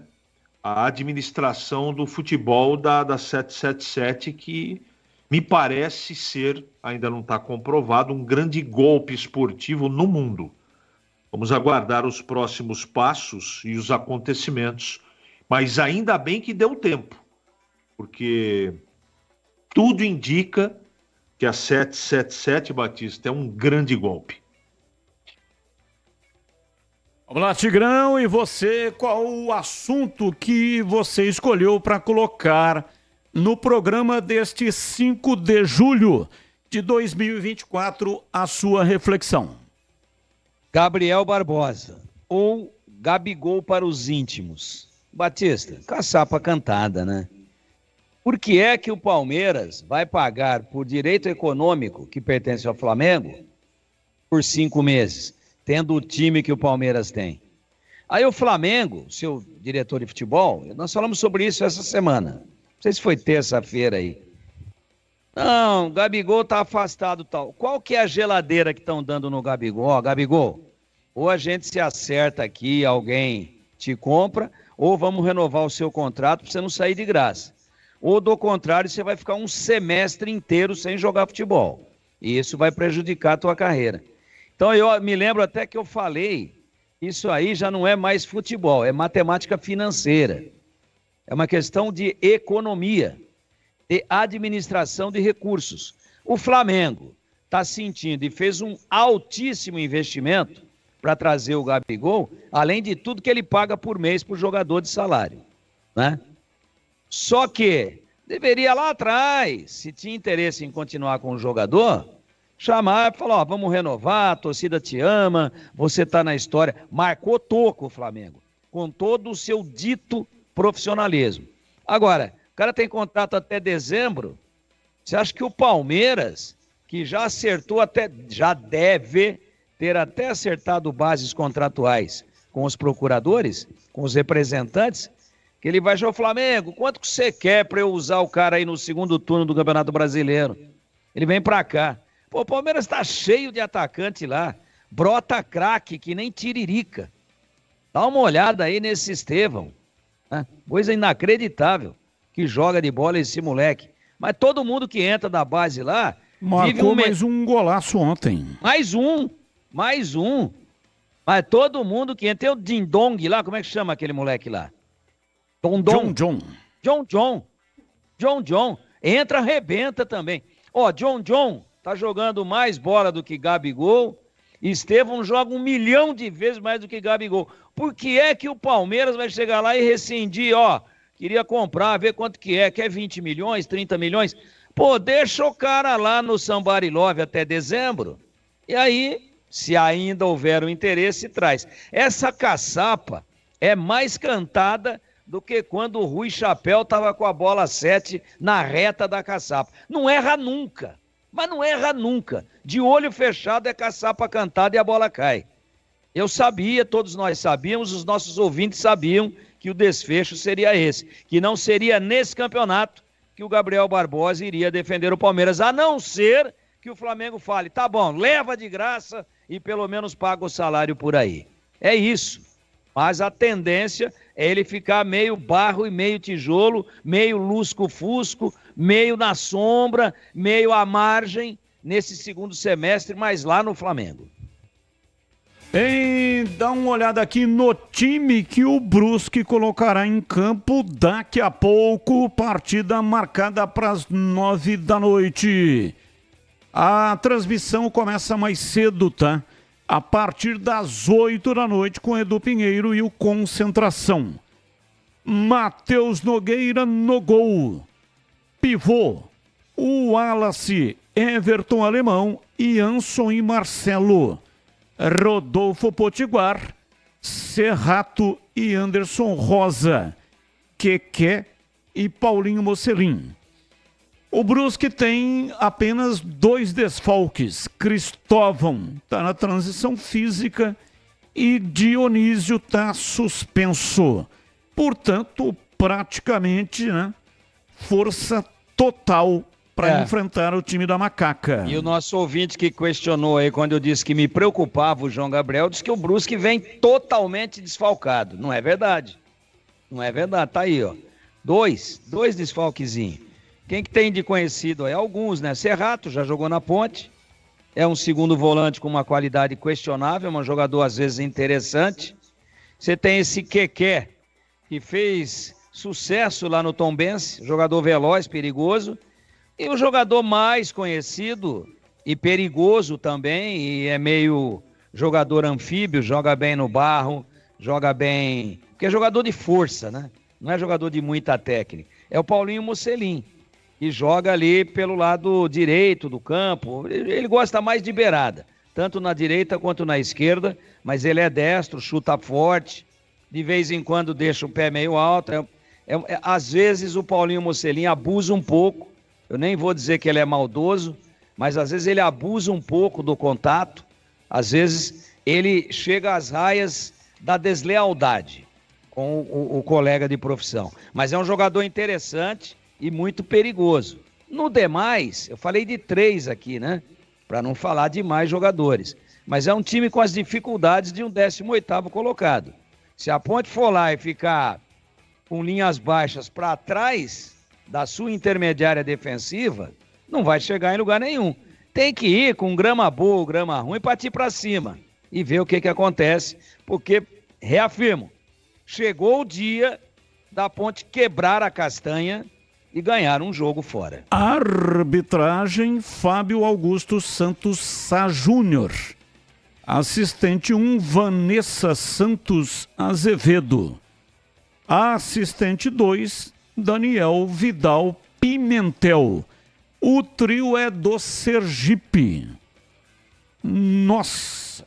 [SPEAKER 6] a administração do futebol da 777, que me parece ser, ainda não está comprovado, um grande golpe esportivo no mundo. Vamos aguardar os próximos passos e os acontecimentos, mas ainda bem que deu tempo, porque tudo indica que a 777, Batista, é um grande golpe.
[SPEAKER 5] Vamos lá, Tigrão, e você, qual o assunto que você escolheu para colocar no programa deste 5 de julho de 2024, a sua reflexão?
[SPEAKER 16] Gabriel Barbosa, ou Gabigol para os íntimos. Batista, caçapa cantada, né? Por que é que o Palmeiras vai pagar por direito econômico que pertence ao Flamengo por 5 meses? Tendo o time que o Palmeiras tem. Aí o Flamengo, seu diretor de futebol, nós falamos sobre isso essa semana. Não sei se foi terça-feira aí. Não, o Gabigol tá afastado tal. Qual que é a geladeira que estão dando no Gabigol? Ó, Gabigol, ou a gente se acerta aqui, alguém te compra, ou vamos renovar o seu contrato para você não sair de graça. Ou do contrário, você vai ficar um semestre inteiro sem jogar futebol. E isso vai prejudicar a tua carreira. Então eu me lembro até que eu falei, isso aí já não é mais futebol, é matemática financeira. É uma questão de economia, de administração de recursos. O Flamengo está sentindo e fez um altíssimo investimento para trazer o Gabigol, além de tudo que ele paga por mês para o jogador de salário, né? Só que deveria lá atrás, se tinha interesse em continuar com o jogador, chamar e falar, ó, vamos renovar, a torcida te ama, você tá na história. Marcou toco o Flamengo, com todo o seu dito profissionalismo. Agora, o cara tem contrato até dezembro, você acha que o Palmeiras, que já acertou até, já deve ter até acertado bases contratuais com os procuradores, com os representantes, que ele vai achar o Flamengo, quanto que você quer para eu usar o cara aí no segundo turno do Campeonato Brasileiro? Ele vem para cá. Pô, o Palmeiras tá cheio de atacante lá. Brota craque que nem tiririca. Dá uma olhada aí nesse Estevão. Né? Coisa inacreditável que joga de bola esse moleque. Mas todo mundo que entra da base lá...
[SPEAKER 5] Marcou mais um golaço ontem.
[SPEAKER 16] Mais um. Mas todo mundo que entra... Tem o Dindong lá, como é que chama aquele moleque lá? John. Entra, arrebenta também. Ó, John tá jogando mais bola do que Gabigol. Estevão joga 1 milhão de vezes mais do que Gabigol. Por que é que o Palmeiras vai chegar lá e rescindir, ó, queria comprar, ver quanto que é, quer 20 milhões, 30 milhões? Pô, deixa o cara lá no Somebody Love até dezembro. E aí, se ainda houver um interesse, traz. Essa caçapa é mais cantada do que quando o Rui Chapéu tava com a bola 7 na reta da caçapa. Não erra nunca. Mas não erra nunca. De olho fechado é caçapa cantada e a bola cai. Eu sabia, todos nós sabíamos, os nossos ouvintes sabiam que o desfecho seria esse. Que não seria nesse campeonato que o Gabriel Barbosa iria defender o Palmeiras, a não ser que o Flamengo fale, tá bom, leva de graça e pelo menos paga o salário por aí. É isso. Mas a tendência é ele ficar meio barro e meio tijolo, meio lusco-fusco, meio na sombra, meio à margem nesse segundo semestre, mas lá no Flamengo.
[SPEAKER 5] Dá uma olhada aqui no time que o Brusque colocará em campo daqui a pouco, partida marcada para as 9 da noite. A transmissão começa mais cedo, tá? A partir das 8 da noite com Edu Pinheiro e o Concentração. Matheus Nogueira no gol. Pivô, o Wallace, Everton Alemão e Anson e Marcelo. Rodolfo Potiguar Serrato e Anderson Rosa, Keké e Paulinho Mocelin. O Brusque tem apenas 2 desfalques. Cristóvão está na transição física e Dionísio está suspenso. Portanto, praticamente, né, força total para enfrentar o time da Macaca.
[SPEAKER 16] E o nosso ouvinte que questionou aí, quando eu disse que me preocupava o João Gabriel, disse que o Brusque vem totalmente desfalcado. Não é verdade. Não é verdade. Tá aí, ó. Dois desfalquezinhos. Quem que tem de conhecido aí? Alguns, né? Serrato já jogou na Ponte. É um segundo volante com uma qualidade questionável, um jogador às vezes interessante. Você tem esse Keké, que fez sucesso lá no Tombense, jogador veloz, perigoso. E o jogador mais conhecido e perigoso também, e é meio jogador anfíbio, joga bem no barro, joga bem... Porque é jogador de força, né? Não é jogador de muita técnica. É o Paulinho Mocelin, que joga ali pelo lado direito do campo. Ele gosta mais de beirada, tanto na direita quanto na esquerda, mas ele é destro, chuta forte, de vez em quando deixa o pé meio alto. Às vezes o Paulinho Mocelin abusa um pouco. Eu nem vou dizer que ele é maldoso, mas às vezes ele abusa um pouco do contato, às vezes ele chega às raias da deslealdade com o colega de profissão. Mas é um jogador interessante e muito perigoso. No demais, eu falei de 3 aqui, né? Para não falar de mais jogadores. Mas é um time com as dificuldades de um 18º colocado. Se a Ponte for lá e ficar com linhas baixas para trás da sua intermediária defensiva, não vai chegar em lugar nenhum. Tem que ir com grama boa, grama ruim, partir para cima e ver o que acontece, porque, reafirmo, chegou o dia da Ponte quebrar a castanha e ganhar um jogo fora.
[SPEAKER 5] Arbitragem, Fábio Augusto Santos Sá Júnior. Assistente 1, Vanessa Santos Azevedo. Assistente 2, Daniel Vidal Pimentel. O trio é do Sergipe. Nossa!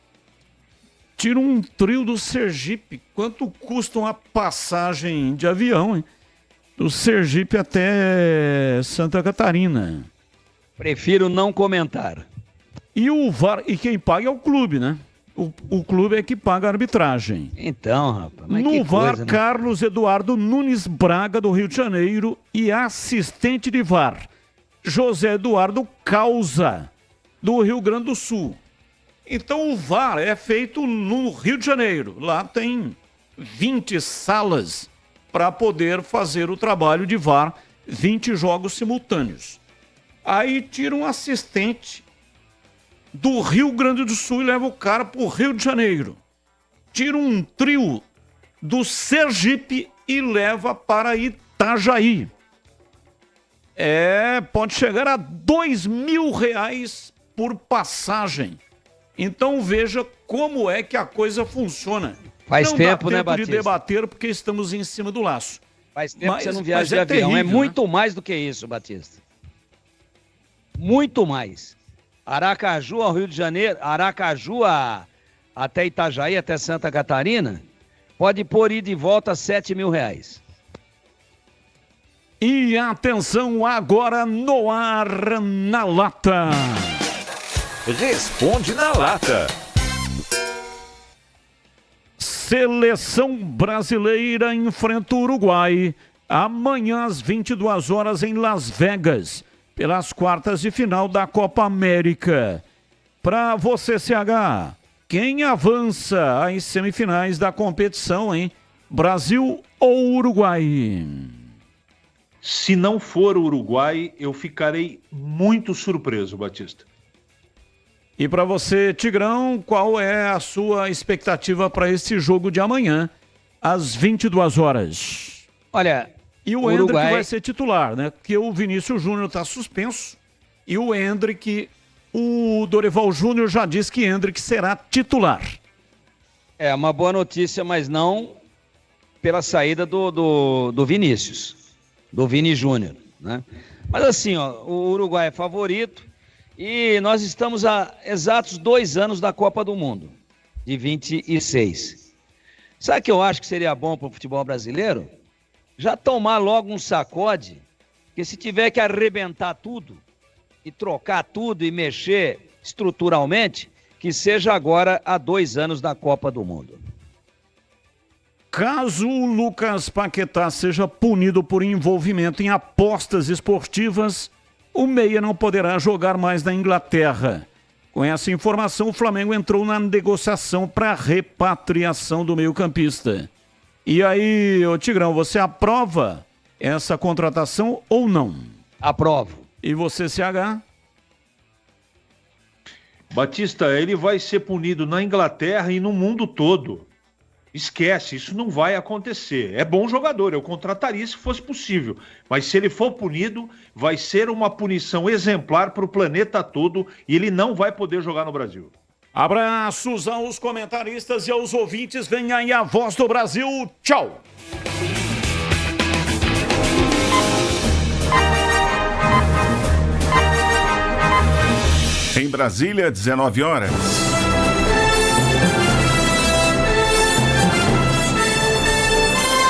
[SPEAKER 5] Tira um trio do Sergipe. Quanto custa uma passagem de avião, hein? Do Sergipe até Santa Catarina.
[SPEAKER 16] Prefiro não comentar.
[SPEAKER 5] E o VAR, e quem paga é o clube, né? O clube é que paga a arbitragem.
[SPEAKER 16] Então, rapaz, mas
[SPEAKER 5] no
[SPEAKER 16] que
[SPEAKER 5] VAR,
[SPEAKER 16] coisa, né?
[SPEAKER 5] Carlos Eduardo Nunes Braga, do Rio de Janeiro, e assistente de VAR, José Eduardo Causa, do Rio Grande do Sul. Então o VAR é feito no Rio de Janeiro. Lá tem 20 salas para poder fazer o trabalho de VAR, 20 jogos simultâneos. Aí tira um assistente do Rio Grande do Sul e leva o cara para o Rio de Janeiro. Tira um trio do Sergipe e leva para Itajaí. Pode chegar a R$2.000 por passagem. Então veja como é que a coisa funciona.
[SPEAKER 16] Faz
[SPEAKER 5] não
[SPEAKER 16] tempo,
[SPEAKER 5] dá
[SPEAKER 16] né,
[SPEAKER 5] tempo de
[SPEAKER 16] Batista?
[SPEAKER 5] debater porque estamos em cima do laço.
[SPEAKER 16] Faz tempo que você não viaja de avião.
[SPEAKER 5] terrível,
[SPEAKER 16] É muito
[SPEAKER 5] né?
[SPEAKER 16] mais do que isso, Batista. Muito mais. Aracaju ao Rio de Janeiro, Aracaju até Itajaí, até Santa Catarina, pode pôr ida e volta R$7.000.
[SPEAKER 5] E atenção agora no ar, na lata.
[SPEAKER 2] Responde na lata.
[SPEAKER 5] Seleção brasileira enfrenta o Uruguai amanhã às 22 horas em Las Vegas, pelas quartas de final da Copa América. Para você, CH, quem avança às semifinais da competição, hein? Brasil ou Uruguai?
[SPEAKER 6] Se não for o Uruguai, eu ficarei muito surpreso, Batista.
[SPEAKER 5] E para você, Tigrão, qual é a sua expectativa para esse jogo de amanhã, às 22 horas?
[SPEAKER 16] Olha,
[SPEAKER 5] e o Endrick vai ser titular, né? Porque o Vinícius Júnior está suspenso e o Endrick, o Dorival Júnior já disse que Endrick será titular.
[SPEAKER 16] É uma boa notícia, mas não pela saída do Vinícius, do Vini Júnior, né? Mas assim, ó, o Uruguai é favorito. E nós estamos a exatos 2 anos da Copa do Mundo, de 26. Sabe o que eu acho que seria bom para o futebol brasileiro? Já tomar logo um sacode, porque se tiver que arrebentar tudo, e trocar tudo e mexer estruturalmente, que seja agora há 2 anos da Copa do Mundo.
[SPEAKER 5] Caso o Lucas Paquetá seja punido por envolvimento em apostas esportivas, o meia não poderá jogar mais na Inglaterra. Com essa informação, o Flamengo entrou na negociação para repatriação do meio-campista. E aí, ô Tigrão, você aprova essa contratação ou não?
[SPEAKER 16] Aprovo.
[SPEAKER 5] E você, CH?
[SPEAKER 6] Batista, ele vai ser punido na Inglaterra e no mundo todo. Esquece, isso não vai acontecer. É bom jogador, eu contrataria se fosse possível. Mas se ele for punido, vai ser uma punição exemplar para o planeta todo e ele não vai poder jogar no Brasil.
[SPEAKER 5] Abraços aos comentaristas e aos ouvintes. Vem aí a Voz do Brasil. Tchau!
[SPEAKER 15] Em Brasília, 19 horas.